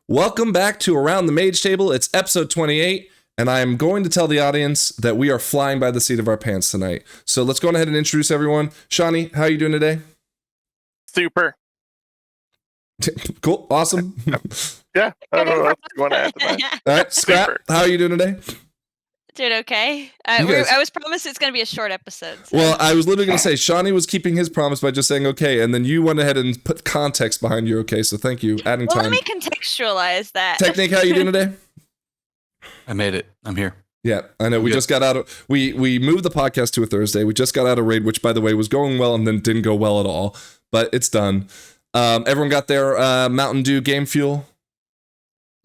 Welcome back to Around the Mage Table. It's episode 28, and I am going to tell the audience that we are flying by the seat of our pants tonight. So let's go ahead and introduce everyone. Shawnee, how are you doing today? Super. Cool. Awesome. Yeah, I don't know what you want to add to that. All right, Scrap, Super. how are you doing today? Doing okay. You guys- I was promised it's going to be a short episode. So. Well, I was literally going to say, Shawnee was keeping his promise by just saying okay, and then you went ahead and put context behind your okay, so thank you. Adding Well, time. let me contextualize that. Technique, how are you doing today? I made it. I'm here. Yeah, I know. We just got out of... We moved the podcast to a Thursday. We just got out of Raid, which, by the way, was going well and then didn't go well at all. But it's done. Everyone got their Mountain Dew game fuel?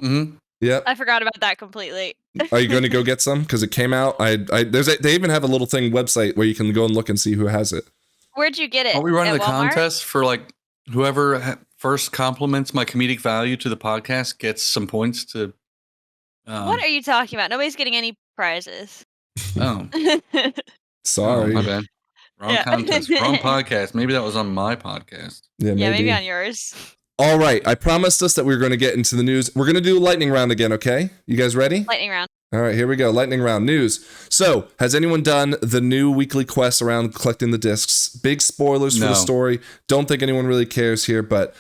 Mm-hmm. Yep. I forgot about that completely. Are you going to go get some? Because it came out. They even have a little thing website where you can go and look and see who has it. Where'd you get it? Are we running At the Walmart? contest for like whoever first compliments my comedic value to the podcast gets some points to? What are you talking about? Nobody's getting any prizes. Oh, Sorry. my bad. Wrong Yeah. contest. Wrong podcast. Maybe that was on my podcast. Yeah, Yeah, maybe on yours. All right. I promised us that we were going to get into the news. We're going to do a lightning round again, okay? You guys ready? Lightning round. All right, here we go. Lightning round news. So, has anyone done the new weekly quest around collecting the discs? Big spoilers for the No. story. Don't think anyone really cares here, but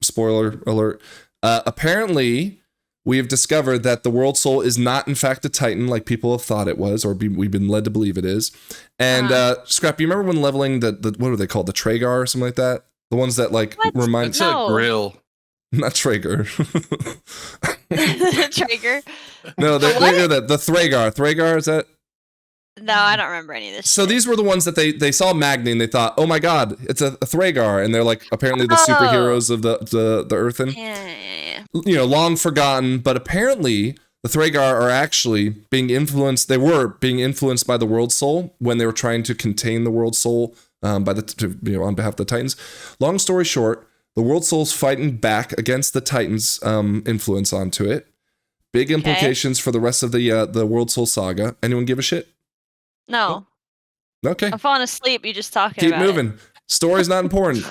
spoiler alert. Apparently, we have discovered that the World Soul is not, in fact, a Titan like people have thought it was, or we've been led to believe it is. And Scrap, you remember when leveling the what are they called? The Tragar or something like that? The ones that like What? remind It's No. a grill. not Traeger. Traeger. No, The what? the Thragar. Thragar, is that? No, I don't remember any of this. So shit. these were the ones that they saw Magni and they thought, oh my god, it's a Thragar, and they're like apparently the Oh. superheroes of the Earthen. Yeah. You know, long forgotten, but apparently the Thragar are actually being influenced. They were being influenced by the World Soul when they were trying to contain the World Soul on behalf of the Titans. Long story short, the World Soul's fighting back against the Titans' influence onto it. Big implications for the rest of the World Soul saga. Anyone give a shit? No. Okay, I'm falling asleep. You just talking keep about moving. Story's not important.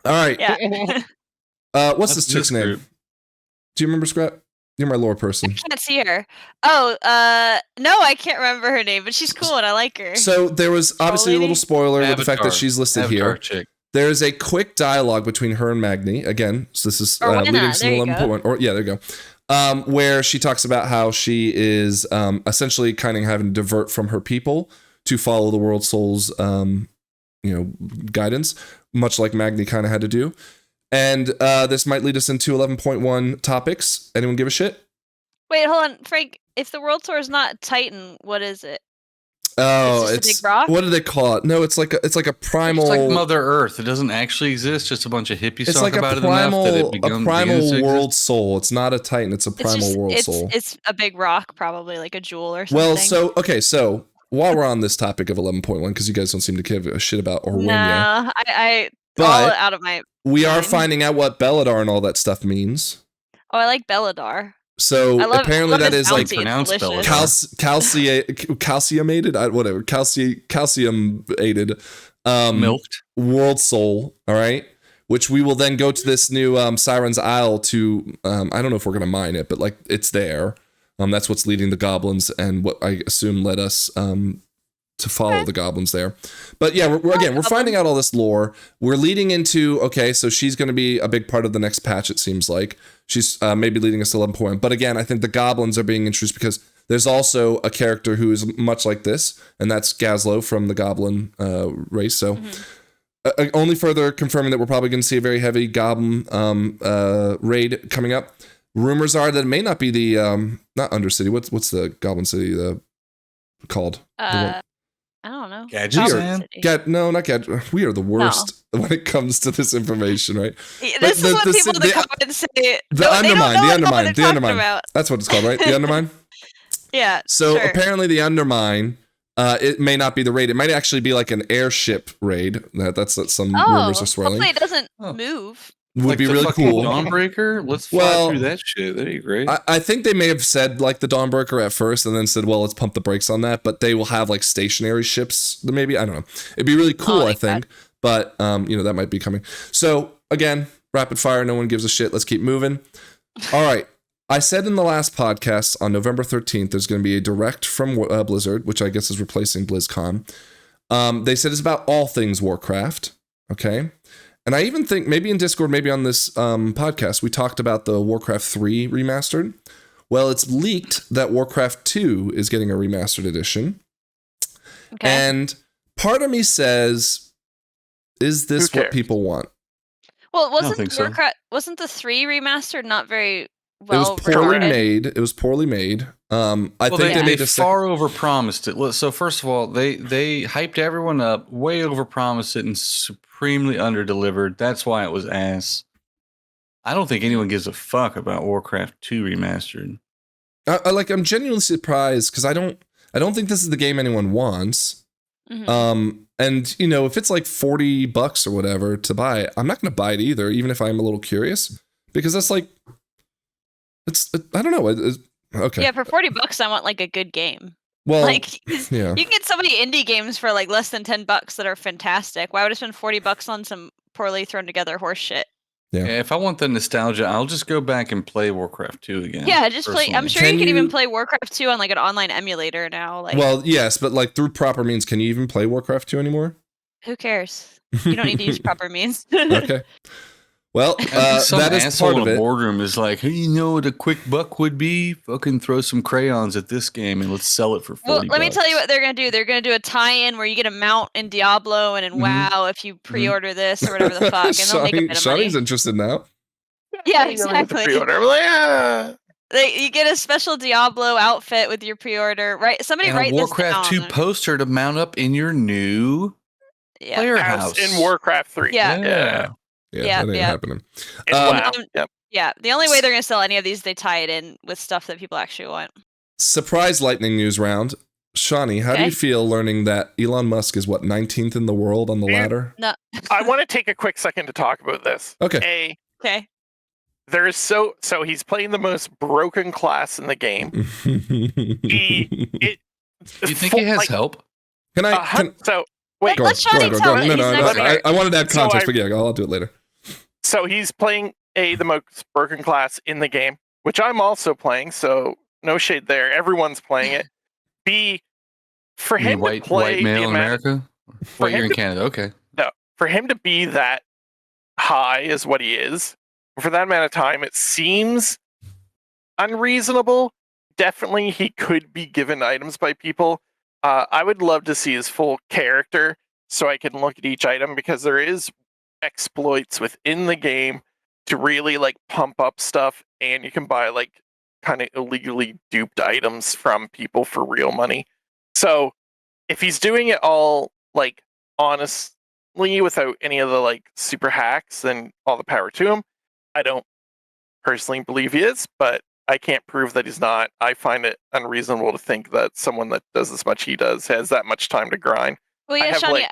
All right. it. What's That's this chick's this name? group. Do you remember, Scrap? You're my lore I person. can't see her. Oh, no, I can't remember her name, but she's cool and I like her. So there was obviously a little lady? spoiler with the fact that Avatar. she's listed Avatar here. chick. There is a quick dialogue between her and Magni. Again, so this is Or leading Wenna, to there you 11.1. Or yeah, there you go. Where she talks about how she is essentially kind of having to divert from her people to follow the World Soul's guidance, much like Magni kind of had to do. And this might lead us into 11.1 topics. Anyone give a shit? Wait, hold on, Frank. If the World Tour is not Titan, what is it? Oh, It's just a big rock? What do they call it? No, it's like a primal. It's like Mother Earth. It doesn't actually exist. Just a bunch of hippies It's talk like about a it enough that it primal begins to world exist. soul. It's not a Titan. It's a primal world soul. It's a big rock, probably like a jewel or something. Well, so while we're on this topic of 11.1, because you guys don't seem to give a shit about Orwenya, nah, I all but out of my. we are mind. finding out what Belladar and all that stuff means. Oh, I like Belladar. So I love- apparently love that his is like bouncy, it's pronounced delicious. Belladar. calciumated, calciumated Milked. world soul, all right, which we will then go to this new Siren's Isle to I don't know if we're gonna mine it, but like it's there. That's what's leading the goblins and what I assume led us to follow the goblins there. But yeah, we're finding out all this lore. We're leading into, okay, so she's going to be a big part of the next patch, it seems like. She's maybe leading us to 11.1. But again, I think the goblins are being introduced because there's also a character who is much like this, and that's Gazlo from the goblin race. So only further confirming that we're probably going to see a very heavy goblin raid coming up. Rumors are that it may not be the not Undercity. What's the goblin city called? I don't know. Gadget Goblin Man? City. No, not Gadget. We are the worst when it comes to this information, right? Yeah, But This is what the- people in the- the comments say. The No, they don't Undermine, know the what Undermine, they're the talking Undermine. about. That's what it's called, right? The Undermine? Yeah. So sure. apparently the Undermine, it may not be the raid. It might actually be like an airship raid. That's what some rumors are swirling. Hopefully it doesn't Oh. move. Would Like be the really fucking cool. Dawnbreaker? Let's fly Well, through that shit. That'd be great. I think they may have said like the Dawnbreaker at first and then said, well, let's pump the brakes on that. But they will have like stationary ships. Maybe, I don't know. It'd be really cool, Oh, I like think. But, that might be coming. So again, rapid fire. No one gives a shit. Let's keep moving. All right. I said in the last podcast on November 13th, there's going to be a direct from Blizzard, which I guess is replacing BlizzCon. They said it's about all things Warcraft. Okay. And I even think maybe in Discord, maybe on this podcast, we talked about the Warcraft 3 remastered. Well, it's leaked that Warcraft 2 is getting a remastered edition. Okay. And part of me says, is this Who what cares? people want? Well, think so. wasn't the 3 remastered not very It well was poorly regarded? made. It was poorly made. I think they they made a far overpromised it. So first of all, they hyped everyone up, way overpromised it, and supremely underdelivered. That's why it was ass. I don't think anyone gives a fuck about Warcraft 2 remastered. I'm genuinely surprised because I don't think this is the game anyone wants. Mhm. And you know, if it's like $40 or whatever to buy it, I'm not going to buy it either, even if I'm a little curious, because that's like, I don't know. Okay. Yeah, for $40, I want like a good game. Well, Like yeah. you can get so many indie games for like less than $10 that are fantastic. Why would I spend $40 on some poorly thrown together horse shit? Yeah. Yeah, if I want the nostalgia, I'll just go back and play Warcraft 2 again. Yeah, just play. I'm personally. sure Can you can even you- play Warcraft 2 on like an online emulator now. Like, Well, yes, but like through proper means, can you even play Warcraft 2 anymore? who cares? You don't need to use proper means. Okay. Well, And some that is asshole part of in a it. boardroom is like, hey, you know what a quick buck would be? Fucking throw some crayons at this game and let's sell it for 40 Well, let me tell you what they're gonna do. They're gonna do a tie-in where you get a mount in Diablo and in Mhm. WoW if you pre-order this or whatever the fuck, and they'll make a bit of money. Shawnee's interested now. Yeah, You don't have to exactly. pre-order. I'm like, ah. You get a special Diablo outfit with your pre-order. Right? Somebody And a write Warcraft this 2 down. poster to mount up in your new Yeah. player As house. in Warcraft 3. Yeah. Yeah. Yeah, That ain't yeah. happening. And Um, WoW. Yep. Yeah. The only way they're gonna sell any of these, they tie it in with stuff that people actually want. Surprise lightning news round. Shawnee, how do Okay. you feel learning that Elon Musk is what, 19th in the world on the Yeah. ladder? No. I want to take a quick second to talk about this. Okay. Okay. There's so he's playing the most broken class in the game. It Do you think it has help? Can I? Can, So wait, go Let on, Shawnee go on, tell go on. it. No, He's no, an no. expert. I wanted to add So context, I- but yeah, I'll do it later. so he's playing the most broken class in the game, which I'm also playing. So no shade there. Everyone's playing it. B, for You mean him white to play male the in amount America? for Well, you're him in to- Canada. Okay. for him to be that high is what he is for that amount of time, it seems unreasonable. Definitely he could be given items by people. I would love to see his full character so I can look at each item, because there is exploits within the game to really like pump up stuff, and you can buy like kind of illegally duped items from people for real money. So if he's doing it all like honestly without any of the like super hacks, then all the power to him. I don't personally believe he is, but I can't prove that he's not. I find it unreasonable to think that someone that does as much he does has that much time to grind. Well, I yeah, have, Shawnee. like-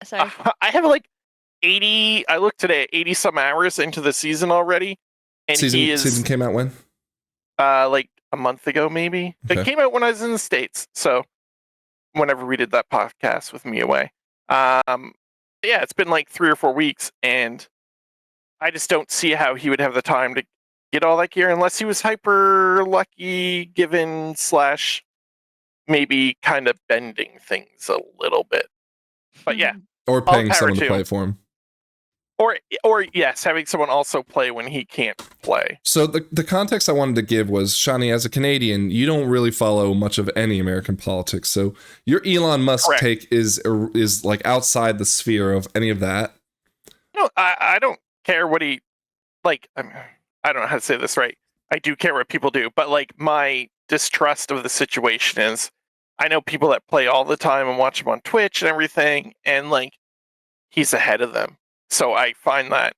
Sorry. I have like 80, I looked today, 80 some hours into the season already. And he is Season came out when? like a month ago, maybe. Okay. It came out when I was in the States. So whenever we did that podcast with Me Away. Yeah, it's been like 3 or 4 weeks, and I just don't see how he would have the time to get all that gear unless he was hyper lucky given / maybe kind of bending things a little bit. But yeah, Or paying power someone to to play him. for him. or yes, having someone also play when he can't play. So the context I wanted to give was, Shawnee, as a Canadian, you don't really follow much of any American politics. So your Elon Musk Correct. take is like outside the sphere of any of that. No, I don't care what he like. I don't know how to say this right. I do care what people do, but like my distrust of the situation is, I know people that play all the time and watch him on Twitch and everything, and like he's ahead of them. So I find that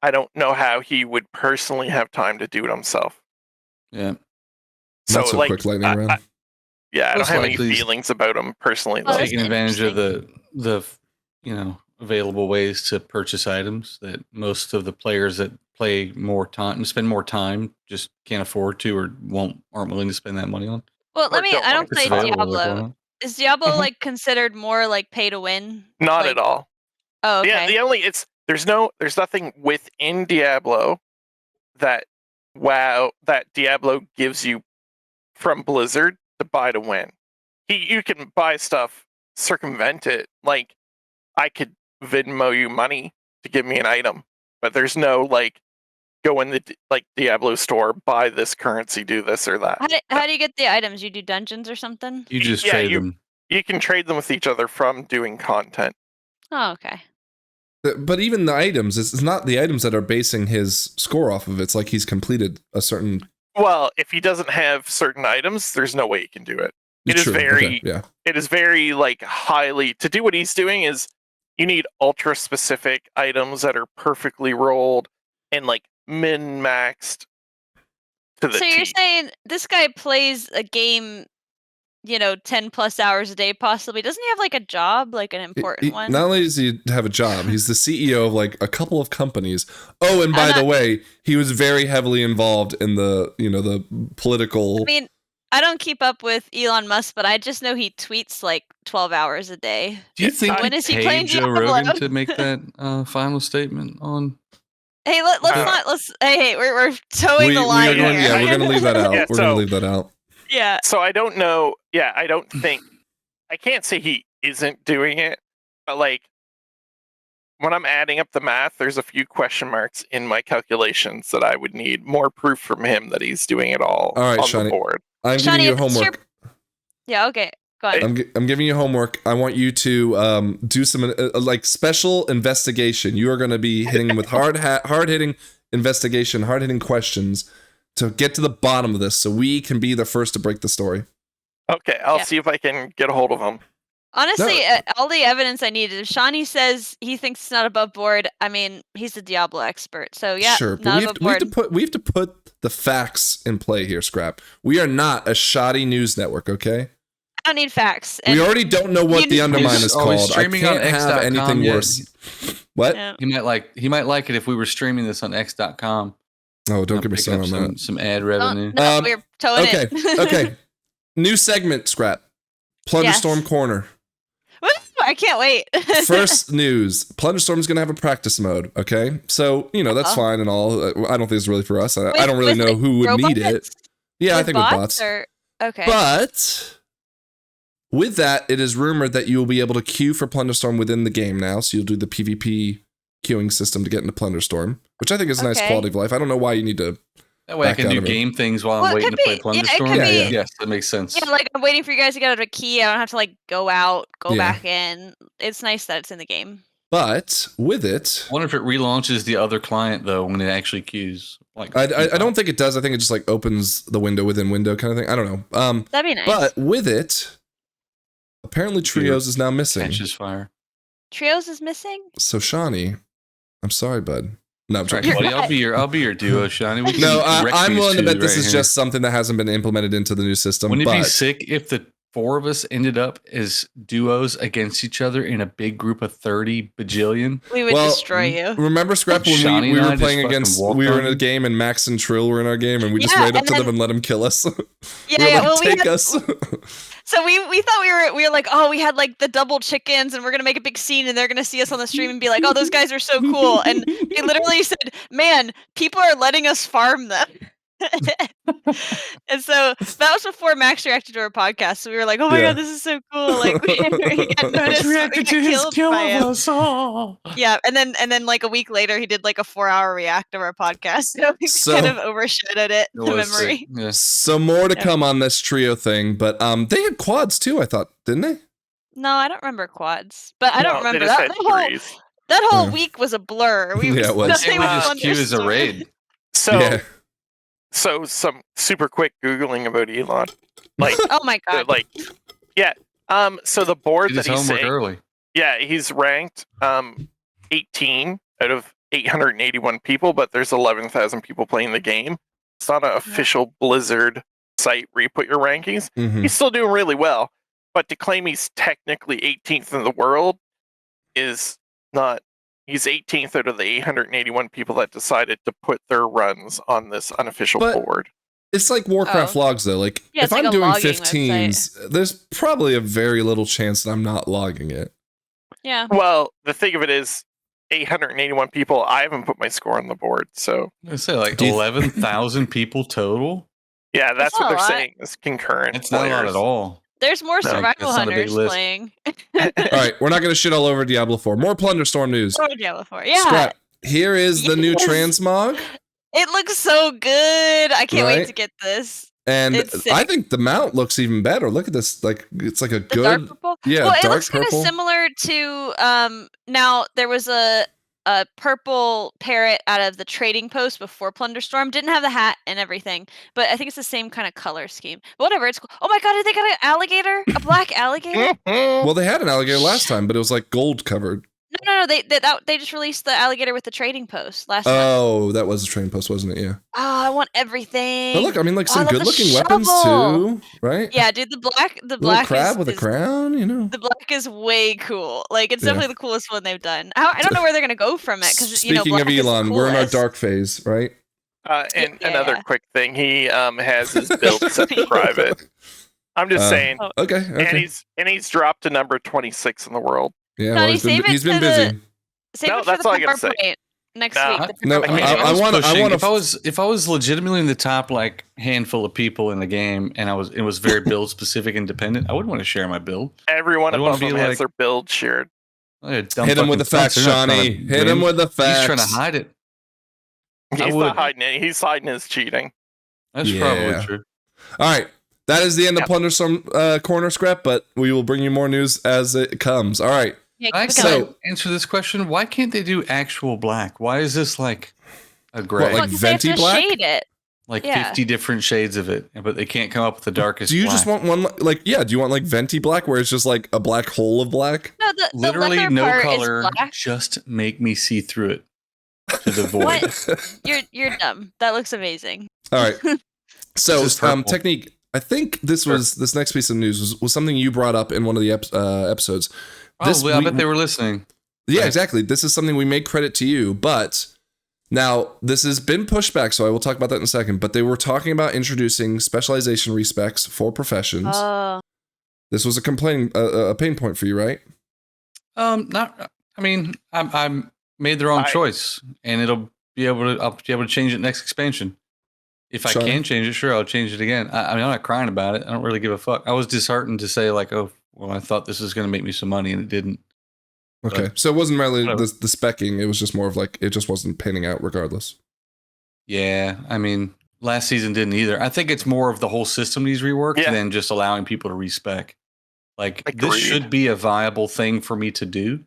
I don't know how he would personally have time to do it himself. Yeah. So Not so like, quick lightning I- round. yeah, I don't Most have any likely he's- feelings about him personally. Well, though. that's Taking advantage of the available ways to purchase items that most of the players that play more time, spend more time, just can't afford to or aren't willing to spend that money on. Well, Or don't I don't want to play It's available, like, why Diablo. not? Is Diablo Mhm. like considered more like pay to win? Not Like- at all. Oh, okay. Yeah, there's nothing within Diablo that WoW that Diablo gives you from Blizzard to buy to win. You can buy stuff, circumvent it. Like, I could Venmo you money to give me an item, but there's no like go in the Diablo store, buy this currency, do this or that. How do you get the items? You do dungeons or something? You just trade them. You can trade them with each other from doing content. Oh, okay. But even the items, it's not the items that are basing his score off of. It's like he's completed a certain. Well, if he doesn't have certain items, there's no way he can do it. It is very, it is very like highly to do what he's doing. Is you need ultra specific items that are perfectly rolled and like min maxed to the. So you're saying this guy plays a game, 10 plus hours a day, possibly. Doesn't he have like a job, like an important one? Not only does he have a job, he's the CEO of like a couple of companies. Oh, and by the way, he was very heavily involved in the, the political. I mean, I don't keep up with Elon Musk, but I just know he tweets like 12 hours a day. Do you think when is he playing Joe Diablo? Rogan to make that final statement on? Hey, we're towing the line here. Yeah, we're gonna leave that out. We're gonna leave that out. Yeah. So I don't know. Yeah, I don't think. I can't say he isn't doing it, but like when I'm adding up the math, there's a few question marks in my calculations that I would need more proof from him that he's doing it all right, on Shani, the board. I'm giving you homework. Yeah, okay. Go ahead. I'm giving you homework. I want you to do some like special investigation. You are going to be hitting him with hard-hitting investigation, hard-hitting questions to get to the bottom of this so we can be the first to break the story. Okay, I'll see if I can get a hold of him. Honestly, all the evidence I needed. If Shawnee says he thinks it's not above board, I mean, he's a Diablo expert. So yeah, sure, but not we have to put the facts in play here, Scrap. We are not a shoddy news network, okay? I don't need facts. We already don't know what the undermine is called. Streaming I can't on have anything worse. What? Yeah. He might like it if we were streaming this on X.com. Oh, don't get me started on that. Some ad revenue. No, we're towing it. Okay. New segment, Scrap. Plunderstorm Corner. I can't wait. First news. Plunderstorm's going to have a practice mode, okay? So, that's fine and all. I don't think it's really for us. I don't really know who would need it. Yeah, I think with bots. Okay. But with that, it is rumored that you will be able to queue for Plunderstorm within the game now. So you'll do the PvP queuing system to get into Plunderstorm, which I think is a nice quality of life. I don't know why you need to. That way I can do game things while I'm waiting to play Plunderstorm. Yeah. Yes, that makes sense. Yeah, like I'm waiting for you guys to get out a key. I don't have to like go out, back in. It's nice that it's in the game. But with it, I wonder if it relaunches the other client though when it actually queues. Like I don't think it does. I think it just like opens the window within window kind of thing. I don't know. That'd be nice. But with it, apparently Trios is now missing. Catches fire. Trios is missing? So Shawnee, I'm sorry, bud. No, I'm sorry, buddy. I'll be your duo, Shawnee. I'm willing to bet this is just something that hasn't been implemented into the new system. Wouldn't it be sick if the four of us ended up as duos against each other in a big group of 30 bajillion? We would destroy you. Remember, Scrap, when we were playing against, we were in a game and Max and Trill were in our game and we just ran up to them and let them kill us. Take us. So we thought we were like, oh, we had like the double chickens and we're gonna make a big scene and they're gonna see us on the stream and be like, oh, those guys are so cool. And he literally said, man, people are letting us farm them. And so that was before Max reacted to our podcast. So we were like, oh my god, this is so cool. Like we got noticed. Reacted to his kill of us all. Yeah, and then like a week later he did like a 4-hour react of our podcast. So we kind of overshadowed it, the memory. Yeah. So more to come on this trio thing, but they had quads too, I thought, didn't they? No, I don't remember quads. But I don't remember that whole week was a blur. It was. We just queue as a raid. So some super quick Googling about Elon. Like, oh my god. Like, yeah. So the board that he's saying, early. Yeah, he's ranked 18 out of 881 people, but there's 11,000 people playing the game. It's not an official Blizzard site where you put your rankings. Mm-hmm. He's still doing really well, but to claim he's technically 18th in the world is not. He's 18th out of the 881 people that decided to put their runs on this unofficial board. It's like Warcraft logs, though. Like, if I'm doing 15s, there's probably a very little chance that I'm not logging it. Yeah. Well, the thing of it is, 881 people. I haven't put my score on the board, so I say like Do you- 11,000 people total. yeah, that's That's what not a they're lot. saying is concurrent That's not a lot players. at all. There's more No, survival that's not a big hunters list. playing. All right, we're not going to shit all over Diablo 4. More Plunderstorm news. Oh, Diablo 4. Yeah. Scrap. Here is the new Yes. transmog, It looks so good. I can't Right? wait to get this. and It's sick. I think the mount looks even better. Look at this, like it's like a The dark good, purple. yeah, Well, it dark looks kind of purple. similar to now there was a purple parrot out of the trading post before Plunderstorm. Didn't have the hat and everything, but I think it's the same kind of color scheme. But whatever, it's cool. Oh my god, they got an alligator, a black alligator. Well, they had an alligator last time, but it was like gold covered. No, they just released the alligator with the trading post last time. Oh, that was a train post, wasn't it? Yeah. Oh, I want everything. But look, I mean, like Oh, I some love the good-looking weapons shovel. too, right? Yeah, dude, the Little black crab is, with a is- crown, you know. The black is way cool. Like it's Yeah. definitely the coolest one they've done. I don't know where they're gonna go from it because Speaking of black is the Elon, we're in our coolest. dark phase, right? And Yeah, another yeah. quick thing, he has his build set to private. I'm just saying, Oh. Okay. and he's dropped to number 26 in the world. Yeah, Johnny, well, save it he's been to busy. Save No, it for that's the all I gotta PowerPoint say. next No. week. the No, PowerPoint. I wanna- If I was legitimately in the top like handful of people in the game, and it was very build specific and dependent, I wouldn't want to share my build. Everyone I wanna above be him has like- their build shared. Hit him with the facts, They're not trying Johnny. to Hit him win. with the facts. He's trying to hide it. I He's would- not hiding it. He's hiding his cheating. That's Yeah. probably true. All right. That is the end Yep. of Plunderstorm Corner, Scrap, but we will bring you more news as it comes. All right. Yeah, I keep it can going. So- answer this question. Why can't they do actual black? Why is this like a gray? What, like Well, 'cause they have venti to black? shade it. like yeah. 50 different shades of it, but they can't come up with the darkest Do you black. just want one, like, yeah, do you want like venti black where it's just like a black hole of black? No, the literally leather no part color? is black. Just make me see through it to the void. What? You're dumb. That looks amazing. All right. So, This is purple. Technique, I think this next piece of news was something you brought up in one of the episodes. Probably, I bet they were listening. Yeah, Right. exactly. This is something we make credit to you, but now this has been pushed back, so I will talk about that in a second. But they were talking about introducing specialization respecs for professions. Oh, This was a pain point for you, right? Not. I mean, I'm made the wrong choice, and I'll be able to change it next expansion. If I Sure. can change it, sure, I'll change it again. I mean, I'm not crying about it. I don't really give a fuck. I was disheartened to say like, oh, well, I thought this was going to make me some money, and it didn't. Okay, so it wasn't really whatever. the specking. It was just more of like it just wasn't panning out, regardless. Yeah, I mean, last season didn't either. I think it's more of the whole system needs reworked Yeah. than just allowing people to respec. Like Agreed. this should be a viable thing for me to do.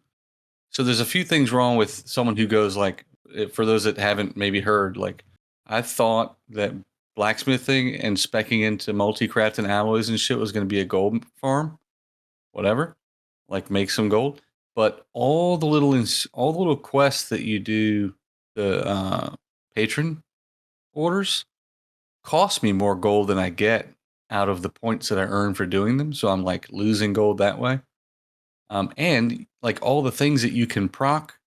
So there's a few things wrong with someone who goes like, for those that haven't maybe heard, like I thought that blacksmithing and specking into multi-craft and alloys and shit was going to be a gold farm, whatever, like make some gold. But all the little quests that you do, the patron orders, cost me more gold than I get out of the points that I earn for doing them. So I'm like losing gold that way. And like all the things that you can proc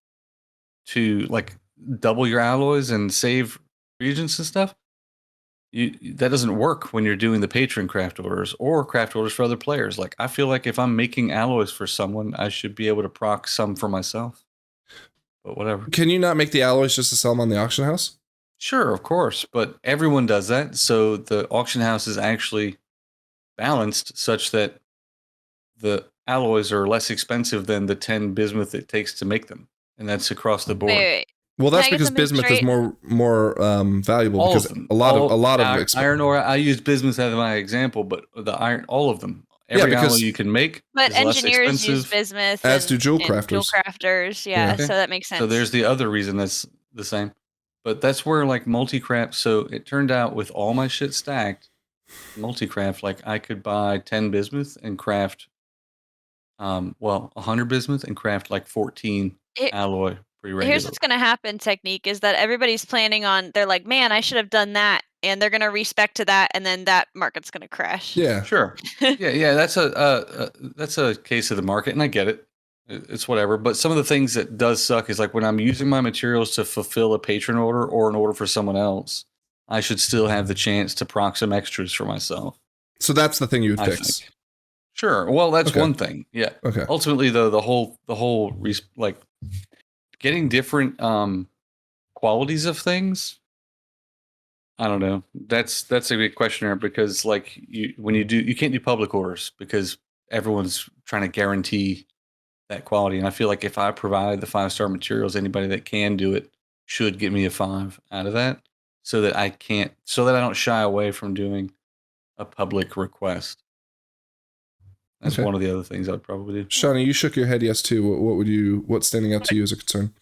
to like double your alloys and save regions and stuff, that doesn't work when you're doing the patron craft orders or craft orders for other players. Like I feel like if I'm making alloys for someone, I should be able to proc some for myself. But whatever. Can you not make the alloys just to sell them on the auction house? Sure, of course, but everyone does that. So the auction house is actually balanced such that the alloys are less expensive than the 10 bismuth it takes to make them, and that's across the board. wait. Well, that's Can I get because something bismuth is straight? more valuable All because of them. a lot of iron ore. I use bismuth as my example, but the iron, all of them. Every because- alloy you can make, But is less engineers use expensive. bismuth, As do jewel and crafters. Jewel crafters, yeah, Yeah. Okay. so that makes sense. So there's the other reason that's the same. But that's where like multi-craft. So it turned out with all my shit stacked, multi-craft, like I could buy 10 bismuth and craft, 100 bismuth and craft like 14 It- alloy pretty regular. Here's what's gonna happen, Technique, is that everybody's planning on. They're like, man, I should have done that, and they're gonna respec to that, and then that market's gonna crash. Yeah. Sure. Yeah. That's a case of the market, and I get it. It's whatever. But some of the things that does suck is like when I'm using my materials to fulfill a patron order or an order for someone else, I should still have the chance to proc some extras for myself. So that's the thing you would I fix. think. Sure. Well, that's Okay. one thing. Yeah. Okay. Ultimately, though, the whole getting different qualities of things. I don't know. That's a big question there, because like when you can't do public orders because everyone's trying to guarantee that quality. And I feel like if I provide the 5-star materials, anybody that can do it should get me a 5 out of that, so that I don't shy away from doing a public request. That's Okay. one of the other things I would probably do. Shawnee, you shook your head yes too. What's standing out to you as a concern?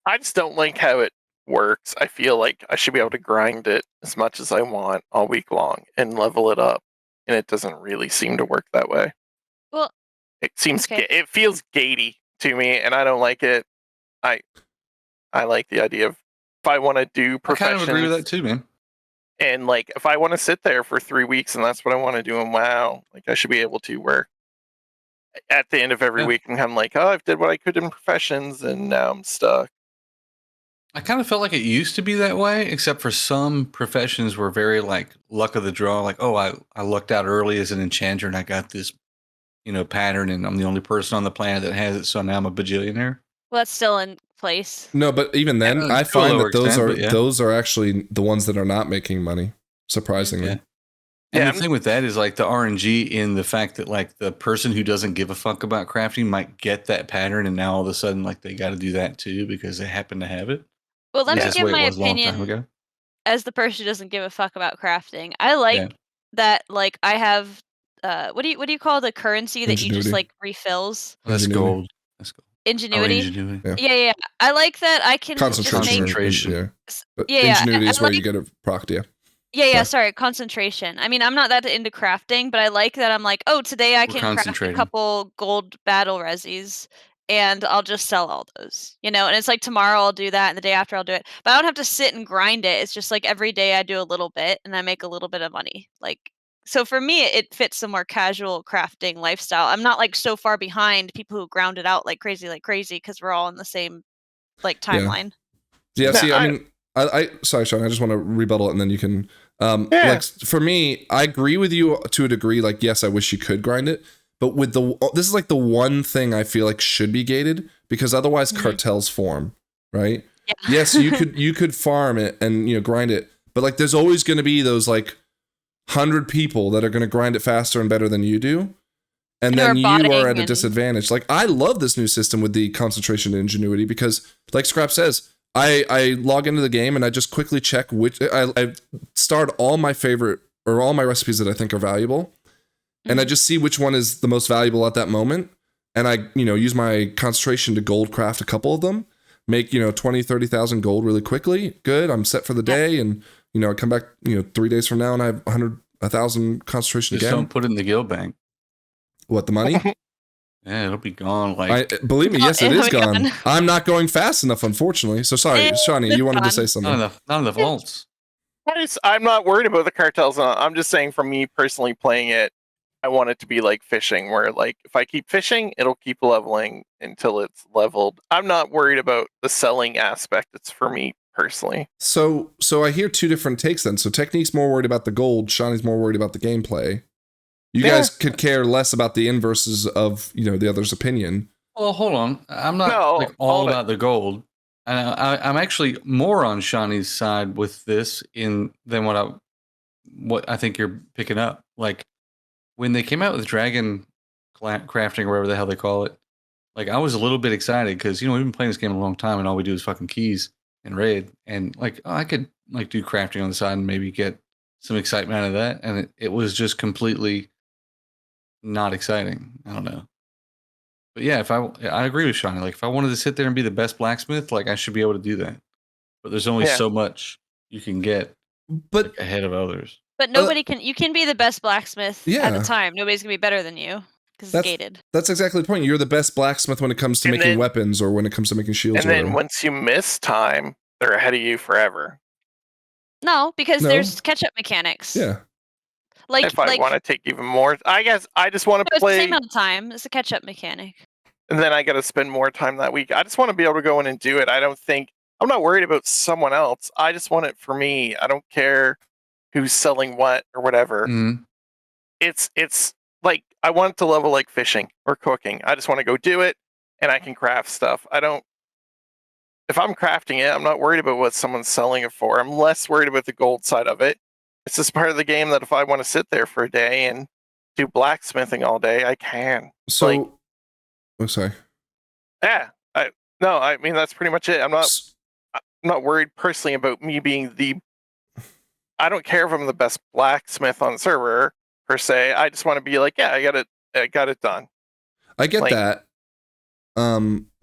I just don't like how it works. I feel like I should be able to grind it as much as I want all week long and level it up, and it doesn't really seem to work that way. Well, It seems okay. it feels gatey to me, and I don't like it. I like the idea of if I want to do I professions. kind of agree with that too, man. And like, if I want to sit there for 3 weeks and that's what I want to do, and WoW, like I should be able to. Where at the end of every week, and I'm like, oh, I've did what I could in professions, and now I'm stuck. I kind of felt like it used to be that way, except for some professions were very like luck of the draw. Like, oh, I lucked out early as an enchanter and I got this, pattern, and I'm the only person on the planet that has it, so now I'm a bajillionaire. Well, that's still in place. No, but even then, Yeah, I to a find lower that those extent, are but yeah. those are actually the ones that are not making money. Surprisingly, Yeah. And Yeah, the thing with that is like the RNG in the fact that like the person who doesn't give a fuck about crafting might get that pattern, and now all of a sudden like they got to do that too because they happen to have it. Well, let me That's the give way it my was a long time opinion ago. as the person who doesn't give a fuck about crafting. I like that. Like, I have what do you call the currency that you just Ingenuity. like refills? That's Ingenuity. gold. That's gold. Ingenuity. Ingenuity. Yeah. Yeah. I like that. I can just Concentration. make. Concentration. Yeah. But Yeah, ingenuity is I where like- you get a proc. Yeah. Yeah. Sorry. Sorry, concentration. I mean, I'm not that into crafting, but I like that. I'm like, oh, today I We're can craft a concentrating. couple gold battle resis, and I'll just sell all those. And it's like tomorrow I'll do that, and the day after I'll do it. But I don't have to sit and grind it. It's just like every day I do a little bit, and I make a little bit of money. Like, so for me, it fits the more casual crafting lifestyle. I'm not like so far behind people who ground it out like crazy, because we're all in the same like timeline. Yeah. No, See, I mean, I sorry, Sean. I just want to rebuttal it, and then you can. Yeah. Like for me, I agree with you to a degree. Like, yes, I wish you could grind it, but with this is like the one thing I feel like should be gated, because otherwise cartels form, right? Yeah. Yes, you could farm it and grind it, but like there's always going to be those like 100 people that are going to grind it faster and better than you do, and then you are at a disadvantage. Like, I love this new system with the concentration and ingenuity, because like Scrap says, I log into the game and I just quickly check which I start all my favorite or all my recipes that I think are valuable, and I just see which one is the most valuable at that moment, and I use my concentration to gold craft a couple of them, make 20,000-30,000 gold really quickly. Good, I'm set for the day, and I come back 3 days from now and I have 1,000 concentration Just again. don't put it in the guild bank. What, the money? Yeah, it'll be gone. Like, believe me, yes, it it'll is be gone. gone. I'm not going fast enough, unfortunately. So sorry, Shawnee, It's you wanted to gone. say something. not in the vaults. I'm not worried about the cartels. I'm just saying, for me personally playing it, I want it to be like fishing, where like if I keep fishing, it'll keep leveling until it's leveled. I'm not worried about the selling aspect. It's for me personally. So I hear two different takes then. So Technique's more worried about the gold, Shawnee's more worried about the gameplay. You guys could care less about the inverses of the other's opinion. Well, hold on. I'm not all about the gold. And I'm actually more on Shawnee's side with this than what I think you're picking up. Like, when they came out with dragon crafting or whatever the hell they call it, like, I was a little bit excited because we've been playing this game a long time and all we do is fucking keys and raid, and like, I could like do crafting on the side and maybe get some excitement out of that, and it was just completely not exciting. I don't know. But yeah, I agree with Shawnee. Like, if I wanted to sit there and be the best blacksmith, like, I should be able to do that. But there's only so much you can get ahead of others. But nobody can. You can be the best blacksmith at the time. Nobody's gonna be better than you because it's gated. That's exactly the point. You're the best blacksmith when it comes to making weapons or when it comes to making shields. And then once you miss time, they're ahead of you forever. No, because there's catch-up mechanics. Yeah. Like, if I want to take even more, I guess I just want to play. It's the same amount of time. It's a catch-up mechanic. And then I got to spend more time that week. I just want to be able to go in and do it. I'm not worried about someone else. I just want it for me. I don't care who's selling what or whatever. Mm-hmm. It's like, I want it to level like fishing or cooking. I just want to go do it, and I can craft stuff. I don't if I'm crafting it, I'm not worried about what someone's selling it for. I'm less worried about the gold side of it. It's just part of the game that if I want to sit there for a day and do blacksmithing all day, I can. So, Like- I'm sorry. Yeah. I mean that's pretty much it. I'm not worried personally about me being I don't care if I'm the best blacksmith on the server per se. I just want to be like, yeah, I got it done. I get Like- that.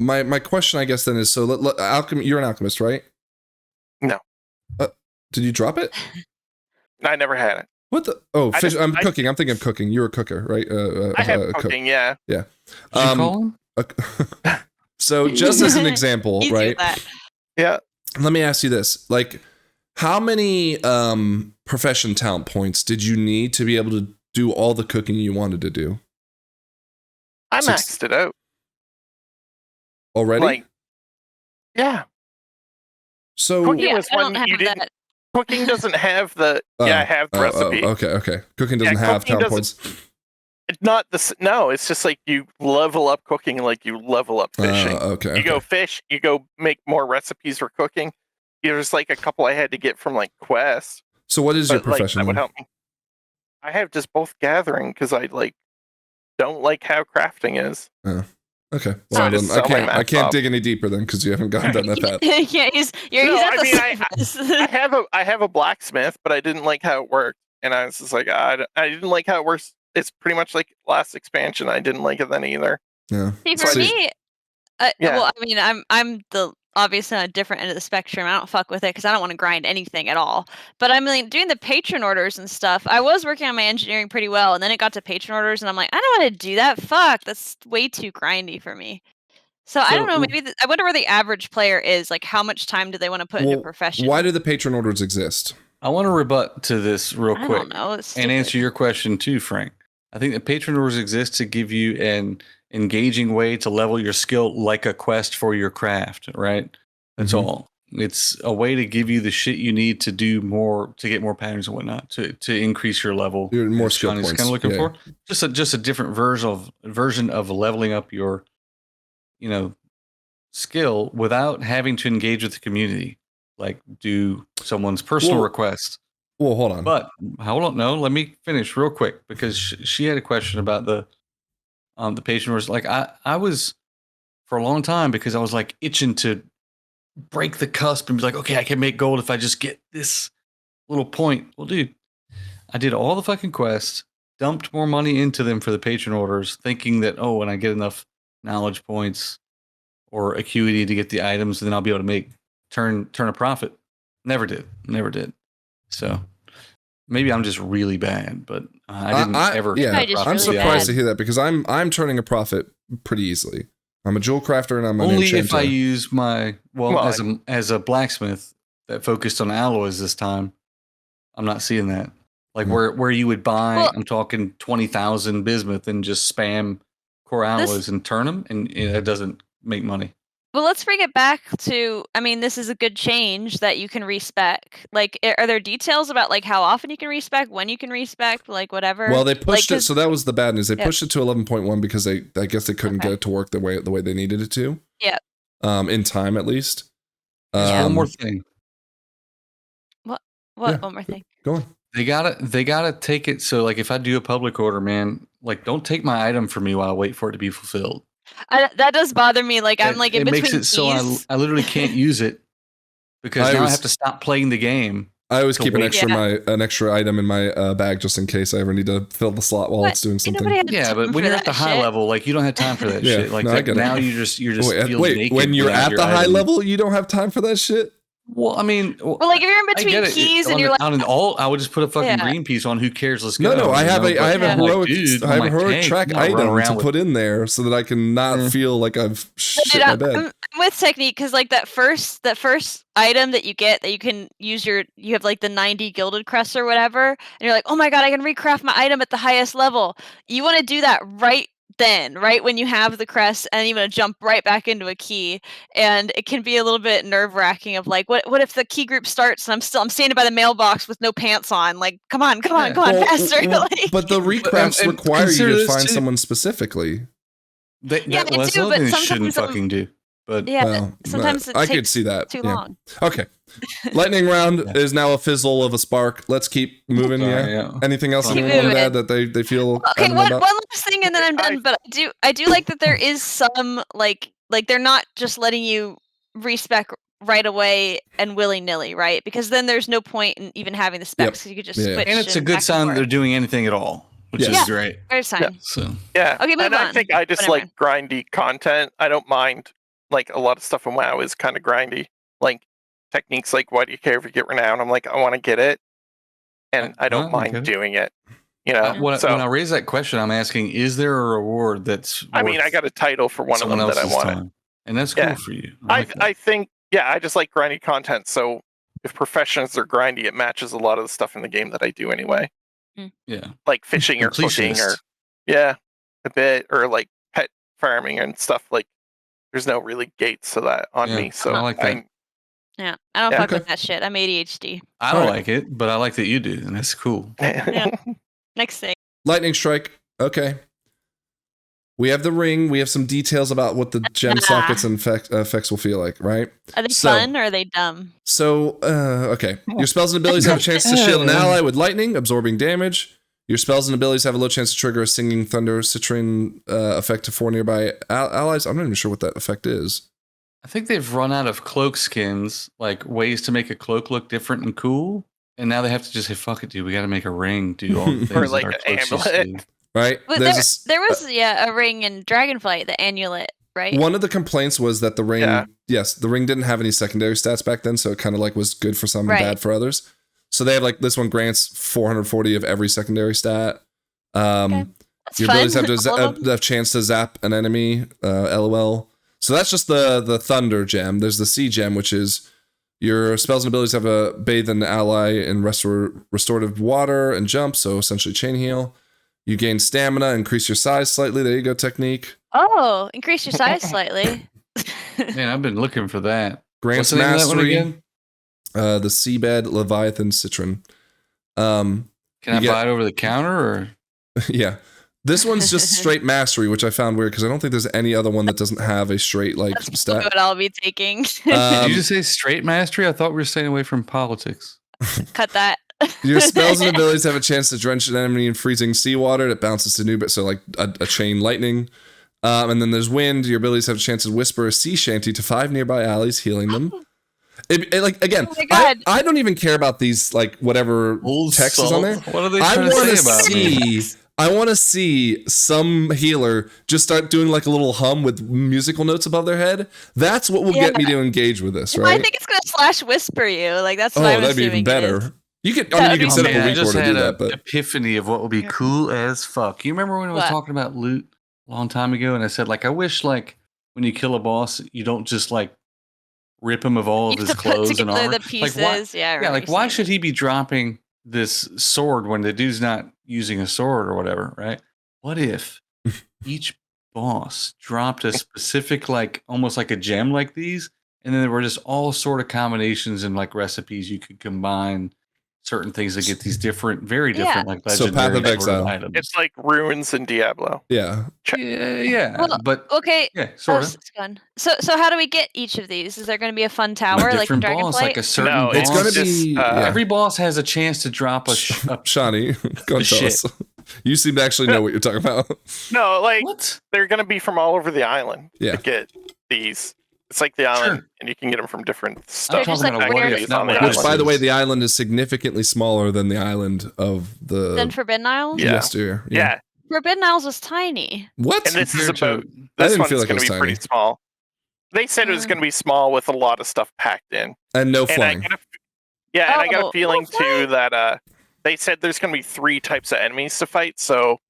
My question, I guess, then is, so you're an alchemist, right? No. Did you drop it? I never had it. What the? Oh, I fish. just- I'm cooking. I'm thinking of cooking. You're a cooker, right? I have cook. cooking, yeah. Did you call him? So, just as an example, Easy right? with that. Yeah. Let me ask you this: like, how many profession talent points did you need to be able to do all the cooking you wanted to do I Six- maxed it out. already? Like, yeah. So, Cooking Yeah, was I one don't have you didn't. that. Cooking doesn't have the. Yeah, I have the recipe. okay. Cooking doesn't Yeah, have cooking talent points. It's not no, it's just like you level up cooking like you level up fishing. Okay. You go fish, you go make more recipes for cooking. There's like a couple I had to get from like quests. So, what is your But, like, profession? that would then? help me. I have just both gathering because I like don't like how crafting is. Okay. So I Well, just then sell my I can't laptop. dig any deeper then because you haven't gotten down that path. Yeah, he's No, at I the mean, surface. I have a blacksmith, but I didn't like how it worked, and I was just like, I didn't like how it works. It's pretty much like last expansion. I didn't like it then either. Yeah. See, for So- me, Yeah. well, I mean, I'm the obviously on a different end of the spectrum. I don't fuck with it because I don't want to grind anything at all. But I mean, doing the patron orders and stuff, I was working on my engineering pretty well, and then it got to patron orders, and I'm like, I don't want to do that. Fuck, that's way too grindy for me. So I don't know. Maybe I wonder where the average player is. Like, how much time do they want to put into Well, profession? why do the patron orders exist? I want to rebut to this real I quick don't know. It's and stupid. answer your question too, Frank. I think that patron orders exist to give you an engaging way to level your skill like a quest for your craft, right? That's Mhm. all. It's a way to give you the shit you need to do more, to get more patterns and whatnot, to increase your level. You're more as skill Johnny's points. kind of looking Yeah. for. Just a different version of leveling up your, skill without having to engage with the community, like do someone's personal Well, request. Well, hold on. But hold on, no, let me finish real quick because she had a question about the patient orders. Like I was for a long time because I was like itching to break the cusp and be like, okay, I can make gold if I just get this little point. Well, dude, I did all the fucking quests, dumped more money into them for the patron orders, thinking that when I get enough knowledge points or acuity to get the items, then I'll be able to turn a profit. Never did. So maybe I'm just really bad, but I didn't ever. Yeah, Probably just I'm really surprised bad. to hear that because I'm turning a profit pretty easily. I'm a jewel crafter and I'm an Only enchanter. if I use my Well, as a blacksmith that focused on alloys this time. I'm not seeing that. Like Hmm. where you would buy, Well- I'm talking 20,000 bismuth and just spam core alloys and turn them, and it doesn't make money. Well, let's bring it back to, I mean, this is a good change that you can respec. Like, are there details about like how often you can respec, when you can respec, like whatever? Well, they pushed Like, it, so that was the bad news. They Yep. pushed it to 11.1 because I guess they couldn't Okay. get it to work the way they needed it to. Yep. In time, at least. One more thing. What? yeah. One more thing. Go on. They gotta take it. So like if I do a public order, man, like don't take my item from me while I wait for it to be fulfilled. That does bother me. Like, I'm like in it between makes it so keys. I literally can't use it because I now I was- have to stop playing the game. I always To keep an wait. extra item in my bag just in case I ever need to fill the slot while What? it's doing Ain't something. nobody had Yeah, time but when for you're at the that high shit. level, like you don't have time for that Yeah, shit. Like no, I that, get it. now you just feel Wait, naked when you're without at your the high item. level, you don't have time for that shit? Well, I mean, Well, like if you're in I between get it. keys and On you're the- like, out in all, I would just put a fucking Yeah. green piece on. Who cares? Let's go. No, I have you know? a But I'm like, heroic dude, I have I'm a like, heroic hey, track I'm not running item to around with- put in there so that I can not Yeah. feel like I've shit Dude, my I'm bed. with technique because like that first item that you get that you can use you have like the 90 gilded crest or whatever, and you're like, oh my god, I can recraft my item at the highest level. You want to do that right then, right when you have the crest, and you want to jump right back into a key, and it can be a little bit nerve wracking of like, what if the key group starts and I'm standing by the mailbox with no pants on? Like, come on, Yeah. faster! Like- But the recrafts and require you consider to this find too. someone specifically. Yeah, That's I do, another but thing they shouldn't sometimes I'm- fucking do. but Yeah, Well, sometimes it I takes could see that. too yeah. long. Okay. Lightning round Yeah. is now a fizzle of a spark. Let's keep moving. Sorry, yeah. yeah. Anything else Keep anyone wanted to moving. add that they feel Okay, adamant one about? last thing, and then I'm done. But I do like that there is some like they're not just letting you respec right away and willy nilly, right? Because then there's no point in even having the specs. You could just Yeah. switch. and it's a back good and sign that forth. they're doing anything at all, which Yes. is great. There's sign. So Yeah. Okay, move and I on. think I just Whatever. like grindy content. I don't mind. Like a lot of stuff in WoW is kind of grindy. Like techniques like why do you care if you get renown? I'm like, I want to get it. And I don't I get mind it. doing it. You know? when so I raise that question, I'm asking: is there a reward that's? I mean, I worth got a title for one of someone them that I else's wanted. time, and that's cool Yeah. for you. I like that. I think, yeah, I just like grindy content. So if professions are grindy, it matches a lot of the stuff in the game that I do anyway. Yeah, Like fishing or cooking or Completionist. yeah, a bit or like pet farming and stuff. Like there's no really gates to that on Yeah, me. So I like that. Yeah, I don't Yeah. fuck Okay. with that shit. I'm ADHD. I don't Alright. like it, but I like that you do, and that's cool. Yeah. Next thing. Lightning strike. Okay. We have the ring. We have some details about what the gem sockets and effects will feel like, right? Are they So- fun or are they dumb? So, okay. Your spells and abilities have a chance to shield an ally with lightning, absorbing damage. Your spells and abilities have a low chance to trigger a singing thunder citron effect to 4 nearby allies. I'm not even sure what that effect is. I think they've run out of cloak skins, like ways to make a cloak look different and cool. And now they have to just say, fuck it, dude. We got to make a ring do all the things Or that like our an cloaks used to amulet. do. Right? But there was a ring in Dragonflight, the amulet, right? one of the complaints was that the ring, Yeah. yes, the ring didn't have any secondary stats back then, so it kind of like was good for some and Right. bad for others. So they have like this one grants 440 of every secondary stat. That's Your fun. abilities have All of them. have chance to zap an enemy. LOL. So that's just the thunder gem. There's the sea gem, which is your spells and abilities have a bathe an ally in restorative water and jump. So essentially chain heal. You gain stamina, increase your size slightly. There you go, technique. Oh, increase your size slightly. Man, I've been looking for that. Grants What's the name of that one mastery. again? The seabed leviathan citron. Can I You get- buy it over the counter or? Yeah. This one's just straight mastery, which I found weird because I don't think there's any other one that doesn't have a straight like That's stat. what I'll be taking. Did you just say straight mastery? I thought we were staying away from politics. Cut that. Your spells and abilities have a chance to drench an enemy in freezing seawater that bounces to new, so like a chain lightning. And then there's wind. Your abilities have a chance to whisper a sea shanty to 5 nearby allies, healing them. It, like again, Oh my God. I don't even care about these like whatever Old text is on there. What are they I trying to want to say about me? see. I want to see some healer just start doing like a little hum with musical notes above their head. That's what will get me to engage with this, No, right? I think it's gonna slash whisper you. Like that's what Oh, I'm that'd be even assuming it is. better. You could, I mean, you That'd can be set up weird. a I just record to do had that, an but epiphany of what would be cool as fuck. You remember when I was What? talking about loot a long time ago, and I said like I wish like when you kill a boss, you don't just like rip him of all You of have his to put clothes and together armor. the pieces. Like why? Yeah, I Yeah, remember like you why saying should that. he be dropping this sword when the dude's not using a sword or whatever, right? What if each boss dropped a specific like almost like a gem like these, and then there were just all sort of combinations and like recipes you could combine certain things to get these different, very different like So legendary Path of sort Exile. items. It's like runes in Diablo. yeah. Yeah, Well, but Okay. yeah, Oh, sort of. it's gone. So how do we get each of these? Is there going to be a fun tower A like in different boss, like Dragonflight? a certain No, boss. It's going to just, be. uh, yeah. Every boss has a chance to drop a. Shawnee, go and tell shit. us. You seem to actually know what you're talking about. No, like What? they're gonna be from all over the island Yeah. to get these. It's like the island, Sure. and you can get them from different I'm stuff. just talking like about a what rare- if, not what Which, else by the way, is. the island is significantly smaller than the island of the Then Forbidden Isles? Yeah. yesteryear. Yeah, Forbidden Isles was tiny. What? and this is Compared to- about I this didn't one's feel like it gonna was be pretty tiny. small. They said it was Mm. gonna be small with a lot of stuff packed in. And no And I flying. get a, yeah, and I got Oh, a feeling no too that they said there's gonna be 3 types of enemies to fight. So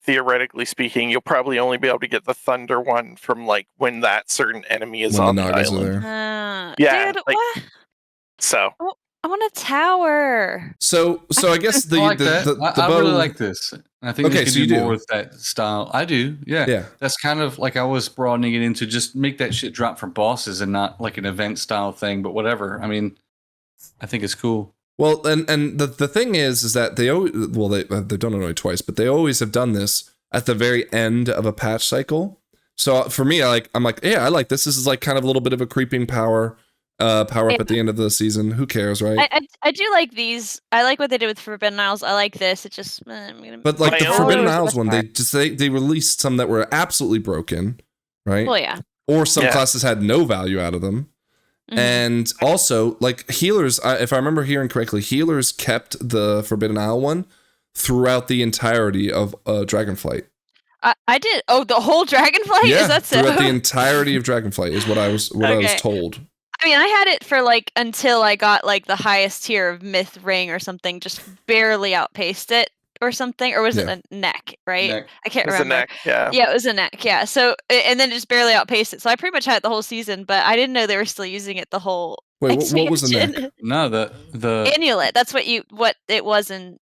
theoretically speaking, you'll probably only be able to get the thunder one from like when that certain enemy is When on the the Nagas are island. there. Yeah, Dude, like- what? So I want a tower. So I guess the I like that. the I bow. really like this. I think Okay, they could so you do do. more with that style. I do. Yeah. Yeah. That's kind of like I was broadening it into just make that shit drop for bosses and not like an event style thing, but whatever. I mean, I think it's cool. Well, and the thing is that they always, well they've done it only twice, but they always have done this at the very end of a patch cycle So for me, I'm like, yeah, I like this. This is like kind of a little bit of a creeping power up at the end of the season. Who cares, right? I do like these. I like what they did with Forbidden Isles. I like this. It just But like My the own- Forbidden Oh, Isles that's one, smart. they released some that were absolutely broken, right? Well, yeah. Or some Yeah. classes had no value out of them. Mhm. And also, like healers, if I remember hearing correctly, healers kept the Forbidden Isle one throughout the entirety of Dragonflight. I did. Oh, the whole Dragonflight? Yeah, Is that so? throughout the entirety of Dragonflight is what I was Okay. told. I mean, I had it for like until I got like the highest tier of Myth Ring or something, just barely outpaced it or something, or was Yeah. it a neck? Right? Neck. I can't It was a remember. neck. Yeah. Yeah, it was a neck. Yeah. So and then it just barely outpaced it. So I pretty much had it the whole season, but I didn't know they were still using it the whole. Wait, what was the expansion. neck? No, the Amulet. That's what it was in.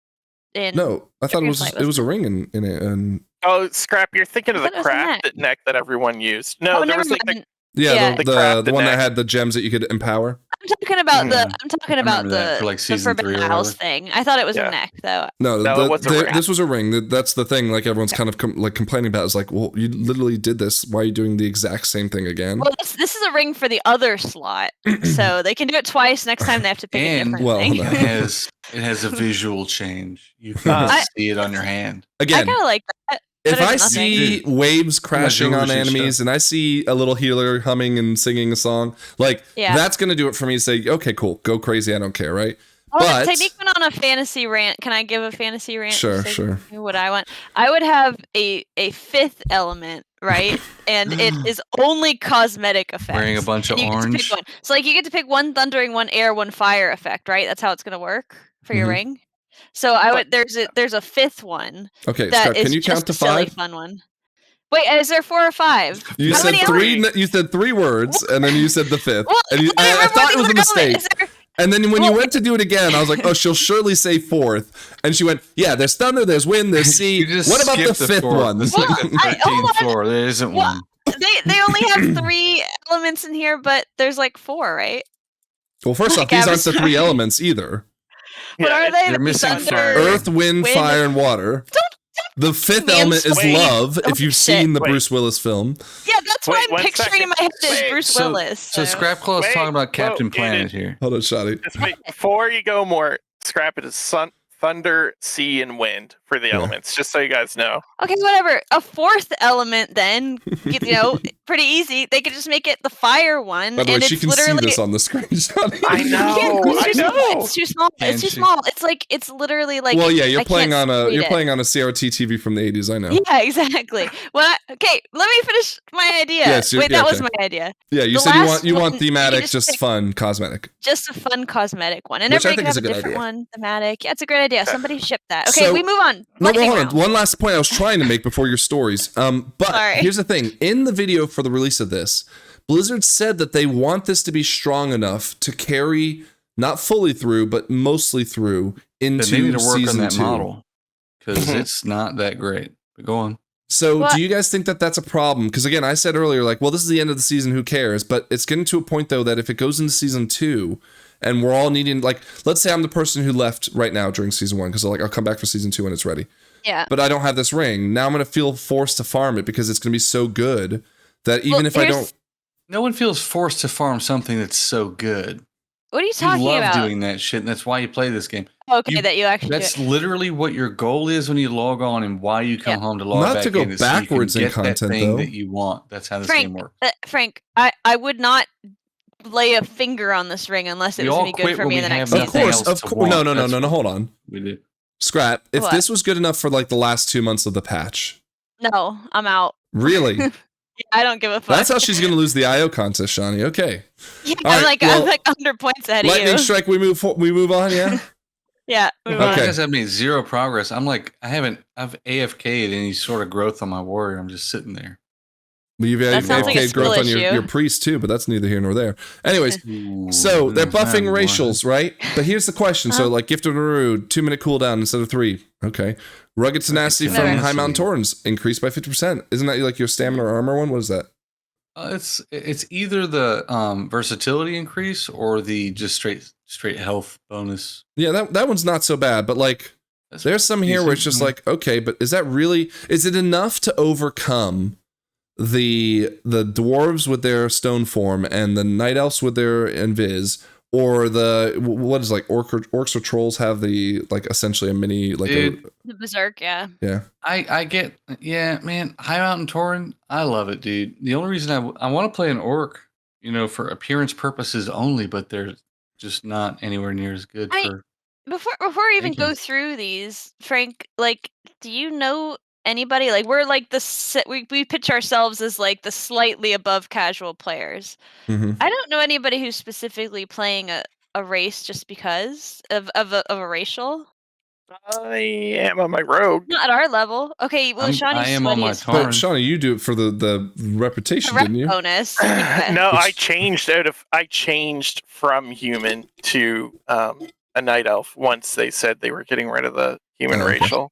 No, I thought Dragonflight it was a ring in it. And Oh, Scrap, you're thinking of I the thought it was a craft neck that everyone used. No, Oh, there never was like the mind. yeah, Yeah. the crafted one that neck. had the gems that you could empower. I'm talking about Yeah. I'm talking about remember that the, for, like, the season Forbidden 3 or Isles whatever. thing. I thought it was Yeah. a neck though. No, No, it was a ring. this was a ring. That's the thing. Like everyone's kind of complaining about. Is like, well, you literally did this. Why are you doing the exact same thing again? Well, this is a ring for the other slot, so they can do it twice. Next time they have to pick a And- different well, thing. no. it has a visual change. You can I- see it on your hand. I Again, kind of like that. if better I than nothing. see waves crashing on jewelry and enemies and I see a little healer humming and singing a song, like Yeah. that's gonna do it for me to say, okay, cool, go crazy. I don't care, right? Well, but- technique went on a fantasy rant. Can I give a fantasy rant? Sure, Say sure. What I want. I would have a fifth element, right? And it is only cosmetic effects. Wearing a bunch of And you get to orange. pick one. So like you get to pick one thundering, one air, one fire effect, right? That's how it's gonna work for your Mhm. ring. So I would there's a fifth one Okay, that Scott, is can you just count to a silly 5? fun one. Wait, is there 4 or 5? You How said many three. are- You said 3 words, and then you said the 5th. Well, and I I remember thought it was a these are going. mistake. Is there- And then when you Well, went to do it again, I was like, oh, she'll surely say 4th. And she went, yeah, there's thunder, there's wind, there's sea. You just What about the skipped 5th fourth. one? It's like Well, the I- hold 13th on. floor. There isn't Well, one. they only have 3 elements in here, but there's like 4, right? Well, first off, Like, these I'm aren't the 3 sorry. elements either. What Yeah, are it- they? they're The missing thunder, fire. Earth, wind, Wind. fire, and water. The 5th me element is wait. love, if Oh, you've shit. seen the Wait. Bruce Willis film. Yeah, that's what Wait, I'm one picturing second. in my head is Wait. Bruce So- Willis. So Scrapclaw's Wait, talking about whoa, Captain it Planet is- here. Hold on, Shotty. Just wait, before you go more, Scrap, it is thunder, sea, and wind for the Yeah. elements, just so you guys know. Okay, whatever. A 4th element, then, pretty easy. They could just make it the fire one, By the way, and she it's can see literally. this on the screen, Shotty. I know. It's too I small. know. It's too small. Can It's too she? small. It's like it's literally like. Well, yeah, you're I playing can't on read you're it. playing on a CRT TV from the 80s, I know. Yeah, exactly. Okay, let me finish my idea. Yes, Wait, yeah, that was okay. my idea. Yeah, you The said last you one, want you can thematic, just just pick- fun, cosmetic. Just a fun cosmetic one, and Which I everybody think can is have a a good different idea. one. Thematic. Yeah, it's a great idea. Somebody ship that. Okay, So- we move on. No, well, Lightning hold on. round. One last point I was trying to make before your stories. But Sorry. here's the thing. In the video for the release of this, Blizzard said that they want this to be strong enough to carry not fully through, but mostly through into But they need to work season on that 2. model because it's not that great. But go on. So What? do you guys think that that's a problem? Because again, I said earlier, like, well, this is the end of the season. Who cares? But it's getting to a point though that if it goes into season 2, and we're all needing, like, let's say I'm the person who left right now during season 1 because I'll come back for season 2 when it's ready. Yeah. But I don't have this ring. Now I'm going to feel forced to farm it because it's going to be so good that even Well, if I here's- don't, No one feels forced to farm something that's so good. What are you You talking love about? doing that shit, and that's why you play this game. Okay, you- that you actually. That's do it. literally what your goal is when you log on, and why you come Yeah. home to log Not back to go in. is so you can backwards in get that content, thing though. that you want. That's how this Frank, game works. Frank, I would not lay a finger on this ring unless it We was all going to be quit good for when me in we the have next of nothing season. course, else of to course, no, want. no, hold on. We do. Scrap. If What? this was good enough for like the last 2 months of the patch, No, I'm out. really, I don't give a fuck. that's how she's going to lose the IO contest, Shawnee. Okay, Yeah, All right, I'm well, like 100 points ahead of lightning you. strike. We move on. Yeah. Yeah. move Well, on. Okay. because I've made zero progress. I'm like, I've AFK'd any sort of growth on my warrior. I'm just sitting there. Well, you've That sounds like a AFK growth skill on your issue. priest too, but that's neither here nor there. Anyways, so they're buffing racials, right? But here's the question. So like Gifted Rude, 2-minute cooldown instead of 3. Okay. Rugged Tenacity from Tenacity. High Mountain Torrens increased by 50%. Isn't that like your stamina or armor one? What is that? It's either the versatility increase or the just straight health bonus. Yeah, that one's not so bad, but like there's some here where it's just like, okay, but is it enough to overcome the dwarves with their stone form and the night elves with their invis, or the what is like orcs or trolls have the like essentially a mini like Dude. The Berserk, yeah. I get, yeah, man. High Mountain Tauren, I love it, dude. The only reason I want to play an orc, for appearance purposes only, but they're just not anywhere near as good for. Before we even Thinking. go through these, Frank, like, do you know anybody? Like, we're like we pitch ourselves as like the slightly above casual players. Mm-hmm. I don't know anybody who's specifically playing a race just because of a racial. I am on my rogue. Not at our level. Okay, well, Shawnee's I am on sweaty my as But fuck. Tauren. Shawnee, you do it for the reputation, Rep didn't you? bonus. Yeah. No, I Which- changed from human to a night elf once they said they were getting rid of the human Oh, okay. racial.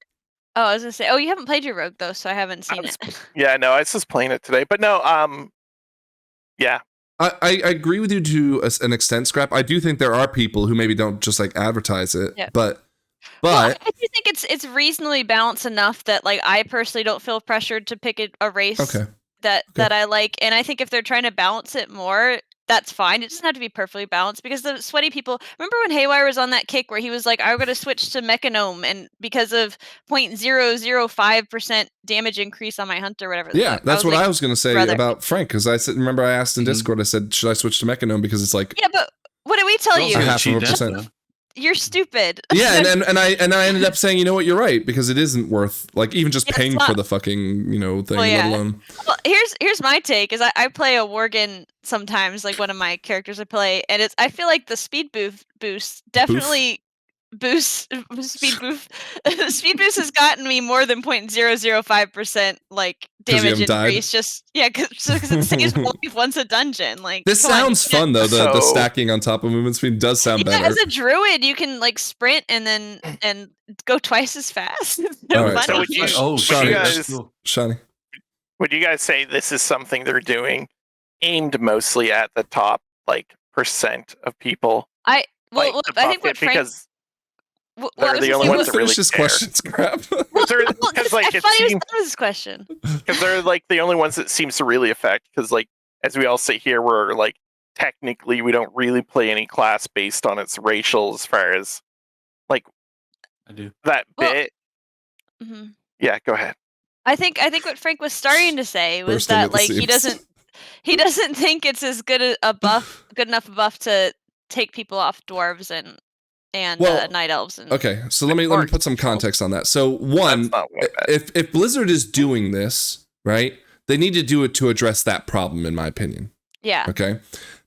Oh, I was gonna say. Oh, you haven't played your rogue though, so I haven't seen was- it. Yeah, no, I was just playing it today. But no, yeah. I agree with you to an extent, Scrap. I do think there are people who maybe don't just like advertise it, Yeah. but Well, I do think it's reasonably balanced enough that like I personally don't feel pressured to pick a race okay. that Okay. I like, and I think if they're trying to balance it more, that's fine. It doesn't have to be perfectly balanced because the sweaty people. Remember when Haywire was on that kick where he was like, "I'm going to switch to Mechanome," and because of 0.005% damage increase on my hunter, whatever. Yeah, that's what like, I was going to say brother. about Frank, because I said, remember I asked in Mhm. Discord, I said, should I switch to Mechanome because it's like Yeah, but what did we tell Girls you? gonna half of cheat a death, percent. though. You're stupid. yeah, and I ended up saying, you know what, you're right, because it isn't worth like even just Yeah, it's paying not- for the fucking thing, Well, yeah. let alone. Well, here's my take is I play a Worgen sometimes, like one of my characters I play, and I feel like the speed boost definitely boosts speed boost. Speed boost has gotten me more than 0.005% like 'Cause you damage haven't died? increase. Just because it saves my life once a dungeon. Like This come on, you sounds can't- fun though. The So- stacking on top of movement speed does sound Yeah, better. as a druid, you can like sprint and go twice as fast. It's so All right. funny. So would you- Oh, Shawnee, you shit, guys- that's cool. Shiny. Would you guys say this is something they're doing aimed mostly at the top like percent of people? Well, like, to I buff think what it Frank. because Well, they're I was the gonna only say, Let me ones that really finish this care. question, Scrap. because like I it thought he was seems done with this question. because they're like the only ones that seems to really affect because like as we all say here we're like technically we don't really play any class based on its racial as far as I do. that Well- bit. hmm Yeah, go ahead. I think what Frank was starting to say was Bursting at that the like seams. he doesn't think it's as good enough a buff to take people off dwarves and Well, night elves and Okay, so let me put some context on that. So one, That's not one bit. if Blizzard is doing this, right, they need to do it to address that problem, in my opinion. yeah. Okay.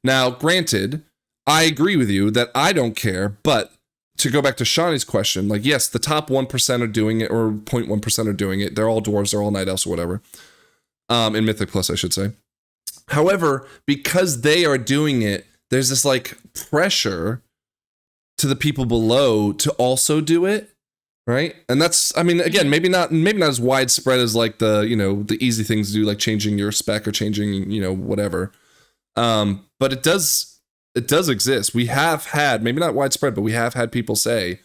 Now, granted, I agree with you that I don't care, but to go back to Shawnee's question, like, yes, the top 1% are doing it, or 0.1% are doing it. They're all dwarves, they're all night elves, or whatever. In Mythic Plus, I should say. However, because they are doing it, there's this like pressure to the people below to also do it, right? And that's, I mean, again, maybe not as widespread as like the the easy things to do, like changing your spec or changing whatever. But it does exist. We have had, maybe not widespread, but we have had people say,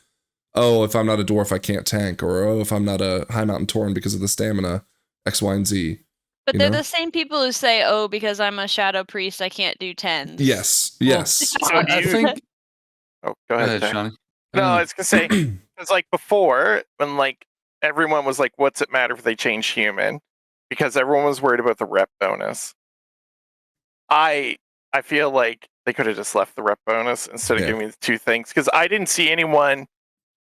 oh, if I'm not a dwarf, I can't tank, or oh, if I'm not a high mountain tauren because of the stamina, X, Y, and Z. But you they're know? the same people who say, "Oh, because I'm a shadow priest, I can't do 10s." Yes. So I do you- think. Oh, go Go ahead. ahead, Zach. Shawnee. No, I was gonna say because like before when like everyone was like, "What's it matter if they change human?" Because everyone was worried about the rep bonus. I feel like they could have just left the rep bonus instead of Yeah. giving me the two things because I didn't see anyone.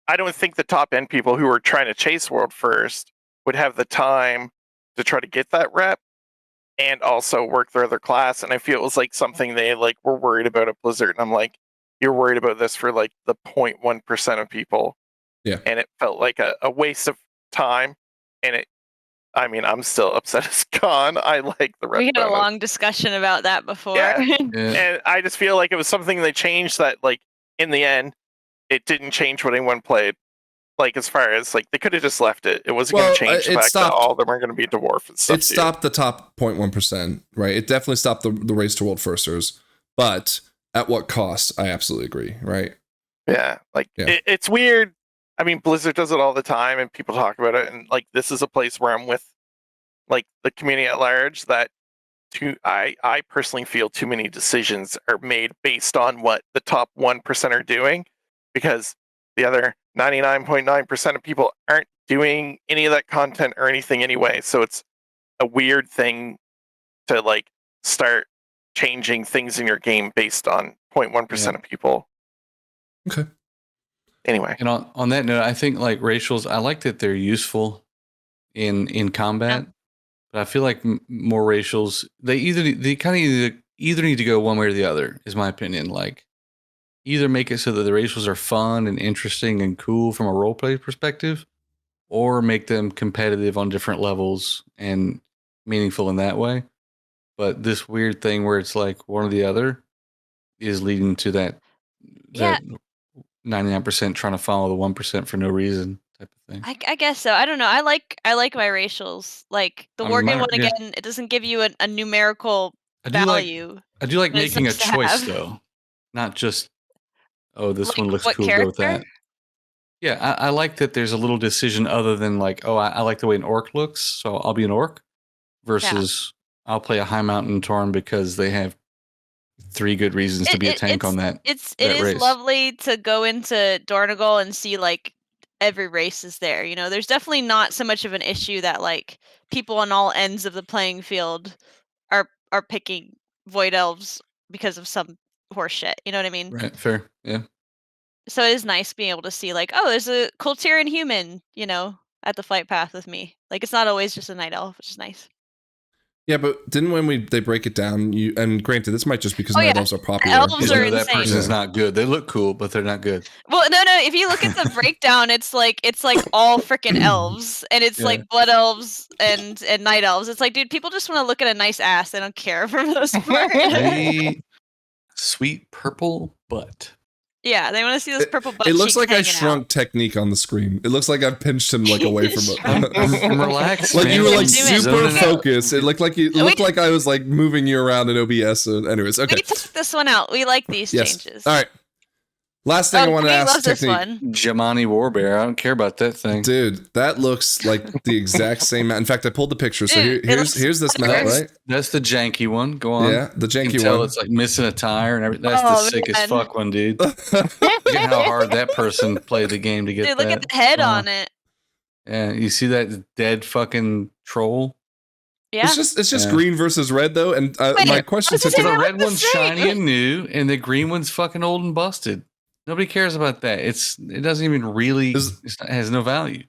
I don't think the top end people who were trying to chase world first would have the time to try to get that rep and also work their other class. And I feel it was like something they like were worried about at Blizzard. And I'm like, you're worried about this for like the 0.1% of people. Yeah. And it felt like a waste of time. And I'm still upset it's gone. I like the rep We had a bonus. long discussion about that before. Yeah. Yeah. And I just feel like it was something they changed that like in the end, it didn't change what anyone played. Like as far as like they could have just left it. It wasn't Well, going to change the it fact stopped- that all of them are going to be dwarf and stuff. It stopped the top 0.1%, right? It definitely stopped the race to world firsters, but at what cost? I absolutely agree, right? Yeah, like Yeah. it's weird. I mean, Blizzard does it all the time, and people talk about it. And like, this is a place where I'm with like the community at large, that I personally feel too many decisions are made based on what the top 1% are doing, because the other 99.9% of people aren't doing any of that content or anything anyway. So it's a weird thing to like start changing things in your game based on 0.1% of people. Okay. Anyway. And on that note, I think like racials, I like that they're useful in combat, but I feel like more racials, they either need to go one way or the other, is my opinion. Like, either make it so that the racials are fun and interesting and cool from a roleplay perspective, or make them competitive on different levels and meaningful in that way. But this weird thing where it's like one or the other is leading to that 99% trying to follow the 1% for no reason type of thing. I guess so. I don't know. I like my racials. Like the Worgen one again, it doesn't give you a numerical value. I do like but it's making a nice to choice have. though, not just this Like, one looks what cool. Go with character? that. Yeah, I like that there's a little decision other than like, I like the way an orc looks, so I'll be an orc, versus I'll play a high mountain Tauren because they have 3 good reasons to be a tank on that. It is race. lovely to go into Dornogal and see like every race is there. You know, there's definitely not so much of an issue that like people on all ends of the playing field are picking void elves because of some horse shit. You know what I mean? Right, fair, yeah. So it is nice being able to see like, oh, there's a Kultiran human, you know, at the flight path with me. Like it's not always just a night elf, which is nice. Yeah, but didn't when they break it down, and granted, this might just because night elves are popular. Elves are that insane. person's not good. They look cool, but they're not good. Well, no. If you look at the breakdown, it's like all freaking elves, and it's like blood elves and night elves. It's like, dude, people just want to look at a nice ass. They don't care for the most part. Sweet purple butt. Yeah, they want to see this purple butt. It looks like I hanging shrunk out. Technique on the screen. It looks like I've pinched him like away from it. Relax. Like man. you were like Zoom super in. focused. It looked like I was like moving you around in OBS. So anyways, okay. We took this one out. We like these changes. All right. Last thing I want to ask loves this Technique. one. Amani Warbear. I don't care about that thing. Dude, that looks like the exact same map. In fact, I pulled the picture. So here's this map, right? That's the janky one. Go on. Yeah, the janky you can tell one. It's like missing a tire and everything. That's the sickest fuck one, dude. Look at how hard that person played the game to get that. Dude, look at the head on it. Yeah, you see that dead fucking troll? Yeah. It's just green versus red though, and my question is to it? The red one's shiny and new, and the green one's fucking old and busted. Nobody cares about that. It doesn't even really. It has no value.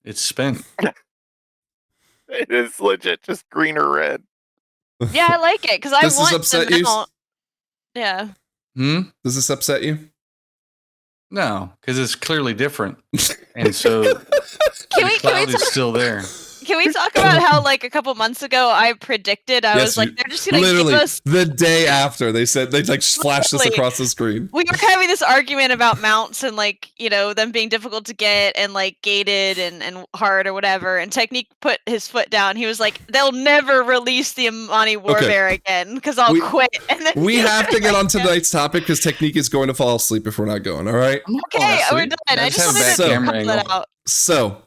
It's spent. It is legit just green or red. Yeah, I like it because I Does this want upset them you? out. Yeah. Does this upset you? No, because it's clearly different, and so Can the cloud we is still there. Can we talk about how like a couple months ago I predicted was like they're just gonna literally give us the day after they said they like flashed this across the screen. We were having this argument about mounts and like, you know, them being difficult to get and like gated and hard or whatever. And Technique put his foot down. He was like, they'll never release the Amani Warbear again because I'll quit. And then We have to get on tonight's topic because Technique is going to fall asleep if we're not going. All right. Okay, we're done. I just wanted to put that out. So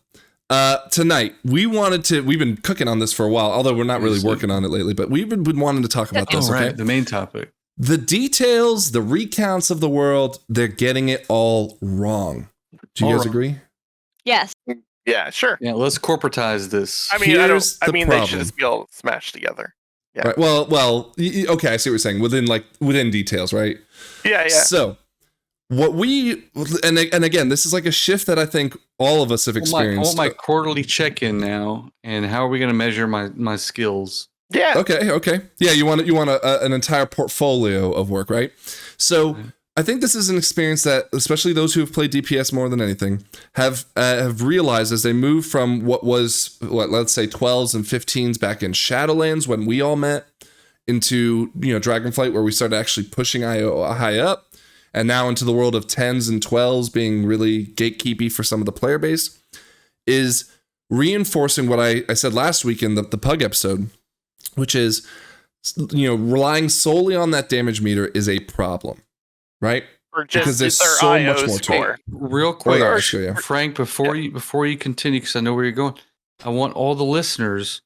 tonight we've been cooking on this for a while, although we're not really working on it lately, but we've been wanting to talk about this. Okay, the main topic. The details, the recounts of the world, they're getting it all wrong. Do you guys agree? Yes. Yeah, sure. Yeah, let's corporatize this. I mean, they should just be all smashed together. Yeah. Right. Well, okay, I see what you're saying. Within details, right? Yeah. So what and again, this is like a shift that I think all of us have experienced. I want my quarterly check-in now, and how are we going to measure my skills? Yeah. Okay. Yeah, you want an entire portfolio of work, right? So I think this is an experience that, especially those who have played DPS more than anything, have realized as they move from let's say 12s and 15s back in Shadowlands when we all met, into Dragonflight where we started actually pushing IO high up, and now into the world of 10s and 12s being really gatekeepy for some of the player base, is reinforcing what I said last week in the Pug episode, which is, relying solely on that damage meter is a problem, right? Or just because there's their so IO much more score. to it. Real quick, Yeah. Frank, before you continue, because I know where you're going, I want all the listeners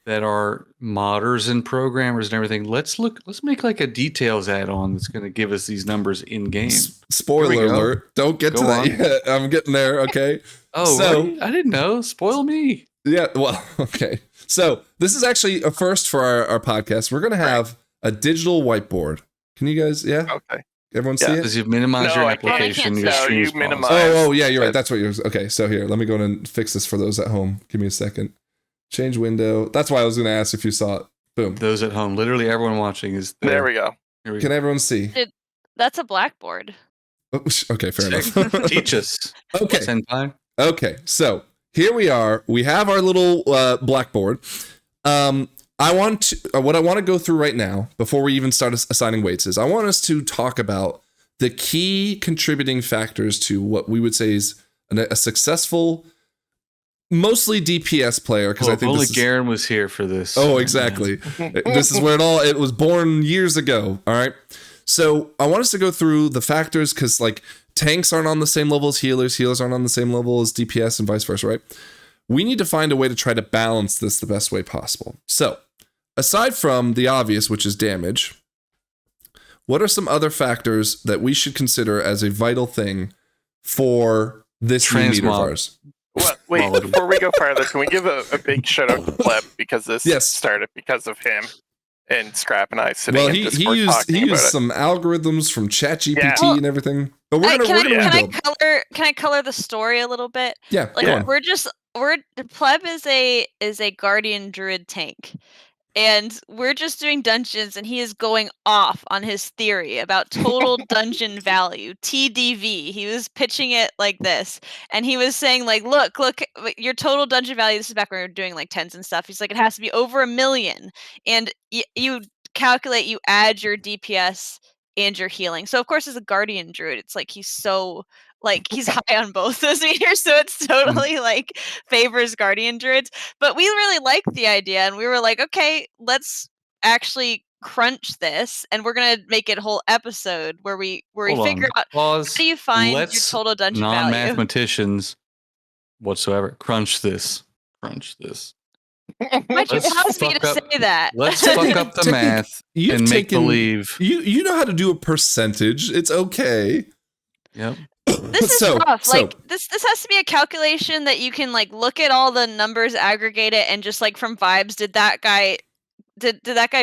that are modders and programmers and everything. Let's make like a details add-on that's going to give us these numbers in game. Spoiler Here we go. alert. Don't get Go to that on. yet. I'm getting there. Okay. Oh, So- what? I didn't know. Spoil me. Yeah. Well, okay. So this is actually a first for our podcast. We're going to have a digital whiteboard. Can you guys, Okay. everyone see Yeah. it? Because you've minimized No, your I can't. application. No, Your stream you is paused. minimize- Oh, yeah, you're right. That's what yours. Okay, so here, let me go in and fix this for those at home. Give me a second. Change window. That's why I was going to ask if you saw it. Boom. Those at home, literally everyone watching is there. There we go. Here we Can go. everyone see? That's a blackboard. Oh, okay, fair Sick. enough. Teach us, Okay. Senpai. Okay, so here we are. We have our little blackboard. What I want to go through right now, before we even start assigning weights, is I want us to talk about the key contributing factors to what we would say is a successful, mostly DPS player. Because I think only this is, Garen was here for this. oh, exactly. This is where it was born years ago. All right. So I want us to go through the factors because like tanks aren't on the same level as healers aren't on the same level as DPS and vice versa, right? We need to find a way to try to balance this the best way possible. So aside from the obvious, which is damage, what are some other factors that we should consider as a vital thing for this new meter of Transmog. ours? Well, wait, before we go further, can we give a big shout out to Pleb because this Yes. started because of him and Scrap and I sitting Well, in he Discord used talking about it. some algorithms from ChatGPT Yeah. and everything. But we're gonna rebuild. Can I color the story a little bit? Yeah, Like go on. we're Pleb is a guardian druid tank. And we're just doing dungeons and he is going off on his theory about total dungeon value, TDV. He was pitching it like this. And he was saying like, look, your total dungeon value, this is back when we were doing like tens and stuff. He's like, it has to be over 1 million. And you calculate, you add your DPS and your healing. So of course as a guardian druid, it's like he's so like he's high on both those meters, so it's totally like favors guardian druids. But we really liked the idea, and we were like, okay, let's actually crunch this, and we're gonna make it a whole episode where we figure out Pause. how do you find your Let's total dungeon value. non-mathematicians whatsoever crunch this. Why'd you Let's pause me fuck to up- say that? Let's fuck up the Technique- math You've and make taken- believe. You know how to do a percentage. It's okay. Yep. This is So- rough. so- Like this has to be a calculation that you can like look at all the numbers, aggregate it, and just like from vibes, did that guy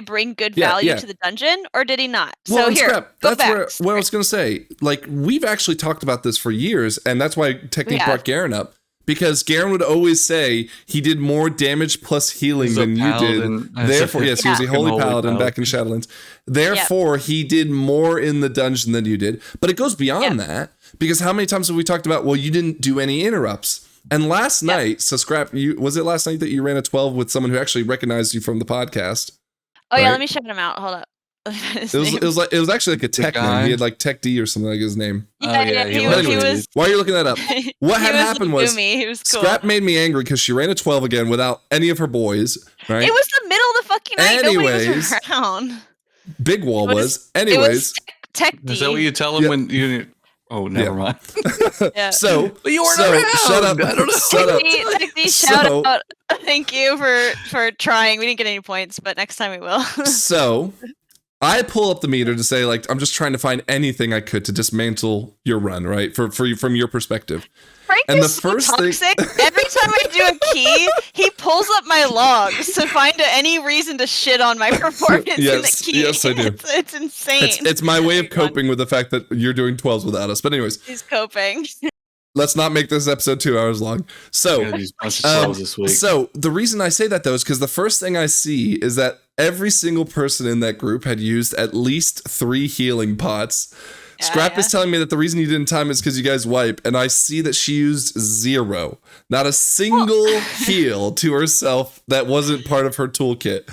bring good Yeah, value yeah. to the dungeon or did he not? Well, So and here, Scrap, go that's back. what I was going to say. Like, we've actually talked about this for years, and that's why Technique Yeah. brought Garen up. Because Garen would always say he did more damage plus healing He's a than you paladin. did. Therefore, yes, he was a Fucking holy paladin back in Shadowlands. Therefore, he did more in the dungeon than you did. But it goes beyond that. Because how many times have we talked about, well, you didn't do any interrupts? And last night, so Scrap, was it last night that you ran a 12 with someone who actually recognized you from the podcast? Oh yeah, right? let me shout him out. Hold up. His It was, name. it was actually like a tech name. guy? He had like Tech D or something like his name. Yeah, he he was- was. While you're looking that up, what he had was happened was Megumi. He was cool. Scrap made me angry because she ran a 12 again without any of her boys, right? It was the middle of the fucking night. Nobody Anyways, was around. Big Wall it was. was- Anyways, It was Tech D. Is that what you tell them Yeah. when you? Oh, never mind. Yeah. so But you weren't so around. shut up. I don't know. Shut up. Tech D, So- shout out. Thank you for trying. We didn't get any points, but next time we will. So I pull up the meter to say, like, I'm just trying to find anything I could to dismantle your run, right? For you, from your perspective. Frank And is the first so thing- toxic. Every time I do a key, he pulls up my logs to find any reason to shit on my performance in Yes, the key. yes, I do. It's insane. It's my way of Everyone. coping with the fact that you're doing 12s without us. But anyways, He's coping. let's not make this episode 2 hours long. So We're gonna use a bunch of 12s this week. So the reason I say that though is because the first thing I see is that every single person in that group had used at least 3 healing pots. Yeah, Scrap yeah. is telling me that the reason you didn't time is because you guys wipe, and I see that she used 0, not a single heal to herself that wasn't part of her toolkit.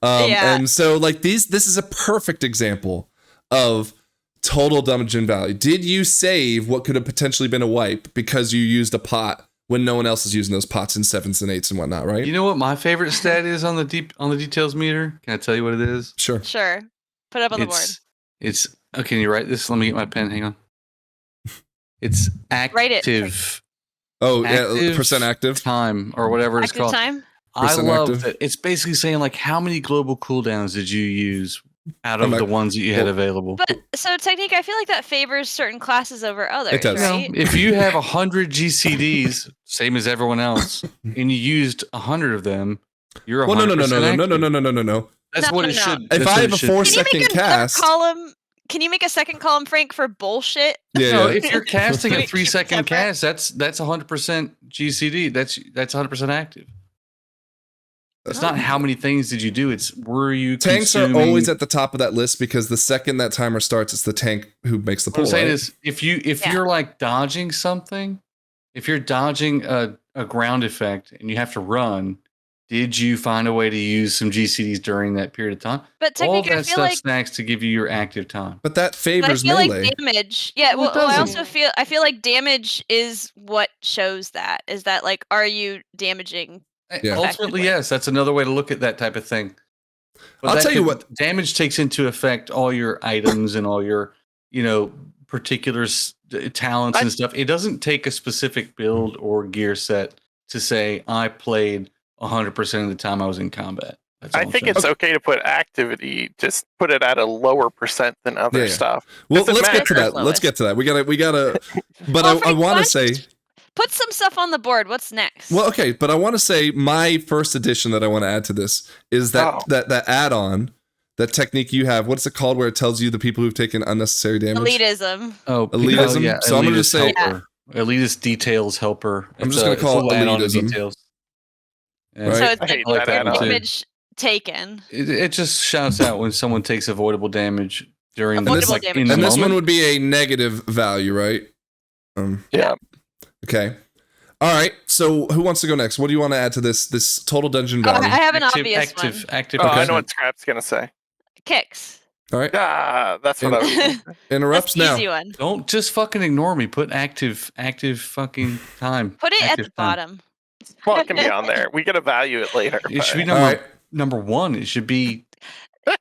Yeah. And so like this is a perfect example of total dungeon value. Did you save what could have potentially been a wipe because you used a pot when no one else is using those pots in 7s and 8s and whatnot, right? You know what my favorite stat is on the details meter? Can I tell you what it is? Sure. Sure. Put it up on the board. It's okay. Can you write this? Let me get my pen. Hang on. It's active Write it. Oh, yeah, Active percent active. time or whatever it's Active called. time? I Percent love active? that. It's basically saying like, how many global cooldowns did you use out of I'm the like- ones that you had available? But so technique, I feel like that favors certain classes over others, does. You know, right? if you have 100 GCDs, same as everyone else, and you used 100 of them, you're 100% Well, no. active. That's No, what no, it no. should. If that's I what have it a should four be. Can you second make another cast, column? Can you make a second column, Frank, for bullshit? yeah, No, yeah. if you're casting Keep a it 3-second separate. cast, that's 100% GCD. That's 100% active. It's not how many things did you do. It's were you Tanks are consuming. always at the top of that list because the second that timer starts, it's the tank who makes the What I'm pull. saying Right? is, if Yeah. you're like dodging something, if you're dodging a ground effect and you have to run, did you find a way to use some GCDs during that period of time? But All technically, I that feel stuff like snacks to give you your active time. But that I favors feel melee. like damage. Yeah, Well, it well, I doesn't. also feel like damage is what shows that. Is that like, are you damaging? Yeah. Ultimately, Effectively. yes, that's another way to look at that type of thing. But I'll that tell you could- what- damage takes into effect all your items and all your, particular talents and stuff. It doesn't take a specific build or gear set to say I played 100% of the time I was in combat. That's all I I'm think saying. it's okay to put activity, just put it at a lower percent than other Yeah. stuff. Well, Doesn't let's get to matter. that. Let's get to that. We gotta. But Well, I Frank, want why to don't you say. Put some stuff on the board. What's next? Well, okay, but I want to say my first addition that I want to add to this is that that add-on, that technique you have. What's it called? Where it tells you the people who've taken unnecessary damage. Elitism. Elitism? yeah, So I'm gonna just say- helper. Elitist details helper. I'm just gonna It's a call it little add-on to elitism. details. Yeah. Right. So it's I like hate your that add-on. damage taken. It just shouts out when someone takes avoidable damage during Avoidable like damage. in the And this moment. one would be a negative value, right? Yeah. Okay. All right. So who wants to go next? What do you want to add to this total dungeon Oh, value? I have an active, obvious active, one. active. Oh, I Okay. know what Scrap's gonna say. Kicks. All right. Ah, that's what I was. That's Interrupts the now. easy one. Don't just fucking ignore me. Put active fucking time. Put it at Active the time. bottom. Well, it can be on there. We gotta value it later. It should be but- All number right. number one. It should be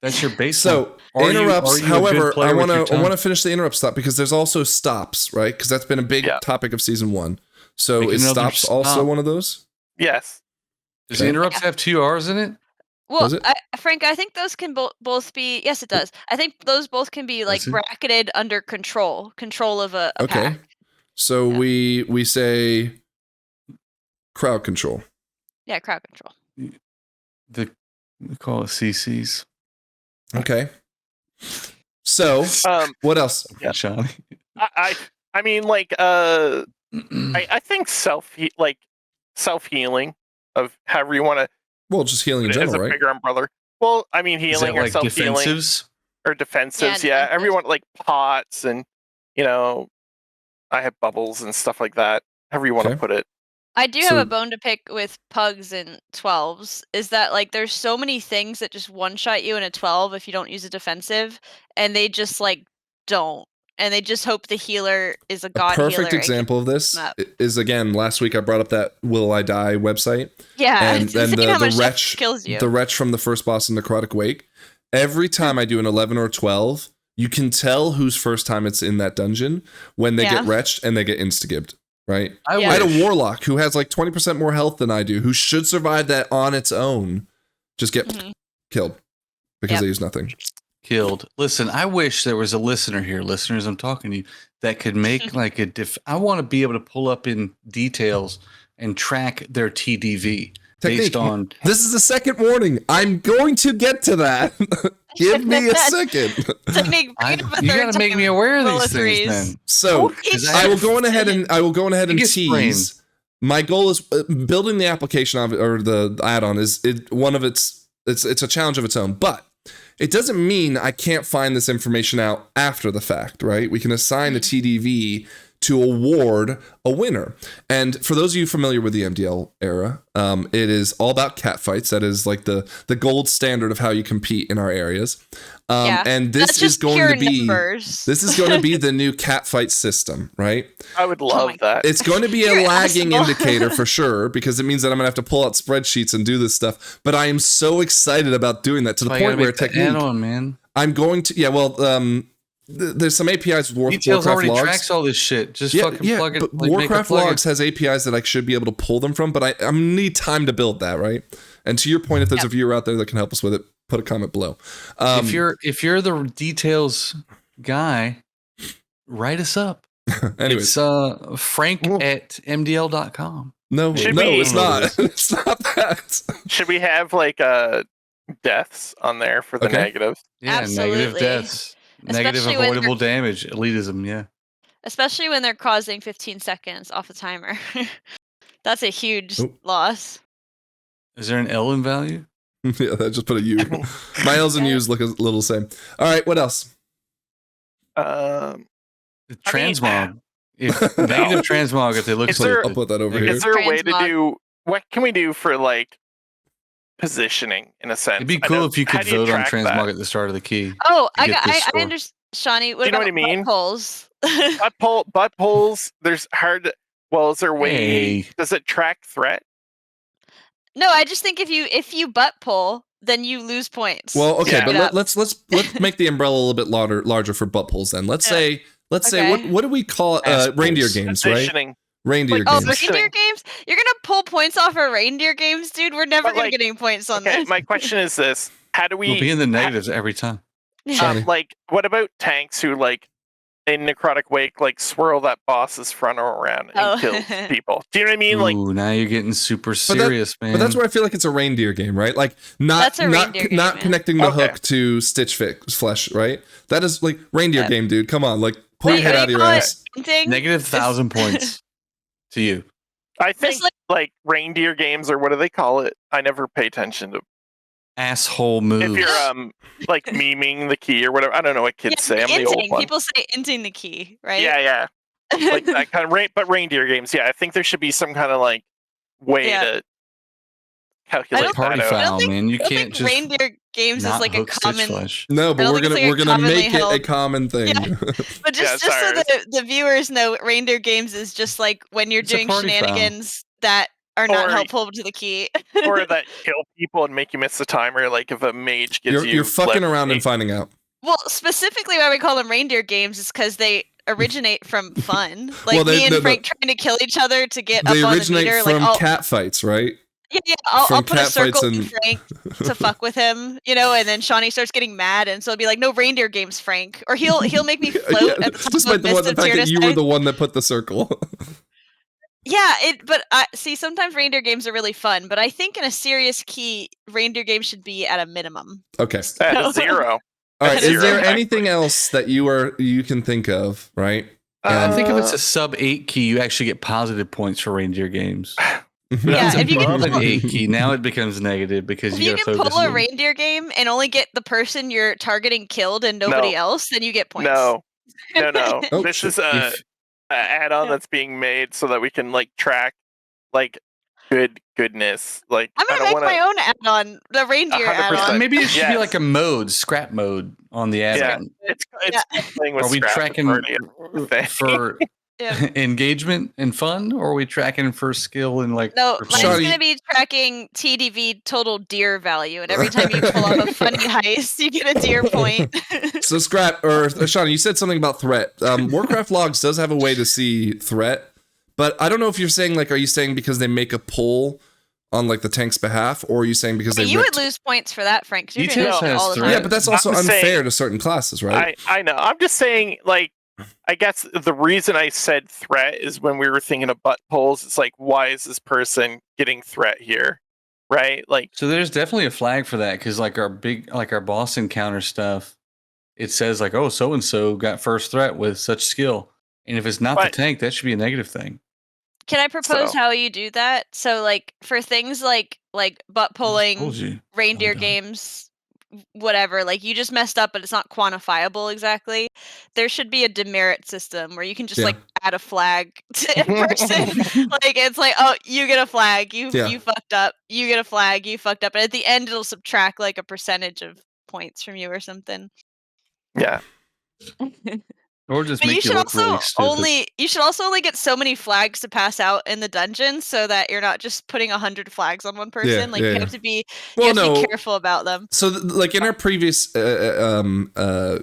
that's your baseline. So Are you- interrupts. are you a good However, player I with your want to time? finish the interrupt stop because there's also stops, right? Because that's been a big Yeah. topic of season 1. So Make is another stops also stop. one of those? Yes. Does Okay. interrupts have 2 R's in it? Well, Does it? Frank, I think those can both be. Yes, it does. I think those both can be like Does it? bracketed under control of a Okay. pack. So Yeah. we say crowd control. Yeah, crowd control. We call it CCs. Okay. So what else? Yeah. Johnny. I mean, like, I think self healing of however you want to Well, just healing in put it as general, a right? bigger umbrella. Well, I mean, Is that healing or like self healing defensives? or defensives. Yeah, Yeah, defensives. everyone like pots and I have bubbles and stuff like that. However you want to Okay. put it. I do So- have a bone to pick with pugs and 12s. Is that like there's so many things that just one shot you in a 12 if you don't use a defensive, and they just like don't, and they just hope the healer is a god A healer. perfect and example of this up. is, again, last week I brought up that Will I Die website. Yeah, And it's then insane how the much stuff wretch, kills you. the wretch from the first boss in Necrotic Wake. Every time I do an 11 or 12, you can tell whose first time it's in that dungeon when they get Yeah. wretched and they get insta-gibbed, right? I Yeah. I had wish. a warlock who has like 20% more health than I do, who should survive that on its own, just get Mhm. killed because Yep. they use nothing. Killed. Listen, I wish there was a listener here, listeners, I'm talking to you, that could make like a I want to be able to pull up in details and track their TDV based Technique. on. This is a second warning. I'm going to get to that. Give me a second. Technique, bring it up a You third got to make time. me aware of Roll these of things. threes. Then So Because I will go on ahead and Biggest tease. My goal is building the application of it, or the add-on is one of it's a challenge of its own, but it doesn't mean I can't find this information out after the fact, right? We can assign a TDV to award a winner. And for those of you familiar with the MDL era, it is all about cat fights. That is like the gold standard of how you compete in our areas. Yeah, And this That's is just going pure to be numbers. this is going to be the new cat fight system, right? I would my love that. It's going to be You're a lagging asshole. indicator for sure, because it means that I'm going to have to pull out spreadsheets and do this stuff. But I am so excited about doing that to the That's why you point gotta where make the technique, add-on, man. I'm going to, yeah, well, there's some APIs with Details Warcraft already logs. tracks all this shit. Just fucking plug it. But like, make a Warcraft plugin. logs has APIs that I should be able to pull them from, but I need time to build that, right? And to your point, if there's a viewer out there that can help us with it, put a comment below. If you're the details guy, write us up. Anyways, It's Frank at mdl.com. no, it's not. It's not that. Should we have like deaths on there for the Okay. negatives? Yeah, negative Absolutely. deaths, negative Especially when avoidable damage, elitism. Yeah. Especially when they're causing 15 seconds off a timer. That's a huge Oh. loss. Is there an L in value? Yeah, that just put a U. My L's and U's look a little same. All right, what else? Transmog. If negative transmog, if it looks Is there- I'll put that over Is here. there a way to Transmog. do? What can we do for like positioning in a sense? It'd be I cool know- if you how could do you vote on track transmog that? at the start of the key. Oh, I get this score. understand. Shawnee, what Do you know about what I mean? polls? Butt polls. There's hard. Well, is there a way? Hey. Does it track threat? No, I just think if you butt pull, then you lose points. Well, okay, Yeah. but let's make the umbrella a little bit larger for butt pulls then. Let's Yeah. say Okay. what do we call Ass reindeer pulls. games, right? Positioning. Reindeer Oh, games. Positioning. reindeer games? You're gonna pull points off of reindeer games, dude? We're never But, gonna like, get any points on Okay, this. my question is this: how do we? We'll be in the negatives every time. Shawnee. like, what about tanks who like in Necrotic Wake like swirl that boss's front arm around and Oh. kill people? Do you know what I mean? Like, Ooh, now you're getting super that- serious, man. But that's where I feel like it's a reindeer game, right? Like not That's a reindeer game, not yeah. connecting the Okay. hook to Stitch Flesh, right? That is like reindeer Yeah. game, dude. Come on, like pull Wait, your head what out do of you your call it? ass. Hinting? negative 1,000 points to you. I think like- like reindeer games or what do they call it? I never pay attention to. Asshole move. If you're like memeing the key or whatever, I don't know what kids say. I'm the old Inting. one. People say inting the key, right? Yeah, like that kind of but reindeer games. Yeah, I think there should be some kind of like way Yeah. to calculate that Party out. foul, think- man. You I don't can't think just reindeer games is not like a hook Stitch common. Flesh. No, I but don't we're think it's gonna like we're a gonna commonly make it a held- common thing. Yeah. But Yeah, just so sorry. the viewers know, reindeer games is just like when you're It's a doing party foul. shenanigans that are not Or- helpful to the key. Or that kill people and make you miss the timer. Like if a mage gives You're fucking left around and eight- finding out. Well, specifically why we call them reindeer games is because they originate from fun. Like Well, they- me and no, Frank trying to kill each other to get They up on the originate meter. from Like, cat fights, right? I'll from put a cat fights circle on and- Frank to fuck with him, and then Shawnee starts getting mad, and so it'll be like, no reindeer games, Frank. Or he'll make me float Yeah, at the top despite of the Mist of fact that you were Tyrannicide. the one that put the circle. Yeah, but see, sometimes reindeer games are really fun, but I think in a serious key, reindeer games should be at a minimum. Okay. at a 0. All right. At Is 0, there actually. anything else that you can think of, right? I think if it's Uh, a sub 8 key, you actually get positive points for reindeer games. Yeah, If if you it's can above an pull- 8 key, now it becomes negative because If you you got can to focus pull a on- reindeer game and only get the person you're targeting killed and nobody No. else, then you get points. no. Oh, This shit. is a add-on Yeah. that's being made so that we can like track like goodness. Like I'm I gonna don't make wanna, my own add-on, the reindeer 100%. add-on. Maybe it should be Yes. like a mode, scrap mode on the add-on. It's Yeah. playing with Are we scrap tracking party thing. for Yeah. engagement and fun, or are we tracking for skill and like? No, performance? mine's Shawnee- gonna be tracking TDV total deer value, and every time you pull off a funny heist, you get a deer point. So Scrap or Shawnee, you said something about threat. Warcraft logs does have a way to see threat, but I don't know if you're saying like, are you saying because they make a pull on like the tank's behalf, or are you saying because they you ripped- would lose points for that, Frank. 'Cause you're doing Details that has all the threat. time. Yeah, but that's also I'm unfair saying- to certain classes, right? I know. I'm just saying, like, I guess the reason I said threat is when we were thinking of butt polls, it's like, why is this person getting threat here? Right? Like, So there's definitely a flag for that because like our boss encounter stuff, it says like, oh, so and so got first threat with such skill, and if it's not But- the tank, that should be a negative thing. Can I propose So- how you do that? So, like, for things like butt Told pulling, you. reindeer dumb. games, whatever, like you just messed up, but it's not quantifiable exactly. There should be a demerit system where you can just Yeah. like add a flag to a person. Like it's like, oh, you get a flag, you fucked up. You get a flag, you fucked up, and at the end it'll subtract like a percentage of points from you or something. yeah. Or just But you make you should look also really stupid. only get so many flags to pass out in the dungeon, so that you're not just putting 100 flags on one person. Like you have to be, you have to be careful about them. So like in our previous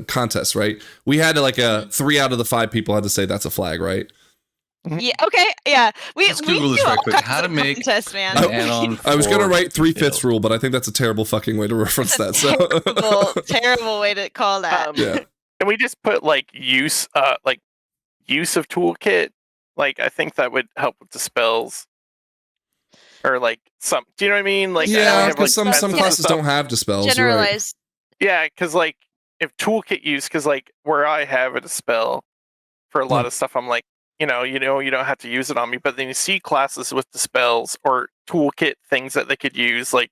contest, right? We had like a 3 out of the 5 people had to say that's a flag, right? Yeah. Okay. Yeah. Let's Google this right quick. How to make contests, man. an add-on. I was gonna write 3/5 build. rule, but I think that's a terrible fucking way to reference that. So terrible way to call that. Yeah. Can we just put like use of toolkit? Like I think that would help with the spells. Or like some, do you know what I mean? Like yeah, because some classes don't have dispels. Generalized. Right. Yeah, because like if toolkit use, because like where I have a dispel for a lot of stuff, I'm like, you don't have to use it on me. But then you see classes with dispels or toolkit things that they could use, like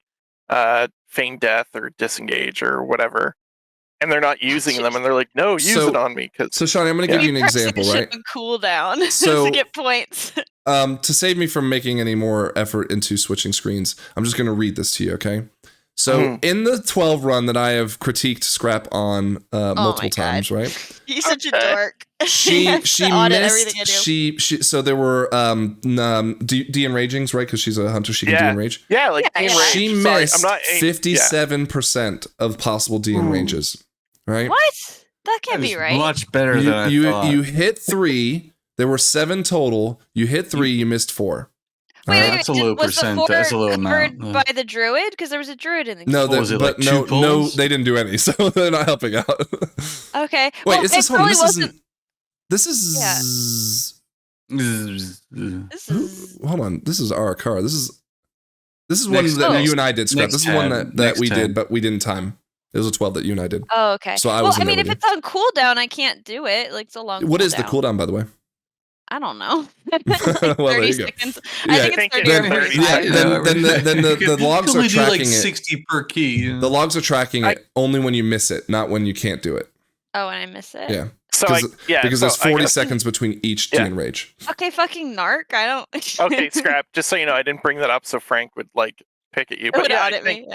feign death or disengage or whatever, and they're not using them, and they're like, no, use it on me. So Shawnee, I'm going to give you an example, right? Cooldown So to get points. To save me from making any more effort into switching screens, I'm just going to read this to you, okay? So in the 12 run that I have critiqued Scrap on multiple times, right? He's such a dork. She missed. So there were de-enragings, right? Because she's a hunter, she can de-enrage. Yeah, like she missed 57% of possible de-enrages, right? What? That can't be right. Much better than I thought. You hit 3. There were 7 total. You hit 3. You missed 4. Wait, that's a low percent. That's a low amount. By the druid, because there was a druid in the game. No, no, they didn't do any, so they're not helping out. Okay. Wait, is this hold on, this wasn't. This is. Hold on. This is our car. This is one that you and I did, Scrap. This is one that we did, but we didn't time. It was a 12 that you and I did. Oh, okay. So I mean, if it's on cooldown, I can't do it. Like, it's a long. What is the cooldown, by the way? I don't know. Well, 30 seconds. Yeah, I think it's 30 or 45. Then the logs are tracking like it. 60 per key. The logs are tracking it only when you miss it, not when you can't do it. Oh, and I miss it? Yeah. So because there's 40 seconds between each de-enrage. Okay, fucking narc. I don't. Okay, Scrap. Just so you know, I didn't bring that up so Frank would like pick at you. But yeah, I think,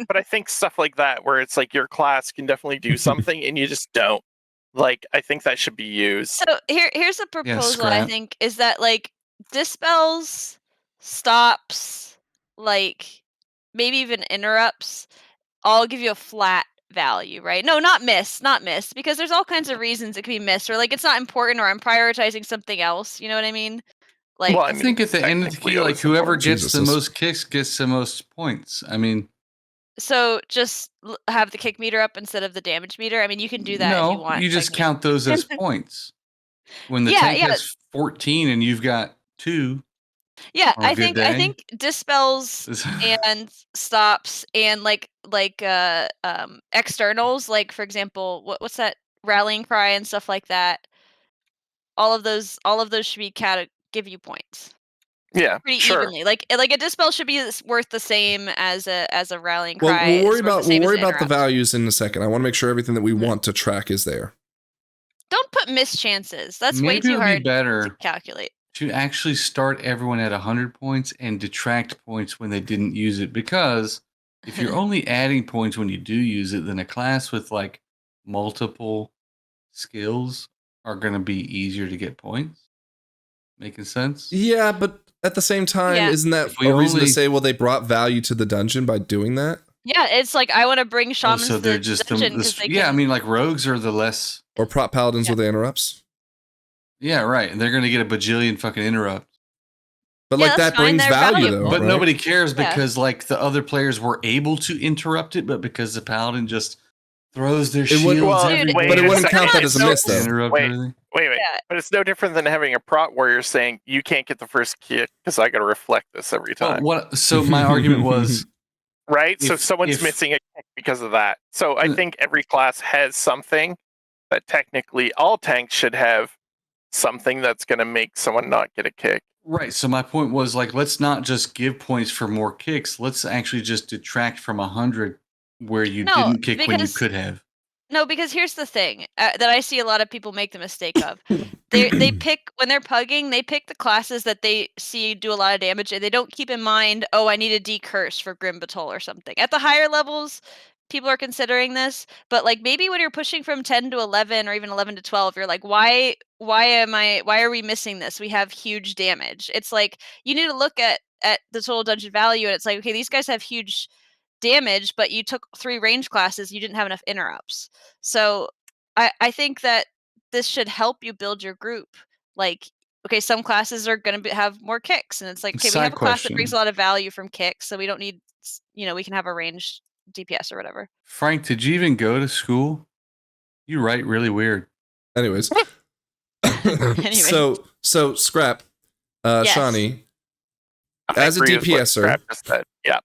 but I think stuff like that, where it's like your class can definitely do something and you just don't. Like, I think that should be used. So here's a proposal. I think is that like dispels, stops, like maybe even interrupts, all give you a flat value, right? No, not miss, because there's all kinds of reasons it could be missed, or like it's not important, or I'm prioritizing something else. You know what I mean? Like, well, I think at the end of the key, like whoever gets the most kicks gets the most points. I mean, so just have the kick meter up instead of the damage meter. I mean, you can do that if you want. You just count those as points. When the tank has 14 and you've got 2. Yeah, I think dispels and stops and like externals, like for example, what's that rallying cry and stuff like that. All of those should be give you points. Yeah, pretty evenly. Like a dispel should be worth the same as a rallying cry. We'll worry about the values in a second. I want to make sure everything that we want to track is there. Don't put missed chances. That's way too hard to calculate. To actually start everyone at 100 points and detract points when they didn't use it, because if you're only adding points when you do use it, then a class with like multiple skills are going to be easier to get points. Making sense? Yeah, but at the same time, isn't that a reason to say, well, they brought value to the dungeon by doing that? Yeah, it's like I want to bring shamans to the dungeon. I mean, like rogues are the less... Or prop paladins with the interrupts. Yeah, right. And they're going to get a bajillion fucking interrupts. But like that brings value though. But nobody cares because like the other players were able to interrupt it, but because the paladin just throws their shields everywhere. But it wouldn't count that as a miss though. Wait. But it's no different than having a prot warrior saying you can't get the first kick because I got to reflect this every time. So my argument was right. So someone's missing a kick because of that. So I think every class has something that technically all tanks should have something that's going to make someone not get a kick. Right. So my point was like, let's not just give points for more kicks. Let's actually just detract from 100 where you didn't kick when you could have. No, because here's the thing that I see a lot of people make the mistake of. They pick, when they're pugging, they pick the classes that they see do a lot of damage, and they don't keep in mind, oh, I need a decurse for Grim Batol or something. At the higher levels, people are considering this, but like maybe when you're pushing from 10 to 11 or even 11 to 12, you're like, why are we missing this? We have huge damage. It's like you need to look at the total dungeon value, and it's like, okay, these guys have huge damage, but you took 3 range classes, you didn't have enough interrupts. So I think that this should help you build your group. Like, okay, some classes are going to have more kicks, and it's like, okay, we Side have a class that brings question. a lot of value from kicks, so we don't need, we can have a ranged DPS or whatever. Frank, did you even go to school? You write really weird. Anyways. Anyway. So Scrap, Yes. Shawnee, I as a agree with what DPSer, Scrap just said. Yeah.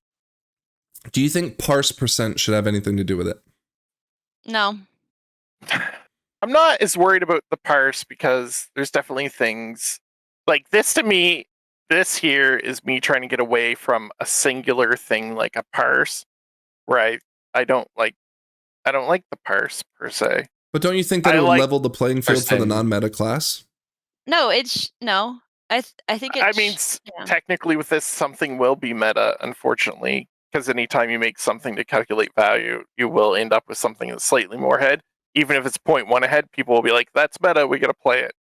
do you think parse percent should have anything to do with it? No. I'm not as worried about the parse because there's definitely things like this. To me, this here is me trying to get away from a singular thing like a parse, where I don't like the parse per se. But don't you think that I it would like level the playing field for the Percent. non-meta class? No, it's no. I think it. I mean, yeah. technically, with this, something will be meta, unfortunately, because anytime you make something to calculate value, you will end up with something that's slightly more ahead. Even if it's 0.1 ahead, people will be like, "That's meta. We got to play it."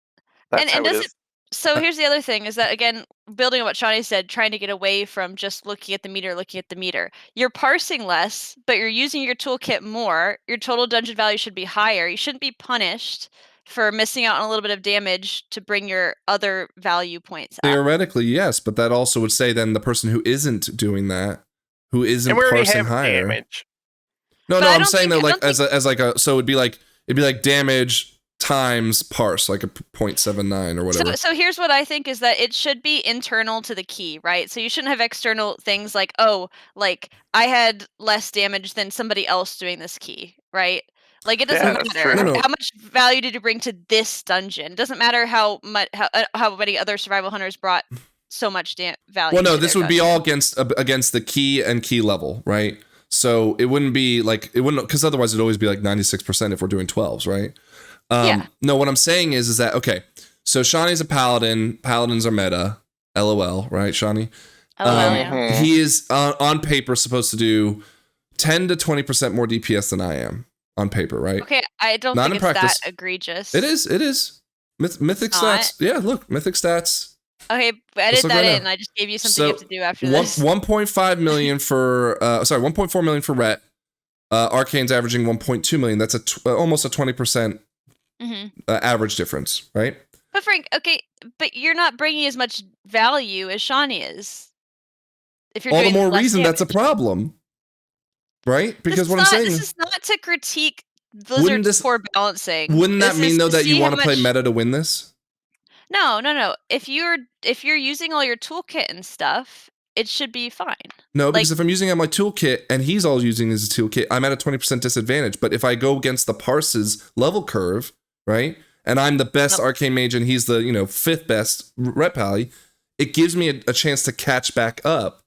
That's how and it does is. it? So here's the other thing: is that again, building on what Shawnee said, trying to get away from just looking at the meter. You're parsing less, but you're using your toolkit more. Your total dungeon value should be higher. You shouldn't be punished for missing out on a little bit of damage to bring your other value points up. Theoretically, yes, but that also would say then the person who isn't doing that, who isn't And we already parsing have higher. damage. No, But I I'm don't saying think- that I like don't as like so it'd be like damage times parse, like a 0.79 or whatever. So here's what I think is that it should be internal to the key, right? So you shouldn't have external things like, oh, like I had less damage than somebody else doing this key, right? Like it doesn't Yeah, that's matter. true. No. How much value did you bring to this dungeon? It doesn't matter how many other survival hunters brought so much value. Well, no, to this their would be dungeon. all against the key and key level, right? So it wouldn't be like because otherwise it'd always be like 96% if we're doing 12s, right? Yeah. No, what I'm saying is that okay. So Shawnee's a paladin. Paladins are meta. LOL, right, Shawnee? Oh, well, yeah. Mhm. He is on paper supposed to do 10 to 20% more DPS than I am on paper, right? Okay, I don't Not think in it's practice. that egregious. It is. Mythic It's not? stats. Yeah, look, mythic stats. Okay, edit look that right in. now. And I just gave you something you have to do after one, this. 1.5 million for 1.4 million for Ret. Arcane's averaging 1.2 million. That's almost a 20% hmm average difference, right? But Frank, okay, but you're not bringing as much value as Shawnee is. If you're All the doing more less reason that's a damage. problem, right? Because This what is I'm not- saying, this is not to critique Wouldn't Blizzard's this- poor balancing. wouldn't that This mean is though to that you see want how to play much- meta to win this? No. If you're using all your toolkit and stuff, it should be fine. No, because Like- if I'm using my toolkit and he's all using his toolkit, I'm at a 20% disadvantage. But if I go against the parse's level curve, right, and I'm the best Nope. arcane mage and he's the 5th best rep pally, it gives me a chance to catch back up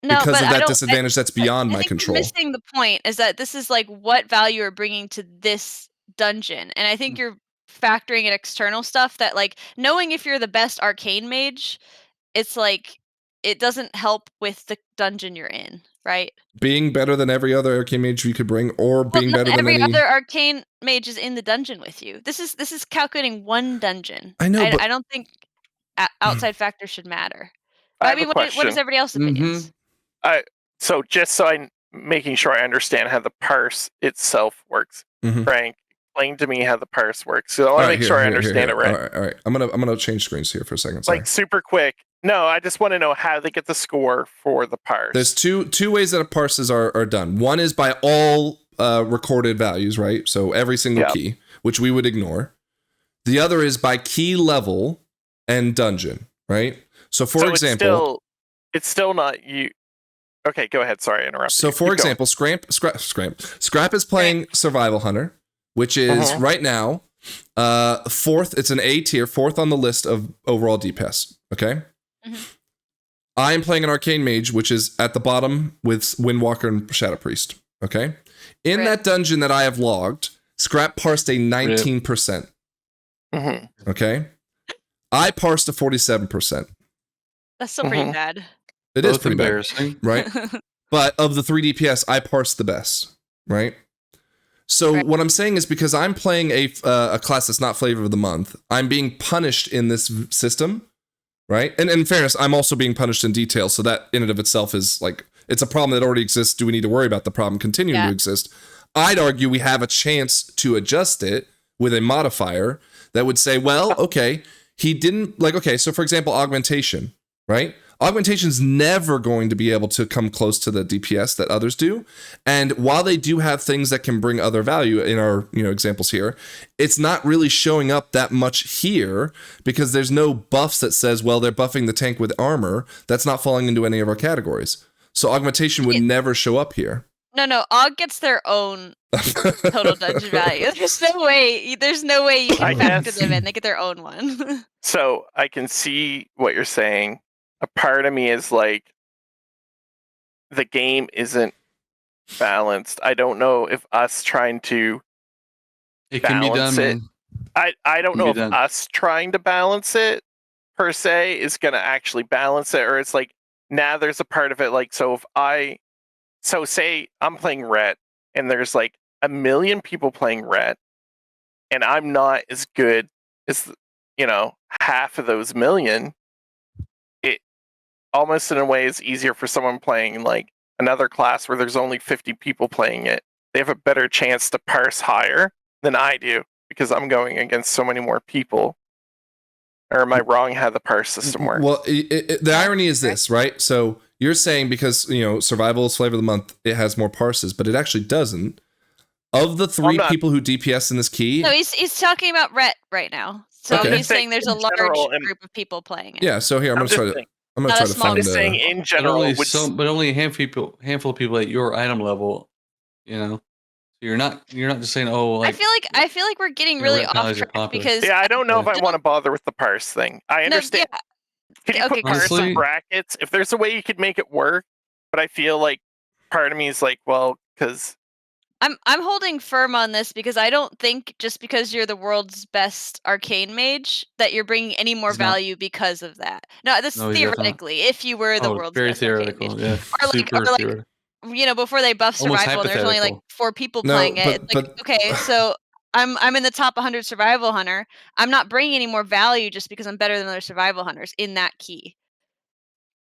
No, because but of I that don't- disadvantage that's beyond I my think control. You're missing the point is that this is like what value you're bringing to this dungeon, and I think you're factoring in external stuff that like knowing if you're the best arcane mage, it's like it doesn't help with the dungeon you're in, right? Being better than every other arcane mage you could bring, or Well, being not better than every any. other arcane mage is in the dungeon with you. This is calculating one dungeon. I know, but- I don't think outside factors should matter. I But have mean, a what question. is everybody else's opinions? So just so I'm making sure I understand how the parse itself works, Mhm. Frank, explain to me how the parse works. So I want to make sure I understand it right. All right. I'm gonna change screens here for a second. Sorry. Like super quick. No, I just want to know how they get the score for the parse. There's two ways that parses are done. One is by all recorded values, right? So every single Yep. key, which we would ignore. The other is by key level and dungeon, right? So for example, it's still not you. Okay, go ahead. Sorry, I interrupted. So you. for Keep going. example, Scrap is playing Survival Hunter, which is right now fourth. It's an A tier, fourth on the list of overall DPS. Okay. Mhm. I am playing an Arcane Mage, which is at the bottom with Windwalker and Shadow Priest. Okay. In Right. that dungeon that I have logged, Scrap parsed a 19%. Mhm. Okay. I parsed a 47%. That's still pretty Mhm. bad. It is Both pretty bad, embarrassing. right? But of the 3 DPS, I parsed the best. right? So Right. what I'm saying is because I'm playing a class that's not flavor of the month, I'm being punished in this system, right? And in fairness, I'm also being punished in detail. So that in and of itself is like, it's a problem that already exists. Do we need to worry about the problem continuing to exist? I'd argue we have a chance to adjust it with a modifier that would say, well, okay, he didn't like, okay, so for example, augmentation, right? Augmentation's never going to be able to come close to the DPS that others do. And while they do have things that can bring other value in our, examples here, it's not really showing up that much here because there's no buffs that says, well, they're buffing the tank with armor. That's not falling into any of our categories. So augmentation would never show up here. No, Aug gets their own total dungeon value. There's no way you can factor them in. They get their own one. So I can see what you're saying. A part of me is like, the game isn't balanced. I don't know if us trying to It can be done, man. I don't know if us trying to balance it per se is going to actually balance it, or it's like, now there's a part of it like, so say I'm playing Ret and there's like 1 million people playing Ret and I'm not as good as, half of those million. Almost in a way is easier for someone playing like another class where there's only 50 people playing it. They have a better chance to parse higher than I do because I'm going against so many more people. Or am I wrong how the parse system works? Well, the irony is this, right? So you're saying because, survival is flavor of the month, it has more parses, but it actually doesn't. Of the 3 people who DPS in this key... No, he's talking about Ret right now. So he's saying there's a large group of people playing it. Yeah, so here, I'm going to try to find I'm saying in general, but only a handful of people at your item level, So you're not just saying, oh, like, I feel like we're getting really off track because I don't know if I want to bother with the parse thing. I understand. Can you put parse in brackets? If there's a way you could make it work, but I feel like part of me is like, well, because I'm holding firm on this because I don't think just because you're the world's best arcane mage that you're bringing any more value because of that. No, this is theoretically, if you were the world's best arcane mage. Yeah, or like, before they buff survival and there's only like 4 people playing it. It's like, okay, so I'm in the top 100 survival hunter. I'm not bringing any more value just because I'm better than other survival hunters in that key.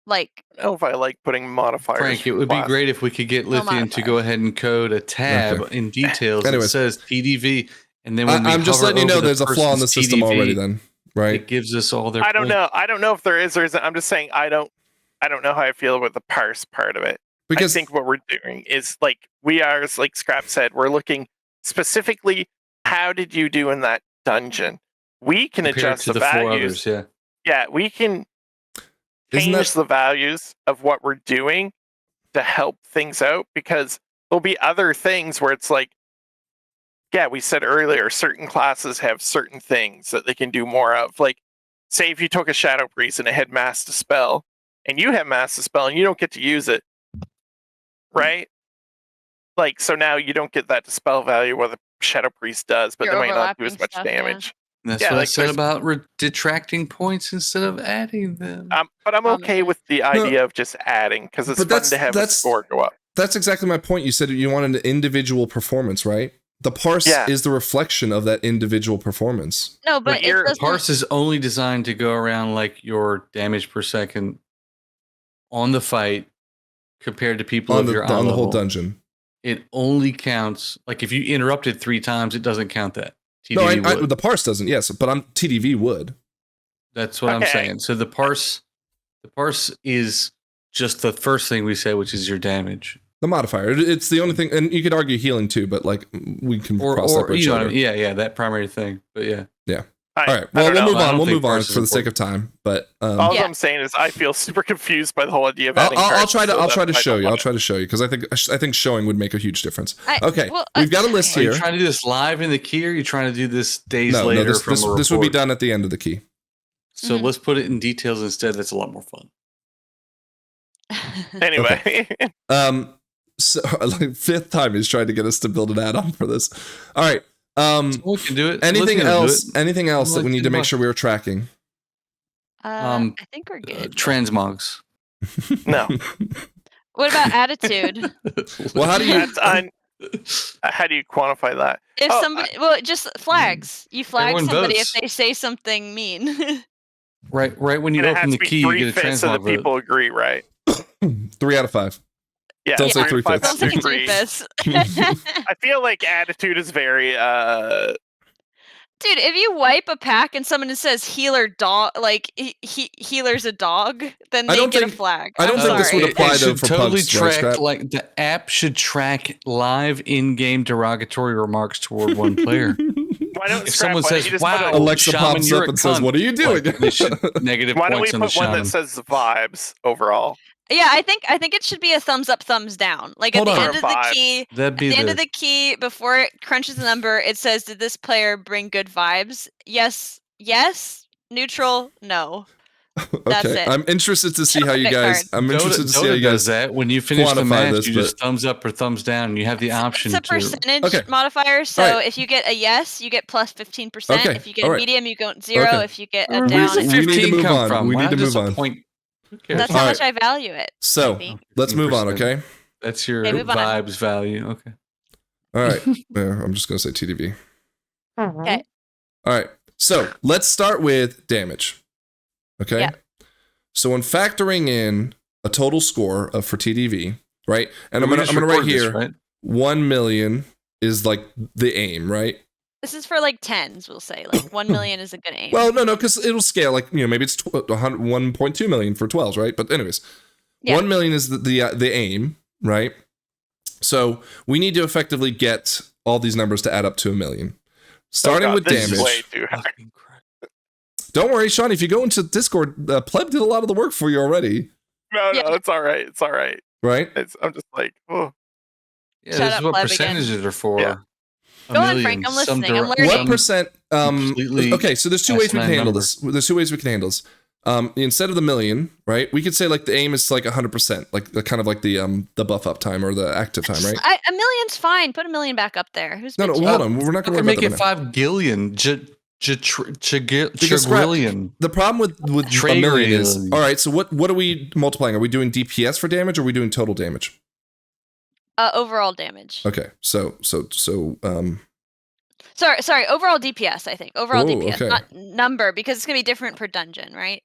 Like, I don't know if I like putting modifiers. Frank, it would be great if we could get Lithium to go ahead and code a tab in details that says TDV, and then when I'm just letting you know there's a flaw in the system already. Then, right? It gives us all their. I don't know if there is or isn't. I'm just saying I don't know how I feel about the parse part of it. Because I think what we're doing is like like Scrap said, we're looking specifically. How did you do in that dungeon? We can adjust the values. Yeah, we can change the values of what we're doing to help things out, because there'll be other things where it's like, we said earlier, certain classes have certain things that they can do more of. Like, say if you took a Shadow Priest and it had Mass Dispel, and you have Mass Dispel and you don't get to use it, right? Like, so now you don't get that Dispel value where the Shadow Priest does, but they might not do as much damage. That's what I said about detracting points instead of adding them. But I'm okay with the idea of just adding, because it's fun to have a score go up. That's exactly my point. You said you wanted an individual performance, right? The parse is the reflection of that individual performance. No, but parse is only designed to go around like your damage per second on the fight compared to people on the whole dungeon. It only counts like if you interrupted 3 times, it doesn't count that. TDV the parse doesn't, yes, but TDV would. That's what I'm saying. So the parse is just the first thing we say, which is your damage. The modifier. It's the only thing, and you could argue healing too, but like we can cross that bridge later. That primary thing. But yeah. All right. Well, we'll move on for the sake of time. But all I'm saying is I feel super confused by the whole idea of adding. I'll try to show you. I'll try to show you because I think showing would make a huge difference. We've got a list here. Are you trying to do this live in the key, or are you trying to do this days later? This would be done at the end of the key. So let's put it in details instead. That's a lot more fun. Anyway. So like 5th time he's trying to get us to build an add-on for this. All right. We can do it. Anything else that we need to make sure we were tracking? I think we're good. Transmogs. No. What about attitude? Well, how do you? How do you quantify that? If Oh, somebody, well, just flags. You flag Everyone somebody votes. if they say something mean. Right when you And it open has the to be key, you get a 3/5 of transmog the vote. people agree, right? 3 out of 5. Yeah, Don't say 3 to 5 3/5. have Don't to say agree. 3/5. I feel like attitude is very Dude, if you wipe a pack and someone says healer dog, like healer's a dog, then I they don't get a think- flag. I don't I'm think this would sorry. apply It though should for totally pugs, right, track Scrap? like the app should track live in-game derogatory remarks toward one player. why don't If Scrap, someone why don't says, you just "Wow, put a, Alexa Shaman, pops you're up a and says, cunt," "What are you doing?" like, they should negative why don't we points on the put one that shaman. says vibes overall? Yeah, I think it should be a thumbs up, thumbs down. Like Hold at the on. end of the Vibes. key, That'd be at the end of the key, before it crunches the number, it says, "Did this player bring good vibes?" Yes, yes. Neutral, no. That's Okay, it. I'm interested to see how you Credit guys. card. I'm interested to see how Dota you does guys. that. When you finish the quantify match, this, you just thumbs up or thumbs down. And you have the option It's a to. percentage Okay. modifier. So Alright. if you get a yes, you get plus 15%. Okay, If you get a alright. medium, you go 0. Okay. If you get Where a does down, Where's the it's We need to 15 move come on. from? We Why need to not just move a on. point? Who cares? that's how Alright. much I value it. So maybe. let's move on. 15%. Okay. That's your Okay, move on. vibes value. Okay. All right. Yeah, I'm just gonna say TDV. Okay. All right. So let's start with damage. Okay. Yeah. So when factoring in a total score of for TDV, right? And I'm We gonna just write recorded this, here right? 1 million is like the aim, right? This is for like tens, we'll say. Like 1 million is a good aim. Well, no, because it'll scale like maybe it's 1.2 million for 12s, right? But anyways, Yeah. 1 million is the aim, right? So we need to effectively get all these numbers to add up to 1 million. Starting with this is damage. way too high. Fucking crap. Don't worry, Sean. If you go into Discord, Pleb did a lot of the work for you already, No, Yeah. it's all right. It's all right. right? I'm just like, oh, Yeah, Shut this up, is what Pleb, again. percentages are for. Yeah. Go on, Frank, I'm Some listening, I'm direct- learning. What some percent? completely Okay, so there's two ways we can asinine handle number. this. There's two ways we can handle this. Instead of the million, right? We could say like the aim is like 100%, like the kind of like the buff up time or the active time, right? A million's fine. Put a million back up there. Who's No, no, bitching? hold on. We're not We going to can worry make about it that. 5 gillion. Because Scrap, Trillion. the problem with a million is, Trillion. all right. So what are we multiplying? Are we doing DPS for damage or are we doing total damage? Overall damage. Okay, so Sorry. Overall DPS. I think overall Oh, DPS, okay. not number, because it's gonna be different per dungeon, right?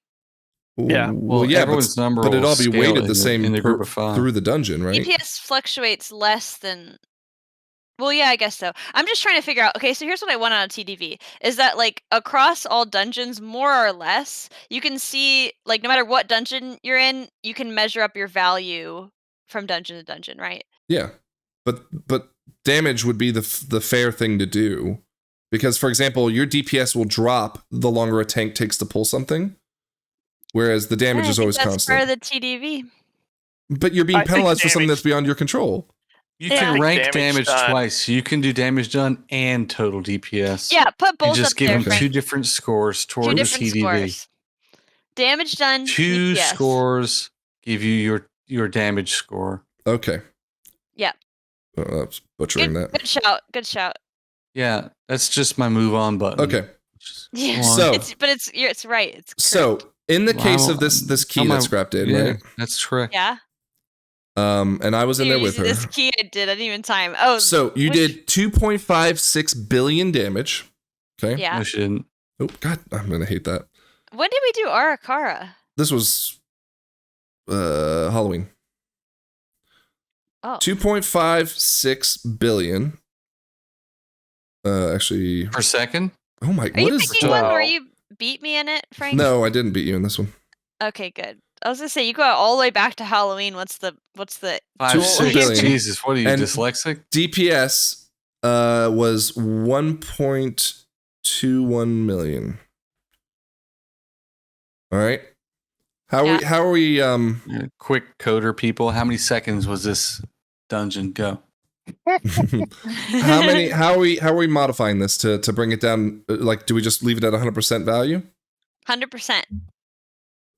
Yeah. well, yeah, everyone's number but will it'd all be scale weighted in the same in the group of 5. through the dungeon, right? DPS fluctuates less than. Well, yeah, I guess so. I'm just trying to figure out. Okay, so here's what I want on a TDV: is that like across all dungeons, more or less, you can see like no matter what dungeon you're in, you can measure up your value from dungeon to dungeon, right? Yeah, but damage would be the fair thing to do, because for example, your DPS will drop the longer a tank takes to pull something, whereas the damage I is think always that's constant. part of the TDV. But you're being I think penalized for something damage- that's beyond your control. You Yeah. can rank Damage damage done. twice. You can do damage done and total DPS. Yeah, put both And just up give there, them Okay. Frank. 2 different scores Two toward the different TDV. scores. Damage done. 2 DPS. scores give you your damage score. Okay. Yeah. That's butchering that. Good shout. Good shout. Yeah, that's just my move on button. Okay. Just Yeah. go on. So- It's right. It's correct. So in the Well, case of this key how that am I- Scrap did, yeah, right? that's correct. Yeah. And I was in there Dude, with her. This key I did. I didn't even time. Oh. So you which- did 2.56 billion damage. Okay. Yeah. No, she didn't. Oh God, I'm gonna hate that. When did we do Arakara? This was Halloween. Oh. 2.56 billion. Actually, Per second? oh my, Are what you is? picking one Wow. where you beat me in it, Frank? No, I didn't beat you in this one. Okay, good. I was gonna say you go all the way back to Halloween. What's the 5, Two 6. billion. Jesus, what are you, And- dyslexic? DPS was 1.21 million. All right. How Yeah. are we Yeah, quick coder people. How many seconds was this dungeon go? how are we modifying this to bring it down? Like, do we just leave it at 100% value? 100%.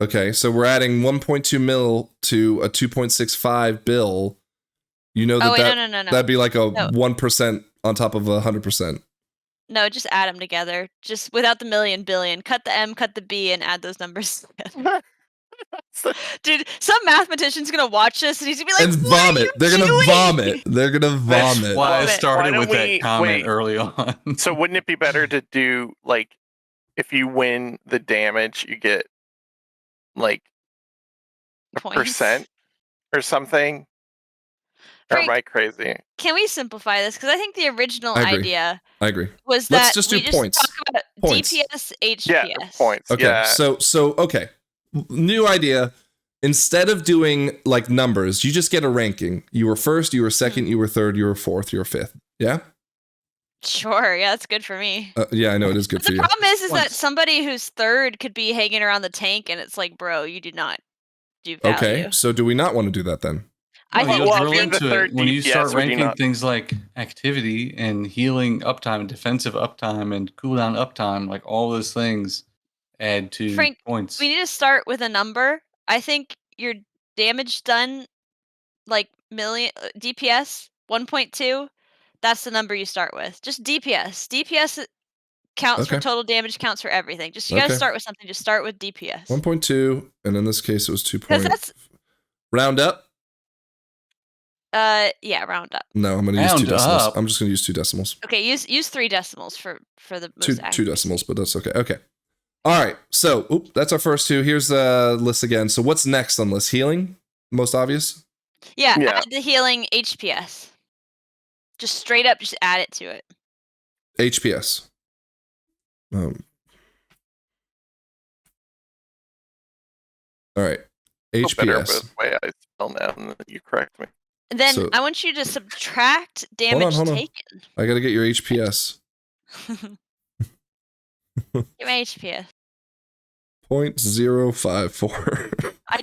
Okay, so we're adding 1.2 mil to a 2.65 bill. You know that Oh wait, no. that'd be like a No. 1% on top of 100%. No, just add them together. Just without the million billion. Cut the M, cut the B, and add those numbers together. Dude, some mathematician's gonna watch this and he's gonna be like, And "What are vomit. you They're gonna doing?" vomit. They're gonna That's vomit. Why I Love it. started Why with don't that we- comment wait. early on. So wouldn't it be better to do like if you win the damage, you get like a Points. percent or something? Or am Frank, I crazy? can we simplify this? Because I think the original I agree. idea I agree. was Let's that just we do points. talk about Points. DPS, HPS. Yeah, points. Okay. Yeah. So okay. New idea. Instead of doing like numbers, you just get a ranking. You were first, you were second, you were third, you were fourth, you were fifth. Yeah? Sure, yeah, that's good for me. Yeah, I know it is good But for the you. problem is that Points. somebody who's third could be hanging around the tank, and it's like, bro, you do not do value. Okay. So do we not want to do that then? I No, think you'll well, drill if you're the into third it when you DPS, start would you ranking not? things like activity and healing uptime, defensive uptime, and cooldown uptime. Like all those things add to Frank, points. we need to start with a number. I think your damage done, like million DPS 1.2. That's the number you start with. Just DPS. DPS counts for Okay. total damage, counts for everything. Just you gotta Okay. start with something. Just start with DPS. 1.2, and in this case it was 2. Because that's Round up? yeah, round up. No, I'm gonna use 2 Round decimals. up. I'm just gonna use 2 decimals. Okay, use 3 decimals for the most Two accuracy. decimals, but that's okay. Okay. All right. So, that's our first 2. Here's the list again. So, what's next on the list? Healing, most obvious. Yeah, Yeah. add the healing HPS. Just straight up, just add it to it. HPS. All right. Feel better HPS. with the way I spell now, and you correct me. And then So- I want you to subtract damage hold on. taken. I gotta get your HPS. Give me HPS. 0.054. I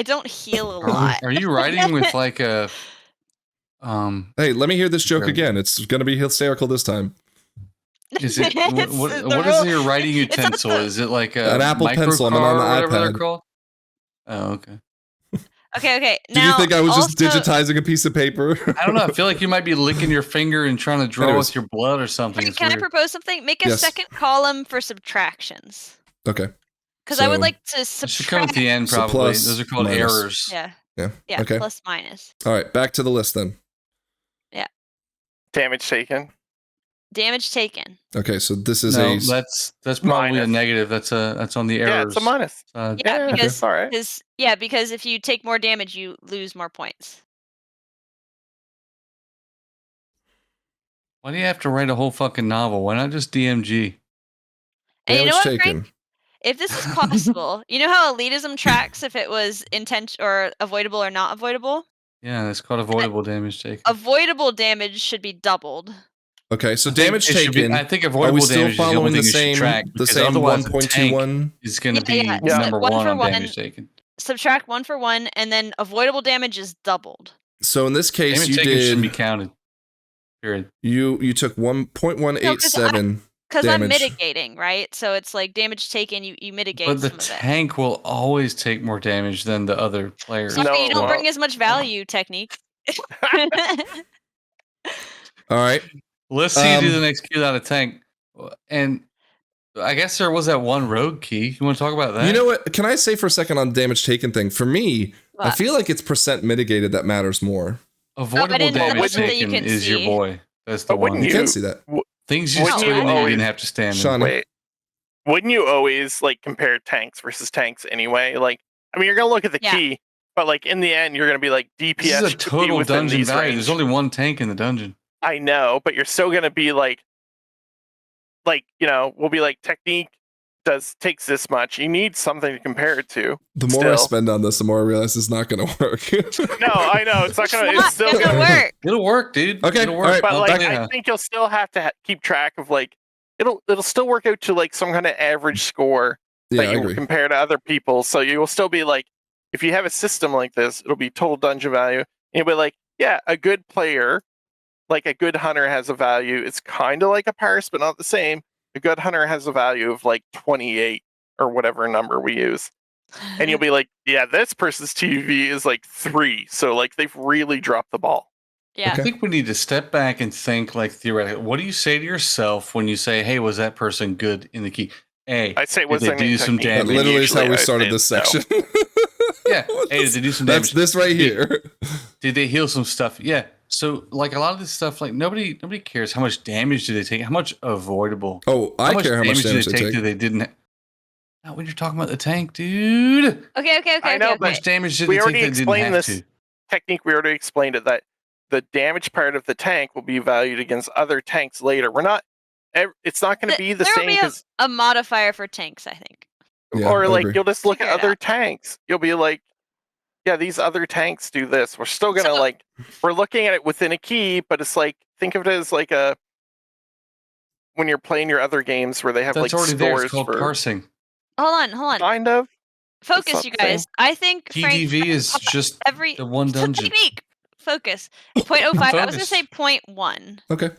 don't heal a Are, lot. are you writing with like a Hey, let me hear this joke Okay. again. It's gonna be hysterical this time. Is it It's what the what is rule- your writing it's not utensil? the- Is it like a An Apple Pencil, I'm on the microcar or whatever they're iPad. called? Oh, okay. Okay. Did Now, you think I was just also- digitizing a piece of paper? I don't know. I feel like you might be licking your finger and trying to draw Anyways. with your blood or something. Frank, It's can I weird. propose something? Make a Yes. second column for subtractions. Okay. Because I would So- like to It should come at subtract. the end, So probably. plus, Those are called minus. errors. Yeah. Yeah. Yeah. Okay. Plus minus. All right. Back to the list then. Damage taken. Damage taken. Okay. So this is No, a. that's probably Minus. a negative. That's on the errors. Yeah, it's a minus. side. Yeah, Yeah, because all right. because if you take more damage, you lose more points. Why do you have to write a whole fucking novel? Why not just DMG? And you know Damage what, taken. Frank? If this is possible, you know how elitism tracks if it was intent or avoidable or not avoidable? Yeah, that's called avoidable damage taken. Avoidable damage should be doubled. Okay. So I think damage it should be- taken. I think Are avoidable we still damage is the only following thing the you should same track, the because same otherwise a 1.21? Is going to Yeah, be yeah. number One 1 for on one. damage taken. Subtract 1 for 1, and then avoidable damage is doubled. So in this case, Damage you taken shouldn't be did. counted. Period. You took 1.187 Because I'm damage. mitigating, right? So it's like damage taken, you mitigate But the some of it. tank will always take more damage than the other players. Sorry, No, you it don't bring won't. as much value, technique. All right. Let's see you do Um, the next Q out of tank. And I guess there was that one rogue key. You want to talk about that? You know what? Can I say for a second on damage taken thing? For me, I What? feel like it's percent mitigated that matters more. Avoidable didn't know damage that you taken can is your see. boy. That's the But wouldn't one. You You- can see that. Things you wouldn't stood you in that you always- didn't have to stand in. Sean, Wait. Wouldn't you always like compare tanks versus tanks anyway? Like, I mean, you're gonna look at the Yeah. key, but like in the end, you're gonna be like DPS. This is a should be total within dungeon these value. range. There's only one tank in the dungeon. I know, but you're still gonna be like, we'll be like technique takes this much. You need something to compare it to. The more I Still. spend on this, the more I realize it's not going to work. No, I know it's not gonna. It's It's still not gonna work. It'll work, dude. Okay, It'll all work. right, But I'll like, tell you I how. think you'll still have to keep track of like it'll still work out to like some kind of average score Yeah, that I you agree. compare to other people. So you will still be like, if you have a system like this, it'll be total dungeon value. And you'll be like, yeah, a good player, like a good hunter, has a value. It's kind of like a Paris, but not the same. A good hunter has a value of like 28 or whatever number we use. And you'll be like, yeah, this person's TV is like 3. So like they've really dropped the ball. Yeah. I think we need to step back and think like theoretically. What do you say to yourself when you say, hey, was that person good in the key? Hey, I say, did was they there any do some technique? That damage? literally is how we Usually I started say this no. section. Yeah. Hey, did they do some damage? That's this right here. Did they heal some stuff? Yeah. So like a lot of this stuff, like nobody cares how much damage do they take, how much avoidable. Oh, I care how much damage do they take. that they didn't. Not when you're talking about the tank, dude. Okay. I know, How much damage did We they already take that didn't explained have this to? technique. We already explained it, that the damage part of the tank will be valued against other tanks later. We're not. It's not going to be the There will same be because, a modifier for tanks, I think. Yeah, or I like agree. you'll just look at Figure it other out. tanks. You'll be like, yeah, these other tanks do this. We're still gonna So- we're looking at it within a key, but it's like, think of it as like when you're playing your other games where they have That's like already there. It's scores called for parsing. Hold on. kind of. Focus, not you the same. guys. I think Frank, PDV is just every the one dungeon. technique. Focus. 0.05. I was gonna Focus. say 0.1. Okay.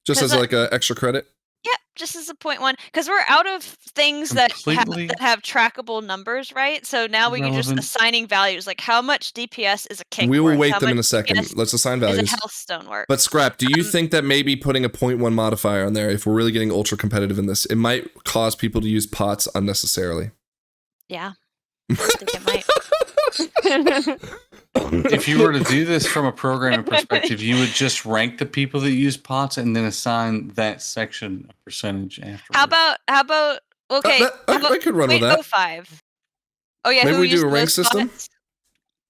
Just 'Cause as like a extra credit. Yeah, just as a 0.1, because we're out of things that Completely have trackable numbers, right? So now we can just irrelevant. assigning values, like how much DPS is a kick. We will worth, weight how them in much a second. DPS Let's assign is a values. health stone work. But Scrap, do you think that maybe putting a 0.1 modifier on there, if we're really getting ultra competitive in this, it might cause people to use pots unnecessarily? Yeah, I think it might. If you were to do this from a programming perspective, you would just rank the people that use pots and then assign that section a percentage after. How about okay? I could run with that. 0.05. Oh yeah, Maybe who we do used a rank those system? pots?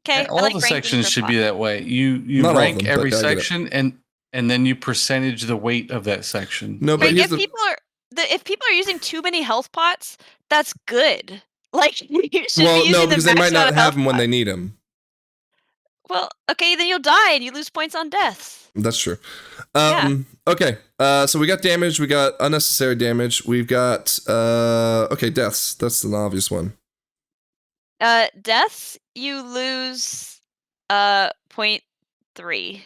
Okay, all the sections should be that way. You Not all of rank them, but every I get it. section and then you percentage the weight of that section. No, but Like, here's if people are using too many health pots, that's good. Like you should well, be using no, the because they max might amount not of have health them when pots. they need them. Well, okay, then you'll die and you lose points on deaths. That's true. Yeah. Okay. So we got damage. We got unnecessary damage. We've got okay, deaths. That's an obvious one. Deaths, you lose 0.3.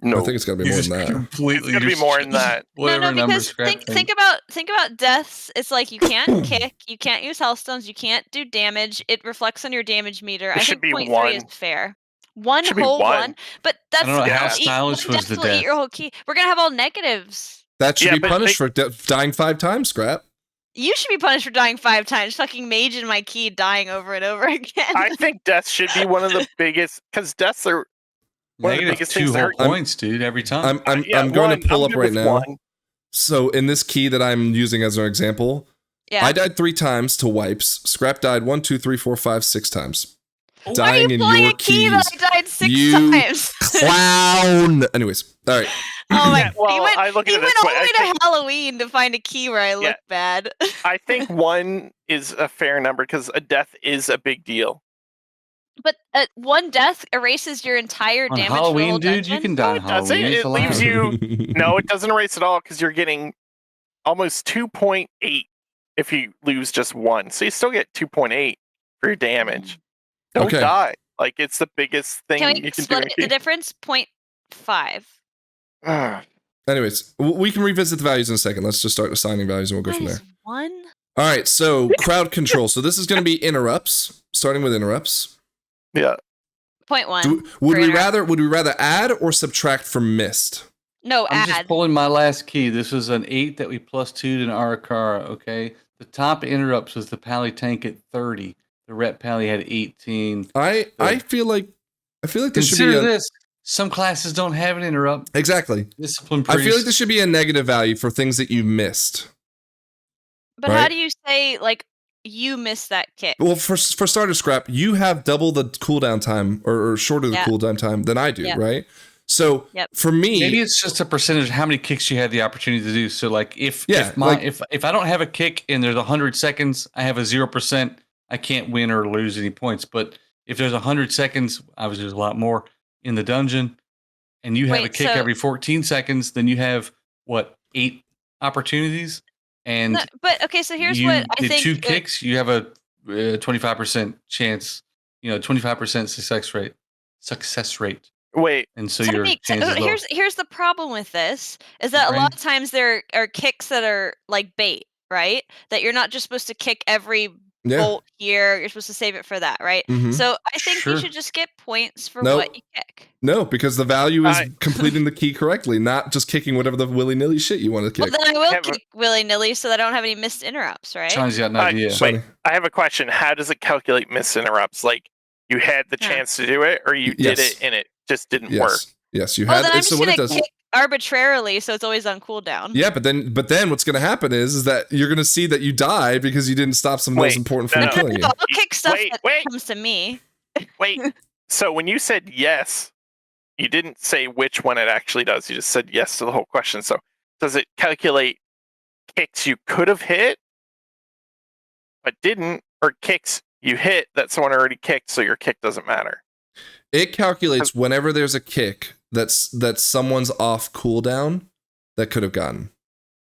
No, I think it's got to be You more just than that. it's completely gonna be just more than that. Whatever No, number because Scrap think about deaths. It's like you can't kick, you can't use healthstones, you can't do damage. It reflects on your damage meter. I should think be 0.3 is one. fair. One Should be whole one. one, but that's don't know how stylish was the will eat death. your whole key. We're gonna have all negatives. That should Yeah, be but punished for dying 5 times, Scrap. You should be punished for dying 5 times. Fucking Mage and my key dying over and over again. I think deaths should be one of the biggest, because deaths are one of the negative biggest things 2 that whole hurt. points, dude, every time. I'm Yeah, going one, to pull I'm up good right with now. one. So in this key that I'm using as an example, yeah. I died 3 times to wipes. Scrap died 1, 2, 3, 4, 5, 6 times. Why are Dying you in pulling your a key keys. that I died 6 You times? Clown. Anyways, all right. Oh my! Yeah, well, I look at he it went this all way. the I way think- to Halloween to find a key where I look bad. I think one is a fair number because a death is a big deal. But one death erases your entire On damage for the whole Halloween, dude, you dungeon? can die on it doesn't. Halloween. It's It leaves allowed. you- No, it doesn't erase at all because you're getting almost 2.8 if you lose just one. So you still get 2.8 for your damage. Don't Okay. die. Like, it's the biggest thing Can we you can split do. it, the difference? 0.5. Anyways, we can revisit the values in a second. Let's just start assigning values and we'll go from there. One. All right, so crowd control. So this is going to be interrupts, starting with interrupts. Yeah. 0.1. Would we interrupt. rather add or subtract from missed? No, I'm add. just pulling my last key. This was an 8 that we +2'd in Arakara, okay? The top interrupts was the Pally tank at 30. The Rep Pally had 18. I feel like this should Consider be this. Some classes don't have an interrupt. exactly. Discipline I priest. feel like this should be a negative value for things that you missed. But how right? do you say, like, you missed that kick? Well, for starter Scrap, you have double the cooldown time or shorter the Yeah. cooldown time than I do, Yep. right? So Yep. for me, Maybe it's just a percentage of how many kicks you had the opportunity to do. So like if like- if I don't have a kick and there's 100 seconds, I have a 0%. I can't win or lose any points. But if there's 100 seconds, obviously there's a lot more in the dungeon, and you have a Wait, kick so- every 14 seconds, then you have 8 opportunities, and No, but okay, so here's you what I did think. 2 that- kicks, you have a 25% chance, 25% success rate, Wait. and so your Technique. chances low. Here's the problem with this is that a lot of times there are kicks that are like bait, right? That you're not just supposed to kick every Yeah. bolt here. You're supposed to save it for that, right? Mhm. So I think you Sure. should just get points for Nope. what you kick. No, because the value is I- completing the key correctly, not just kicking whatever the willy-nilly shit you want to Well, kick. then I will Have a- kick willy-nilly so that I don't have any missed interrupts, right? Shawnee's got an I- idea. wait. Shawnee. I have a question. How does it calculate miss interrupts? Like you had the Yeah. chance to do it, or you Yes. did it and it just didn't work? Yes. Yes, you Oh, had then I'm so just what gonna it does. kick arbitrarily, so it's always on cooldown. Yeah, but then what's gonna happen is that you're gonna see that you die because you didn't stop something that was Wait, important from no. killing you. No, I'll kick stuff Wait, that wait. comes to me. Wait. So when you said yes, you didn't say which one it actually does. You just said yes to the whole question. So does it calculate kicks you could have hit but didn't, or kicks you hit that someone already kicked, so your kick doesn't matter? It calculates whenever there's a kick that's someone's off cooldown that could have gotten.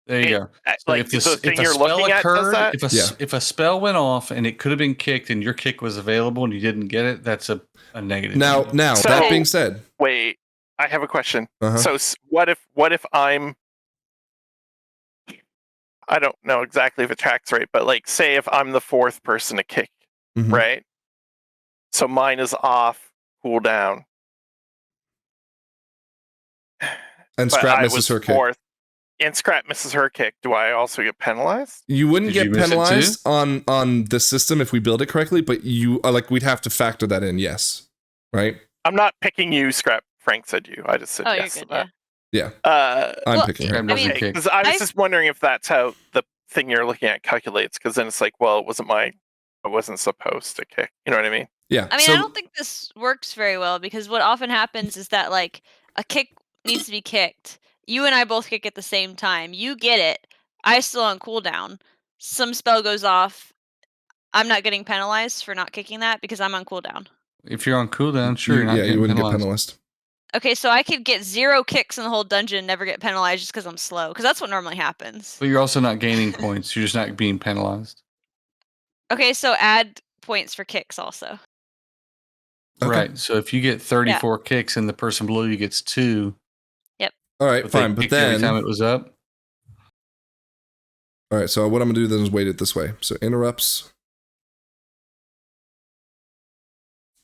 There you go. So Like if the thing if a you're spell looking at does occurred, that? if a spell went off and it could have been kicked and your kick was available and you didn't get it, that's a negative. Now, So- that being said, Wait, I have a question. uh-huh. So what if I'm, I don't know exactly if it tracks right, but like say if I'm the fourth person to kick, Mhm. right? So mine is off cooldown. and But Scrap I misses was her kick. fourth, and Scrap misses her kick. Do I also get penalized? You wouldn't Did you get miss it penalized on the system if we build it correctly, but you like we'd have to factor that in, yes. Right? I'm not picking you, Scrap. Frank said you. I just said Oh, yes you're to good, yeah. that. I'm Well, picking her. Scrap doesn't mean, kick. Because I was I- just wondering if that's how the thing you're looking at calculates. Because then it's like, well, it wasn't I wasn't supposed to kick. You know what I mean? Yeah. I mean, so, I don't think this works very well because what often happens is that like a kick needs to be kicked. You and I both kick at the same time. You get it. I still on cooldown. Some spell goes off. I'm not getting penalized for not kicking that because I'm on cooldown. If you're on cooldown, sure, you're not yeah, getting you wouldn't penalized. get penalized. Okay, so I could get 0 kicks in the whole dungeon and never get penalized just because I'm slow. Because that's what normally happens. But you're also not gaining points. You're just not being penalized. Okay, so add points for kicks also. Okay. Right. So if you get 34 kicks and the person below you gets 2, All right, but fine. they But kicked every then time it was up. all right, so what I'm gonna do then is weight it this way. So interrupts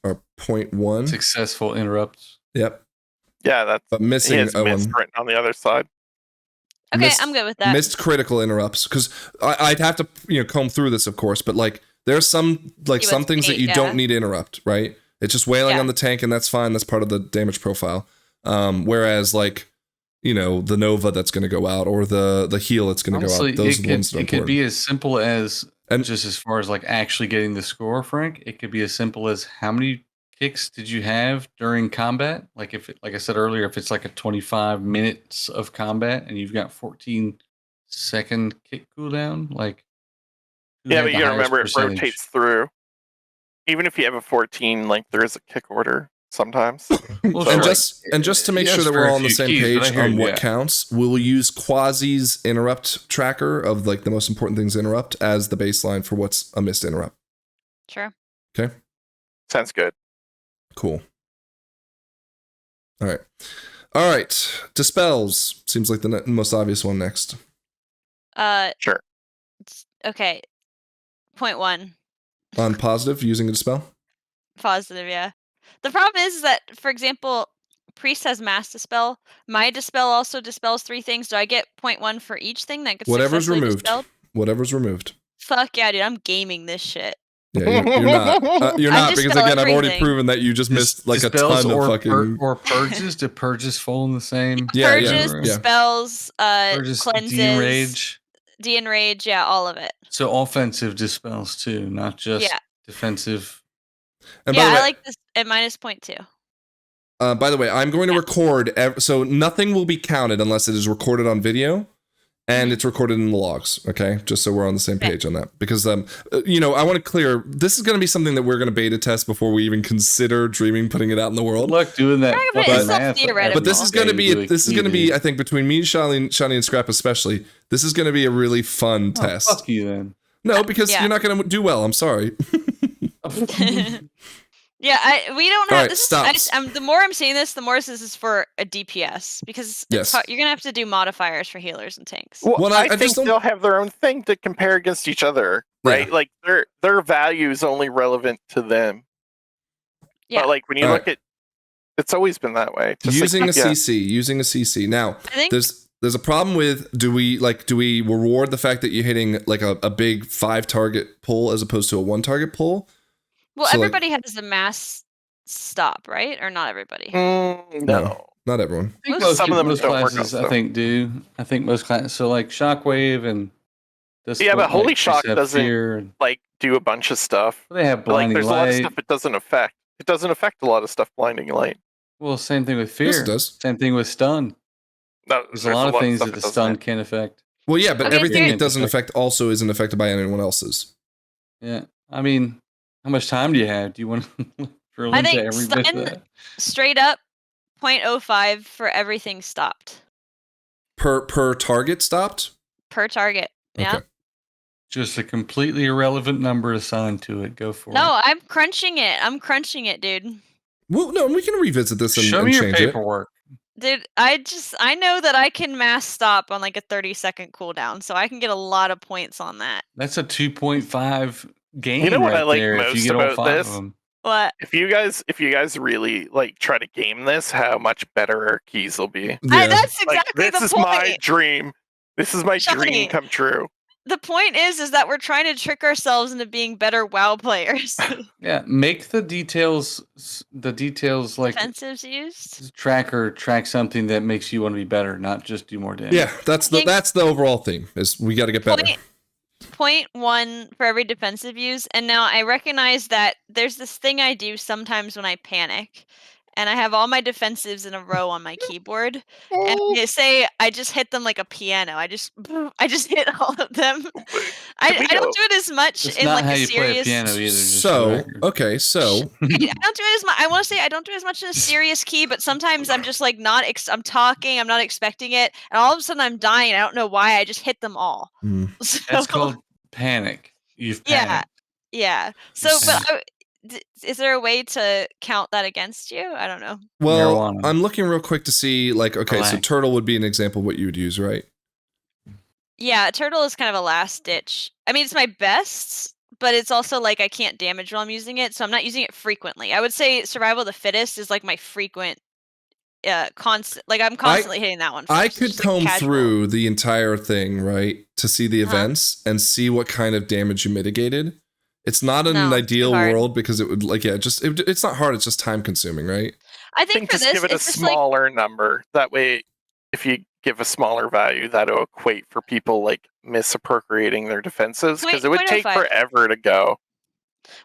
are 0.1. Successful interrupts. Yep. Yeah, that's But he missing has missed written on the other side. Okay, Missed- I'm good with that. missed critical interrupts because I'd have to comb through this, of course, but like there's some See some what's things that neat, you yeah. don't need to interrupt, right? It's just wailing Yeah. on the tank and that's fine. That's part of the damage profile. Whereas like the Nova that's going to go out or the heal that's going to go Honestly, out, those are the ones that are it could important. be as simple as, And- just as far as like actually getting the score, Frank, it could be as simple as how many kicks did you have during combat? Like like I said earlier, if it's like a 25 minutes of combat and you've got 14-second kick cooldown, like who Yeah, had but the you gotta highest remember percentage? it rotates through. Even if you have a 14, like there is a kick order sometimes. Well, and sure. just to make Yes, sure that for we're a all on the few same keys, but I page hear on you, what yeah. counts, we'll use Quasi's interrupt tracker of like the most important things to interrupt as the baseline for what's a missed interrupt. Sure. Okay. Sounds good. Cool. All right. Dispels seems like the most obvious one next. Sure. Okay. 0.1. On positive, using a dispel. Positive, yeah. The problem is that, for example, Priest has Mass Dispel. My Dispel also dispels 3 things. Do I get 0.1 for each thing that gets Whatever's successfully removed. dispelled? Whatever's removed. Fuck yeah, dude. I'm gaming this shit. Yeah, you're not. You're I not because dispel again, I've already everything. proven that you just missed like a Dispels ton of or fucking. or purges. Do purges fall in the same? Yeah, Purges, yeah. dispels, Purges, cleanses, de-enrage. de-enrage, yeah, all of it. So offensive dispels too, not just Yeah. defensive. And by Yeah, the way, I like this at minus 0.2. by the way, I'm going to record. So nothing will be counted unless it is recorded on video, and it's recorded in the logs. Okay, just so we're on the same Okay. page on that. Because I want to clear. This is going to be something that we're going to beta test before we even consider dreaming putting it out in the world. Good luck doing that. Right, but fucking it's not math theoretical. But this is going to be. every This is going to be. community. I think between me, Shani, and Scrap especially, this is going to be a really fun Oh, test. fuck you then. No, because Yeah. you're not going to do well. I'm sorry. Yeah, we don't All have right, this. stops. The more I'm seeing this, the more this is for a DPS because Yes. you're gonna have to do modifiers for healers and tanks. Well, I I just think don't- they'll have their own thing to compare against each other, right? Yeah. Like their value is only relevant to them. Yeah. But like when you All look at, it's always been that way. Just using like, a CC. Now, I think there's a problem with do we reward the fact that you're hitting like a big 5 target pull as opposed to a 1 target pull? well, so, like- everybody has a mass stop, right? Or not everybody. no. Not everyone. I think Most of them most don't work on classes, I stuff. think, do. I think most classes. So like Shockwave and this. Yeah, but Holy Shock doesn't Fear. like do a bunch of stuff. They have But, like blinding there's a lot of light. stuff it doesn't affect. It doesn't affect a lot of stuff. Blinding light. Well, same thing with fear. Yes, it does. Same thing with stun. No, There's a lot of things stuff that it the doesn't stun affect. can affect. Well, yeah, but Okay, everything here- it doesn't affect also isn't affected by anyone else's. Yeah, I mean, how much time do you have? Do you want to drill I into think every bit of stun- that? Straight up, 0.05 for everything stopped Per target stopped? per target. Yeah. Okay. Just a completely irrelevant number assigned to it. Go for it. No, I'm crunching it, dude. Well, no, we can revisit this and, Show and me your change it. paperwork. Dude, I know that I can mass stop on like a 30-second cooldown, so I can get a lot of points on that. That's a 2.5 game. You know what right I like there if you most get all about 5 this? of them. What? If you guys really like try to game this, how much better our keys will be. Yeah. That's Like exactly this the is point. my dream. This is my Shiny. dream come true. The point is that we're trying to trick ourselves into being better WoW players. Yeah, make the details like Offensives used. track something that makes you want to be better, not just do more damage. Yeah, that's think- the overall theme is we got to get better. 0.1 for every defensive use, and now I recognize that there's this thing I do sometimes when I panic, and I have all my defensives in a row on my keyboard, and they say I just hit them like a piano. I just hit all of them. I don't do it as much It's in not like how a you play a serious. piano either. Just for the So, record. okay, so I don't do it as much. I want to say I don't do it as much in a serious key, but sometimes I'm just like not. I'm talking. I'm not expecting it, and all of a sudden I'm dying. I don't know why. I just hit them all. mm, So, That's called panic. You've yeah, panicked. yeah. So, but is there a way to count that against you? I don't know. well, Marijuana. I'm looking real quick to see like okay, so Relax. turtle would be an example of what you would use, right? Yeah, turtle is kind of a last ditch. I mean, it's my best, but it's also like I can't damage while I'm using it, so I'm not using it frequently. I would say survival of the fittest is like my frequent, constant. Like I'm constantly hitting that one. I first, could just, like, comb casual. through the entire thing, right, to see the Uh-huh. events and see what kind of damage you mitigated. It's not an No, it's too ideal hard. world because it would like it's not hard. It's just time consuming, right? I I think think for just this, give it a it's just like smaller number. That way, if you give a smaller value, that'll equate for people like misappropriating their defenses because it would take 0.05. forever to go.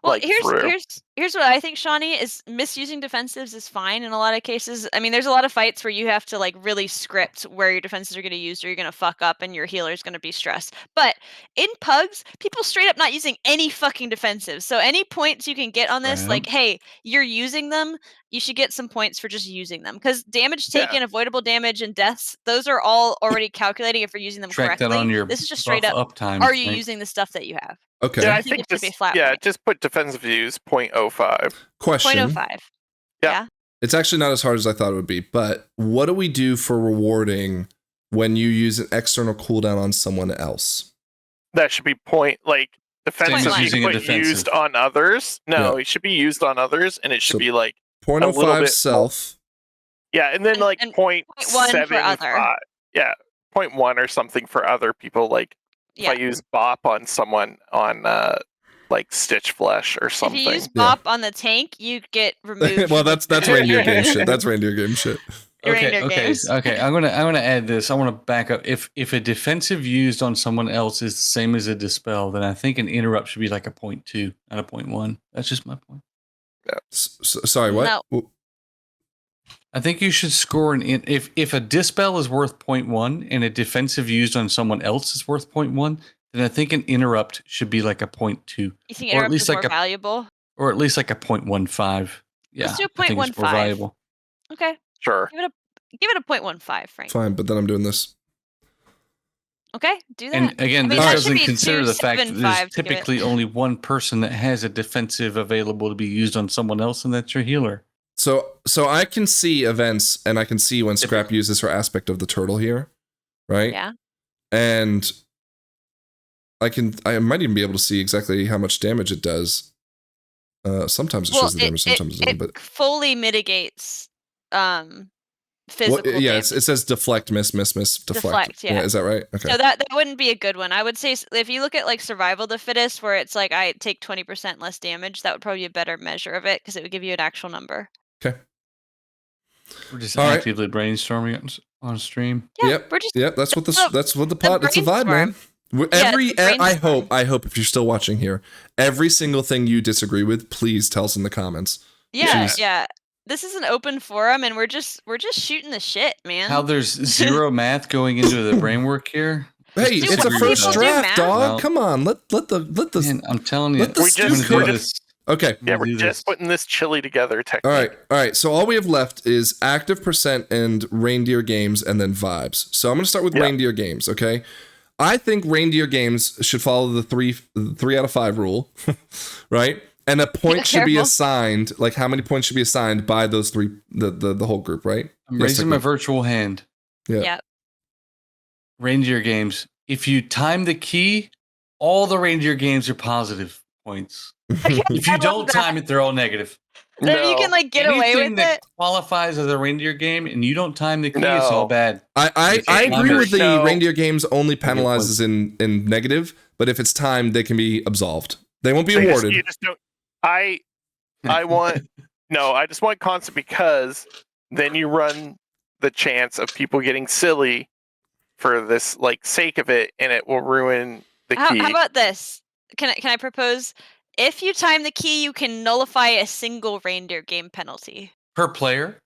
Well, like, through. here's what I think, Shawnee, is misusing defensives is fine in a lot of cases. I mean, there's a lot of fights where you have to like really script where your defenses are going to use, or you're going to fuck up, and your healer is going to be stressed. But in pugs, people straight up not using any fucking defensives. So any points you can get on this, like, hey, you're using them, you should get some points for just using them because damage Yeah. taken, avoidable damage, and deaths, those are all already calculating if you're using them Track correctly. that on your This is just straight buff up. uptime. Are you Frank. using the stuff that you have? Okay. Yeah, I think think it should be just flat point. just put defensive use 0.05. Question. 0.05. Yeah. It's actually not as hard as I thought it would be, but what do we do for rewarding when you use an external cooldown on someone else? That should be defensive as you using a put defensive. used on others. No, Yeah. it should be used on others, and it should So- be like 0.05 bit self. yeah, and then like and 0.75. 0.1 for other. Yeah, 0.1 or something for other people. Like Yeah. if I use Bop on someone on like Stitch Flesh or If something. you use Yeah. Bop on the tank, you get removed. Well, that's reindeer game shit. That's reindeer game shit. Reindeer games. Okay. I'm gonna add this. I want to back up. If a defensive used on someone else is the same as a dispel, then I think an interrupt should be like a 0.2, not a 0.1. That's just my point. Sorry, what? No. I think you should score if a dispel is worth 0.1 and a defensive used on someone else is worth 0.1, then I think an interrupt should be like a 0.2, You think or at interrupt least is like more a- valuable? or at least like a 0.15. Yeah, Let's do a I think it's more 0.15. valuable. Okay, Sure. give it a 0.15, Frank. Fine, but then I'm doing this. Okay, do that. And again, I mean, this that should doesn't be consider the fact that 275 there's to give it. typically only one person that has a defensive available to be used on someone else, and that's your healer. So I can see events, and I can see when Scrap uses her aspect of the turtle here, right? Yeah. And I might even be able to see exactly how much damage it does. Sometimes it shows the damage, sometimes it doesn't. But fully mitigates physical yeah, damage. it says deflect, miss, deflect. Deflect, yeah. Is that right? Okay. So that wouldn't be a good one. I would say if you look at like survival of the fittest, where it's like I take 20% less damage, that would probably be a better measure of it because it would give you an actual number. Okay. We're just All right. actively brainstorming on stream. Yeah, Yep. we're just Yep. That's what the plot. It's a vibe, man. it's a brainstorm. I hope if you're still watching here, every single thing you disagree with, please tell us in the comments. Yeah, Jeez. yeah. This is an open forum, and we're just shooting the shit, man. How there's zero math going into the brainwork here. Hey, Do it's a what first people do, draft, man. dog. Well, Come on, let the. Man, I'm telling you, let the We stew just- cook. we're just- Okay. Yeah, We'll we're do just this. putting this chili together. Technically. All right. So all we have left is active percent and reindeer games, and then vibes. So I'm going to start with Yeah. reindeer games. Okay. I think reindeer games should follow the three out of 5 rule, right? And a point should be Careful. assigned. Like how many points should be assigned by those three, the whole group, right? I'm Yes, raising my technically. virtual hand. Yeah. Yeah. Reindeer games. If you time the key, all the reindeer games are positive points. If I you love don't that. time it, they're all negative. Then you No. can like get away Anything with that it. qualifies as a reindeer game and you don't time the key, it's all No. bad. I Okay, agree with the so- reindeer games only get penalizes in negative, but if it's timed, they can be absolved. They won't be So awarded. you just don't. I want no. I just want constant because then you run the chance of people getting silly for this like sake of it, and it will ruin the key. How about this? Can I propose? If you time the key, you can nullify a single reindeer game penalty Per player?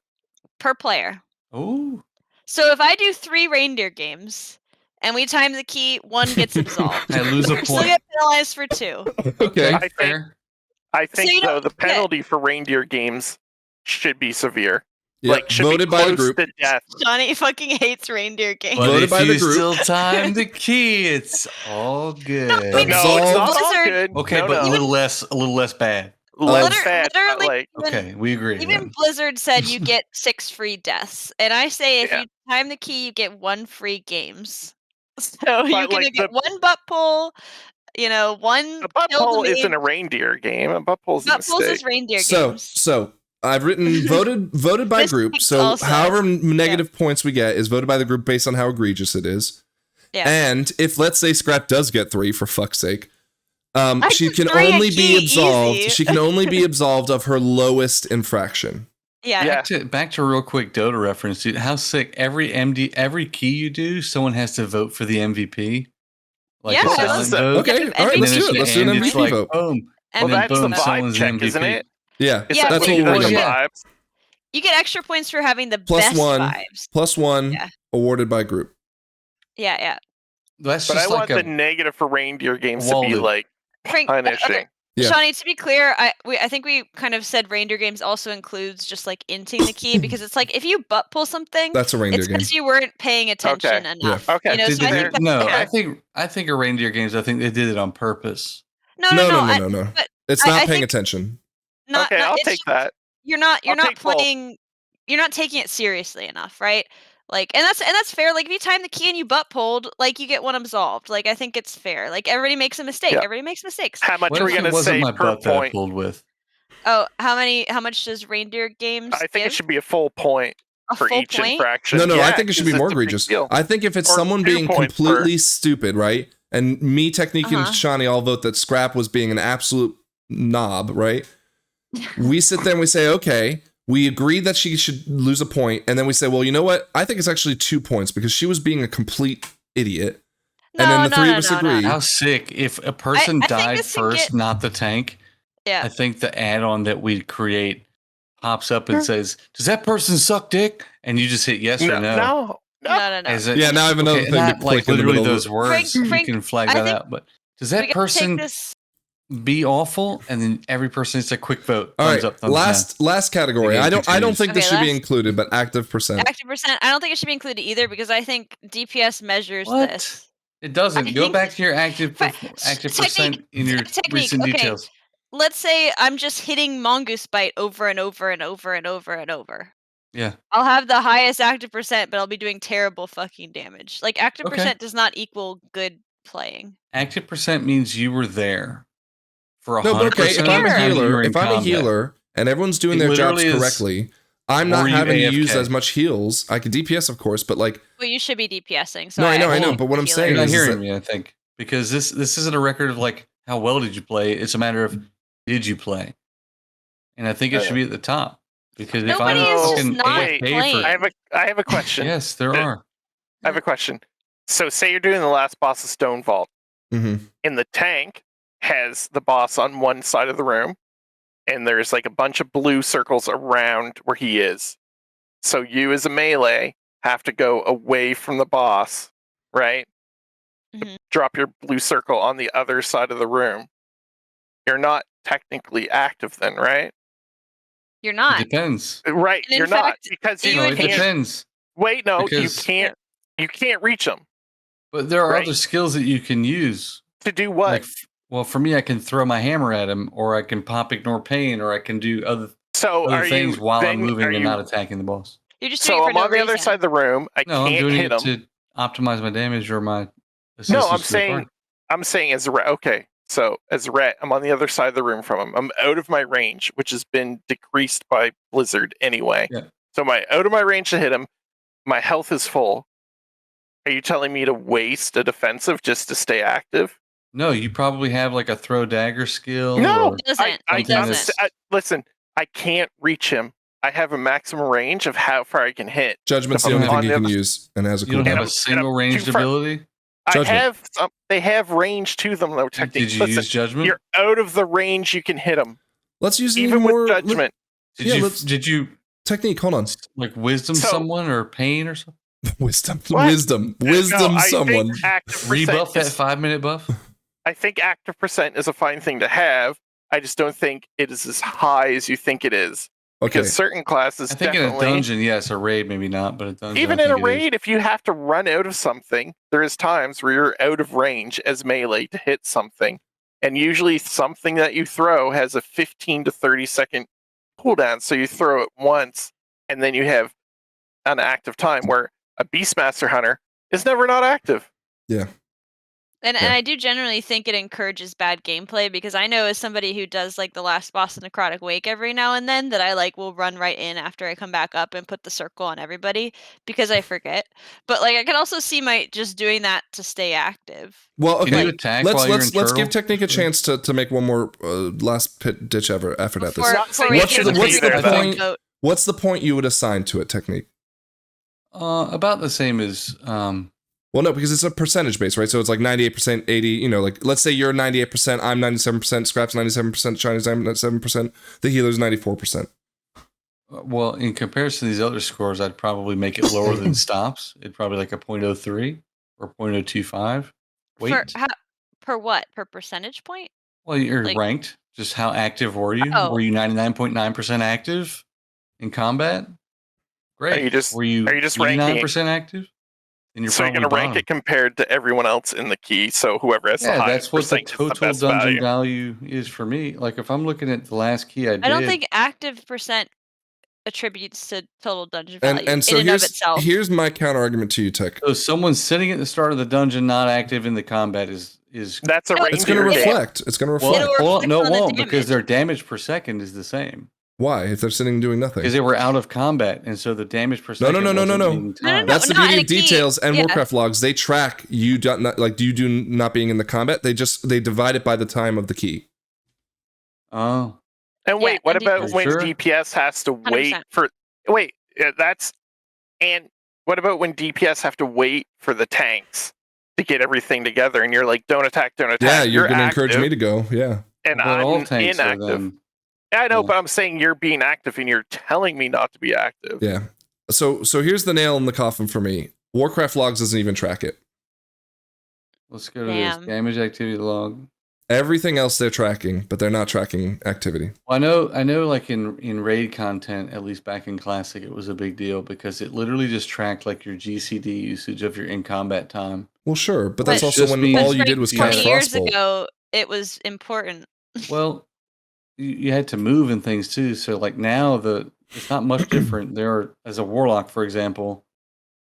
per player. Oh. So if I do 3 reindeer games and we time the key, 1 gets absolved. I lose a Still point. get penalized for 2. Okay. I think- fair. I So you think though don't the get- penalty for reindeer games should be severe. Yeah, Like should voted be by close the group. to death. Johnny fucking hates reindeer games. But Voted if by the you group. still time the key, it's all good. I mean, No, it's Absolved. not all Blizzard- good. Okay, no, but no. a little less bad. less Liter- bad. But literally- like Okay, we agree. Even then. Blizzard said you get 6 free deaths, and I say if Yeah. you time the key, you get 1 free games. So you're gonna like, get 1 butt pull, 1 a butt kill the pull main- isn't a reindeer game. A butt pull's a butt pulls mistake. is reindeer So games. I've written voted by This group. week's So also- however negative points we get is voted by the group based on how egregious it is. Yeah. And if let's say Scrap does get 3, for fuck's sake, I she took can 3 only at be key, absolved. easy. She can only be absolved of her lowest infraction. Yeah. Yeah. Back to a real quick Dota reference, dude. How sick! Every key you do, someone has to vote for the MVP. Like Yeah, a silent let's- vote. Okay, If all right, MVP let's And do then it. at Let's the do an end, MVP it's like, vote. boom. Well, And then that's boom, the vibe someone's check, MVP. isn't it? Yeah, It's Yeah, that's but what you we're would- the doing. yeah. vibes. You get extra points for having the Plus best 1. vibes. +1 Yeah. awarded by group. Yeah. That's But I just want like the negative for reindeer games to be Walden. like Frank, punishing. okay. Yeah. Shawnee, to be clear, I think we kind of said reindeer games also includes just like inting the key because it's like if you butt pull something, That's a reindeer it's game. because you weren't paying attention Okay. enough. Okay. You know, Did so I they- think that's no, fair. I think a reindeer games. I think they did it on purpose. No. No. but It's I not paying think- attention. Not, Okay, not- I'll it's take just- that. You're not I'll take both. playing. You're not taking it seriously enough, right? Like, and that's fair. Like, if you time the key and you butt pulled, like, you get 1 absolved. Like, I think it's fair. Like, everybody makes a mistake. Yeah. Everybody makes mistakes. How much What are we if going it to wasn't say my per butt that I point? pulled with? Oh, how much does reindeer games I think give? it should be a full point A for full each point? infraction. No, I Yeah, think it should be 'cause more it's a big egregious. deal. I think if it's Or someone 2 being points completely stupid, right? And me, Technique, Uh-huh. and Shawnee all vote that Scrap was being an absolute knob, right? We sit there and we say, okay, we agree that she should lose a point, and then we say, well, you know what? I think it's actually 2 points because she was being a complete idiot. And then the three of us agree. How sick! If a person I think died this should first, get- not the tank, Yeah. I think the add-on that we create pops up and says, "Does that person suck dick?" And you just hit yes or no. No. No. As it- Yeah, now I have another okay, thing to not like click in the literally middle of those it. words. Frank, you can flag I that think out. But does We that gotta person take this. be awful? And then every person it's a quick vote. All Thumbs right, up, thumbs last category. Again, I don't continues. think this Okay, should be last- included, but active percent. Active percent. I don't think it should be included either because I think DPS measures What? this. It doesn't. I Go think- back to your active Technique, percent in your technique, recent okay. details. Let's say I'm just hitting Mongoose Bite over and over and over and over and over. Yeah. I'll have the highest active percent, but I'll be doing terrible fucking damage. Like active Okay. percent does not equal good playing. Active percent means you were there for 100% No, but okay, if of the I'm a time you were healer, in if I'm a combat. healer and everyone's doing It their jobs literally is, correctly, I'm were not you having to use AFK? as much heals. I can DPS, of course, but like, Well, you should be DPSing. So No, I know, actually but what I'm healer. saying You're not is hearing that- me, I think, because this isn't a record of like how well did you play. It's a matter of did you play, and I think it should be at the top because if Nobody I'm is just fucking not AFK playing. I have a question. yes, there are. I have a question. So say you're doing the last boss of Stone Vault, Mhm. and the tank has the boss on one side of the room, and there's like a bunch of blue circles around where he is. So you as a melee have to go away from the boss, right? Mhm. Drop your blue circle on the other side of the room. You're not technically active then, right? You're It not. depends. Right, And in you're not fact, because you you No, it would- can't. depends. Wait, no, because- you can't reach them. But there are Right. other skills that you can use. To do what? Like, well, for me, I can throw my hammer at him, or I can pop ignore pain, or I can do other So are things you while then, I'm moving are and you, not attacking the boss. You're just doing So it for I'm no on the other reason. side of the room. I No, I'm can't doing hit it him. to optimize my damage or my assistance. No, to I'm the saying party. as a ret. Okay, so as a ret, I'm on the other side of the room from him. I'm out of my range, which has been decreased by Blizzard anyway. Yeah. So my out of my range to hit him. My health is full. Are you telling me to waste a defensive just to stay active? No, you probably have like a throw dagger skill. No. or- It doesn't. I It something doesn't. listen. I can't reach him. I have a maximum range of how far I can hit. Judgment's If the I'm only thing on you the can other- use and has a you don't cooldown. have I'm- a single I'm ranged too far- ability. I have some. They have range to them though. Technically, Did you listen, use judgment? you're out of the range you can hit them, Let's use even more with judgment. yeah, let's- Did you technique. Hold on. like wisdom So- someone or pain or something? Wisdom. What? Wisdom. No, Wisdom I someone. think active Rebuff percent that is, 5-minute buff. I think active percent is a fine thing to have. I just don't think it is as high as you think it is. Okay. Because certain classes I think in definitely, a dungeon, yes, a raid maybe not, but a dungeon. even I in a think it is. raid, if you have to run out of something, there is times where you're out of range as melee to hit something. And usually something that you throw has a 15 to 30 second cooldown. So you throw it once and then you have an active time where a Beastmaster Hunter is never not active. And Yeah. I do generally think it encourages bad gameplay because I know as somebody who does like the last boss of Necrotic Wake every now and then that I like will run right in after I come back up and put the circle on everybody because I forget. But like I can also see my just doing that to stay active. Well, Can you okay. attack Let's while you're in let's give turtle? Technique a chance to make one more last ditch effort at this. Before Not saying we what's get the- to what's the vote. point- What's the point you would assign to it, Technique? About the same as Well, no, because it's a percentage base, right? So it's like 98%, 80, you know, like let's say you're 98%, I'm 97%, Scrap's 97%, Shiny's 97%, the healer's 94%. well, in comparison to these other scores, I'd probably make it lower than stops. It'd probably like a 0.03 or 0.025. Wait. Per what? Per percentage point? Well, you're like- ranked. Just how active were you? Oh. Were you 99.9% active in combat? Great. Are you just- were you are you just ranking it? 89% active? Then you're So you're probably going to rank bottom. it compared to everyone else in the key. So whoever has the Yeah, highest that's what the percent gets the total best dungeon value. value is for me. Like if I'm looking at the last key I did, I don't think active percent attributes to total dungeon value And so in and of itself. here's my counter argument to you, Tech. so someone sitting at the start of the dungeon not active in the combat is That's a No, range. It's going to It- reflect. It's going to well, reflect. It'll hold on, reflect no, on it the won't because damage. their damage per second is the same Why? If they're sitting doing nothing. because they were out of combat, and so the damage per No, second. no, wasn't no. in No, time. That's the not beauty in of a key. details and Yeah. Warcraft logs. They track you do not like you do not being in the combat. They divide it by the time of the key. Oh, And Yeah, wait, what and about DPS. when Sure. DPS has to wait 100%. for? Wait, that's and what about when DPS have to wait for the tanks to get everything together? And you're like, don't attack, don't attack. Yeah, you're going to encourage active, me to go. Yeah. and but all I'm tanks are inactive. then. Yeah, I know, Yeah. but I'm saying you're being active, and you're telling me not to be active. Yeah. So here's the nail in the coffin for me. Warcraft logs doesn't even track it. Let's go to Damn. this damage activity log. Everything else they're tracking, but they're not tracking activity. Well, I know. Like in raid content, at least back in Classic, it was a big deal because it literally just tracked like your GCD usage of your in combat time. Well, sure, but that's But- also when Just all means you did was you cast 20 years Frostbolt. ago, it was important. Well, you had to move and things too. So like now it's not much different. There are, as a warlock, for example,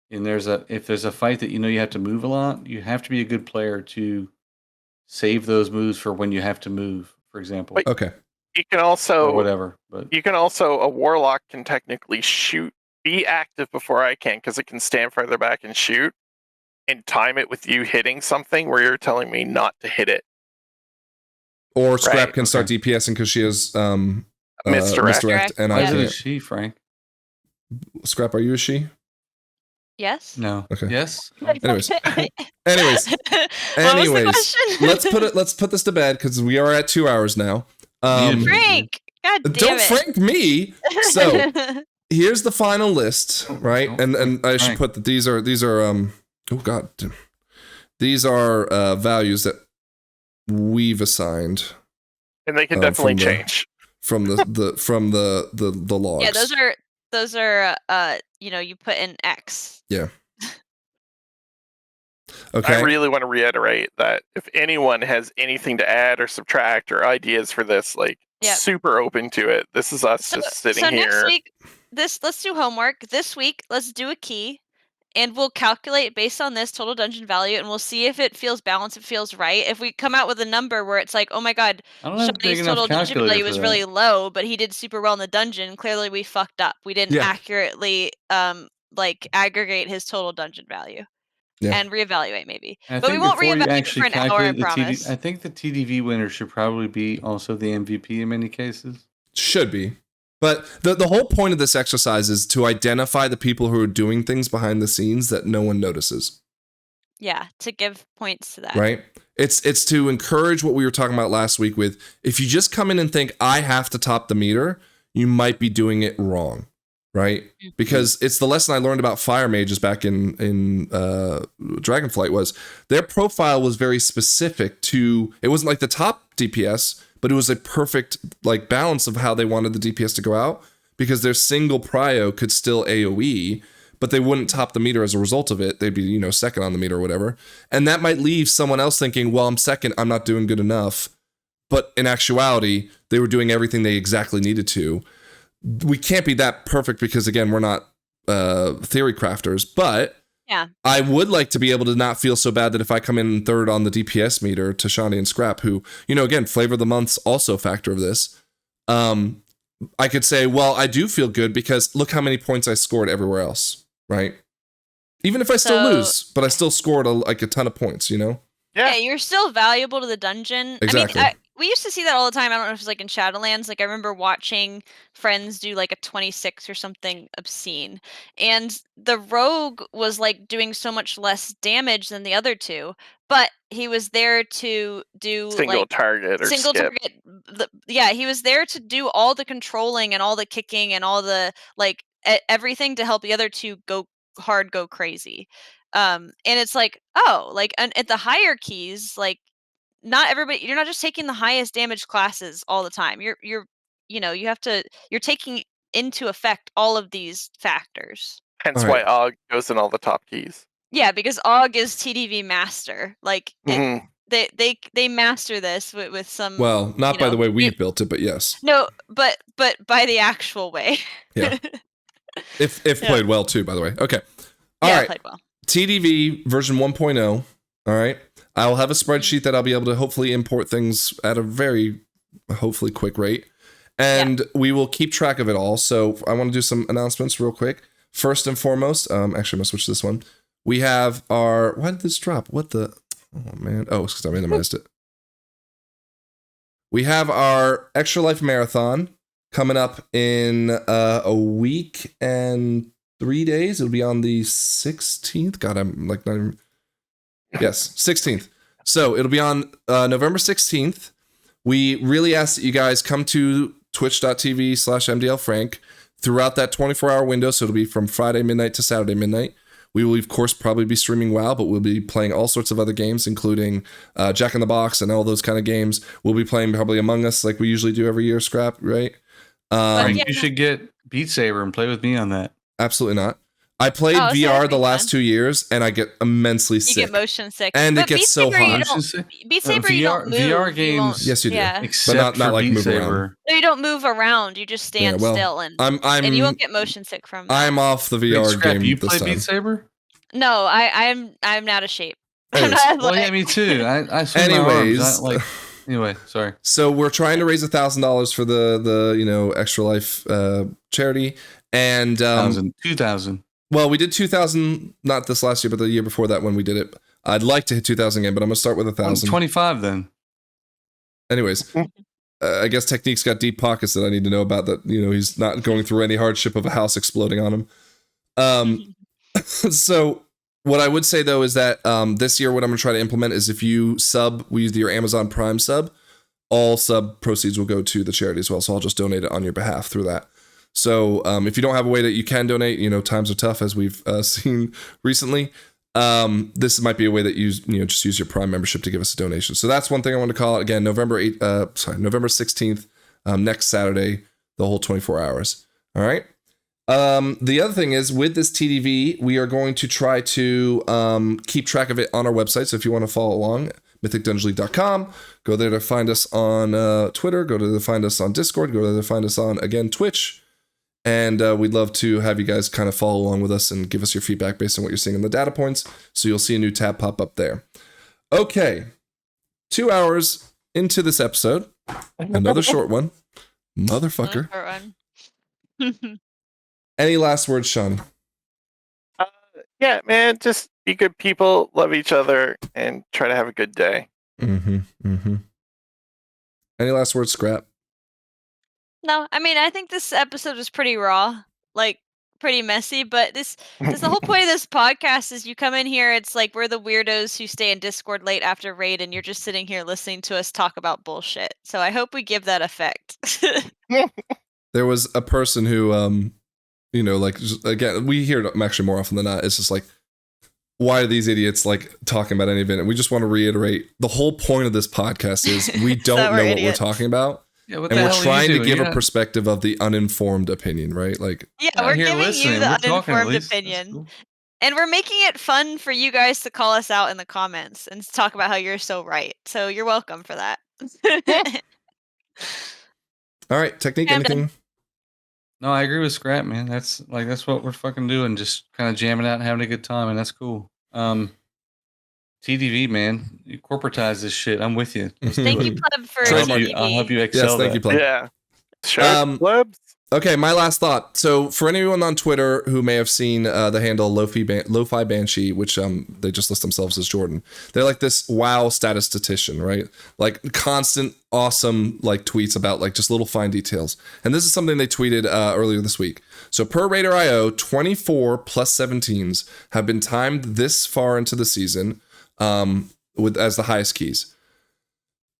and if there's a fight that you have to move a lot, you have to be a good player to save those moves for when you have to move, for example, Wait. Okay. You can also or whatever. But a warlock can technically be active before I can because it can stand further back and shoot, and time it with you hitting something where you're telling me not to hit it. Or Scrap Right, can start DPSing because she has Misdirect. and why I is it a can't. she, Frank? Scrap, are you a she? Yes. No. Okay. Yes. Anyways. What Anyways. was the Anyways, question? let's put this to bed because we are at 2 hours now. Frank. God damn Don't it. Frank me. So here's the final list, right? And I should put that these are oh god, these are values that we've assigned And they can definitely from the- change. from the logs. Yeah, those are you put in X. Okay. I really want to reiterate that if anyone has anything to add or subtract or ideas for this, like Yep. super open to it. This is us just sitting so here. next week, let's do homework. This week, let's do a key, and we'll calculate based on this total dungeon value, and we'll see if it feels balanced, it feels right. If we come out with a number where it's like, oh my god, I don't have a big Shawnee's enough total dungeon calculator value for was that. really low, but he did super well in the dungeon. Clearly, we fucked up. We didn't Yeah. accurately aggregate his total dungeon value. Yeah. And reevaluate maybe. And I But we think won't before you reevaluate actually for an hour, I calculate the promise. I think the TDV winner should probably be also the MVP in many cases. Should be. But the whole point of this exercise is to identify the people who are doing things behind the scenes that no one notices. Yeah, to give points to that. Right? It's to encourage what we were talking about last week with if you just come in and think I have to top the meter, you might be doing it wrong. Right? Mm-hmm. Because it's the lesson I learned about fire mages back in Dragonflight was their profile was very specific to it wasn't like the top DPS, but it was a perfect like balance of how they wanted the DPS to go out because their single prio could still AoE, but they wouldn't top the meter as a result of it. They'd be, second on the meter or whatever. And that might leave someone else thinking, well, I'm second, I'm not doing good enough. But in actuality, they were doing everything they exactly needed to. We can't be that perfect because, again, we're not theory crafters, but Yeah. I would like to be able to not feel so bad that if I come in third on the DPS meter to Shawnee and Scrap, who, again, flavor of the month's also a factor of this. I could say, well, I do feel good because look how many points I scored everywhere else, right? Even if I still lose, but I still scored a ton of points, Yeah. Yeah, you're still valuable to the dungeon. Exactly. I mean, we used to see that all the time. I don't know if it's like in Shadowlands. Like I remember watching friends do like a 26 or something obscene. And the rogue was like doing so much less damage than the other two, but he was there to do Single target or single skip. target. He was there to do all the controlling and all the kicking and all the everything to help the other two go hard, go crazy. And it's like, and at the higher keys, like not everybody, you're not just taking the highest damage classes all the time. You're taking into effect all of these factors. Hence All right. why Og goes in all the top keys. Yeah, because Og is TDV master. Like Mhm. they master this with some. Well, not by the way we you- built it, but yes. No, but by the actual way. Yeah. If Yeah. played well too, by the way. Okay. All Yeah, right. played well. TDV version 1.0. All right. I will have a spreadsheet that I'll be able to hopefully import things at a very hopefully quick rate. And we will keep track of it all. So I want to do some announcements real quick. First and foremost, actually I'm gonna switch to this one. We have our why did this drop? What the oh man. Oh, it's because I minimized it. We have our Extra Life Marathon coming up in a week and 3 days. It'll be on the 16th. God, I'm like not even. Yes, 16th. So it'll be on November 16th. We really ask that you guys come to twitch.tv/MDLFrank throughout that 24-hour window. So it'll be from Friday midnight to Saturday midnight. We will, of course, probably be streaming WoW, but we'll be playing all sorts of other games, including Jack in the Box and all those kind of games. We'll be playing probably Among Us like we usually do every year, Scrap, right? You should get Beat Saber and play with me on that. Absolutely not. I played Oh, so VR that'd the be last fun. 2 years, and I get immensely You sick. get motion sick. And But it gets Beat so Saber, you hot. don't- Beat Saber, you don't move. VR You won't- games. Yes, you do. Yeah. Except not for like Beat move around. Saber. No, you don't move around. You just stand Yeah, well, still, and I'm you won't get motion sick from that. I'm off the VR Scrap, game you this play time. Beat Saber? No, I'm not a shape. I'm Anyways. not Well, yeah, athletic. me too. I swing my Anyways. arms. Anyway, sorry. So we're trying to raise $1,000 for the Extra Life charity, and 2,000. well, we did 2,000 not this last year, but the year before that when we did it. I'd like to hit 2,000 again, but I'm gonna start with 1,000. 25 then. Anyways, I guess Technique's got deep pockets that I need to know about. That he's not going through any hardship of a house exploding on him. So what I would say though is that this year what I'm gonna try to implement is if you sub with your Amazon Prime sub, all sub proceeds will go to the charity as well. So I'll just donate it on your behalf through that. So if you don't have a way that you can donate, times are tough as we've seen recently. This might be a way that you just use your Prime membership to give us a donation. So that's one thing I want to call it. Again, November 16th, next Saturday, the whole 24 hours. All right. The other thing is with this TDV, we are going to try to keep track of it on our website. So if you want to follow along, mythicdungeonleague.com, go there to find us on Twitter, go there to find us on Discord, go there to find us on, again, Twitch. And we'd love to have you guys kind of follow along with us and give us your feedback based on what you're seeing in the data points. So you'll see a new tab pop up there. Okay. 2 hours into this episode. Another short one. Motherfucker. Any last words, Sean? Yeah, man, just be good people, love each other, and try to have a good day. Mm-hmm. Any last words, Scrap? No, I mean, I think this episode was pretty raw, like pretty messy, but this the whole point of this podcast is you come in here, it's like we're the weirdos who stay in Discord late after raid and you're just sitting here listening to us talk about bullshit. So I hope we give that effect. There was a person who again, we hear it actually more often than not. It's just like, why are these idiots like talking about any of it? And we just want to reiterate the whole point of this podcast is we don't know what we're talking about. Yeah, what And the we're hell are you trying to doing? give You're a not- perspective of the uninformed opinion, right? Like, Yeah, not we're here giving listening. you the We're talking at uninformed least. That's opinion. cool. And we're making it fun for you guys to call us out in the comments and talk about how you're so right. So you're welcome for that. all right, Technique, I'm done. anything? No, I agree with Scrap, man. That's what we're fucking doing. Just kind of jamming out and having a good time, and that's cool. TDV, man, you corporatize this shit. I'm with you. Let's Thank do you, it. Pleb, for I'll help you excel. Yes, thank you, that. Pleb. Yeah. Sure. Plebs. Okay, my last thought. So for anyone on Twitter who may have seen the handle Lo-Fi Banshee, which they just list themselves as Jordan, they're like this WoW statistician, right? Like constant awesome like tweets about like just little fine details. And this is something they tweeted earlier this week. So per Raider.io, 24 plus 17s have been timed this far into the season with as the highest keys.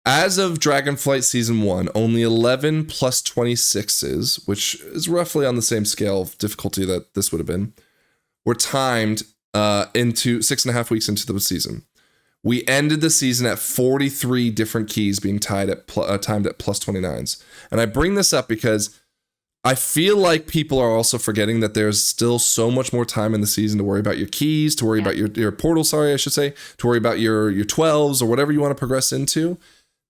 As of Dragonflight Season 1, only 11 plus 26s, which is roughly on the same scale of difficulty that this would have been, were timed into 6.5 weeks into the season. We ended the season at 43 different keys being timed at plus 29s. And I bring this up because I feel like people are also forgetting that there's still so much more time in the season to worry about your keys, to worry about your portal, to worry about your 12s or whatever you want to progress into.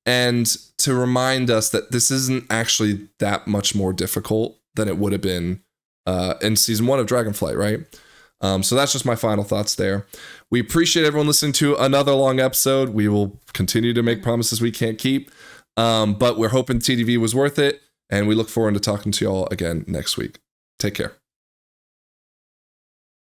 And to remind us that this isn't actually that much more difficult than it would have been in season 1 of Dragonflight, right? So that's just my final thoughts there. We appreciate everyone listening to another long episode. We will continue to make promises we can't keep, but we're hoping TDV was worth it, and we look forward to talking to you all again next week. Take care.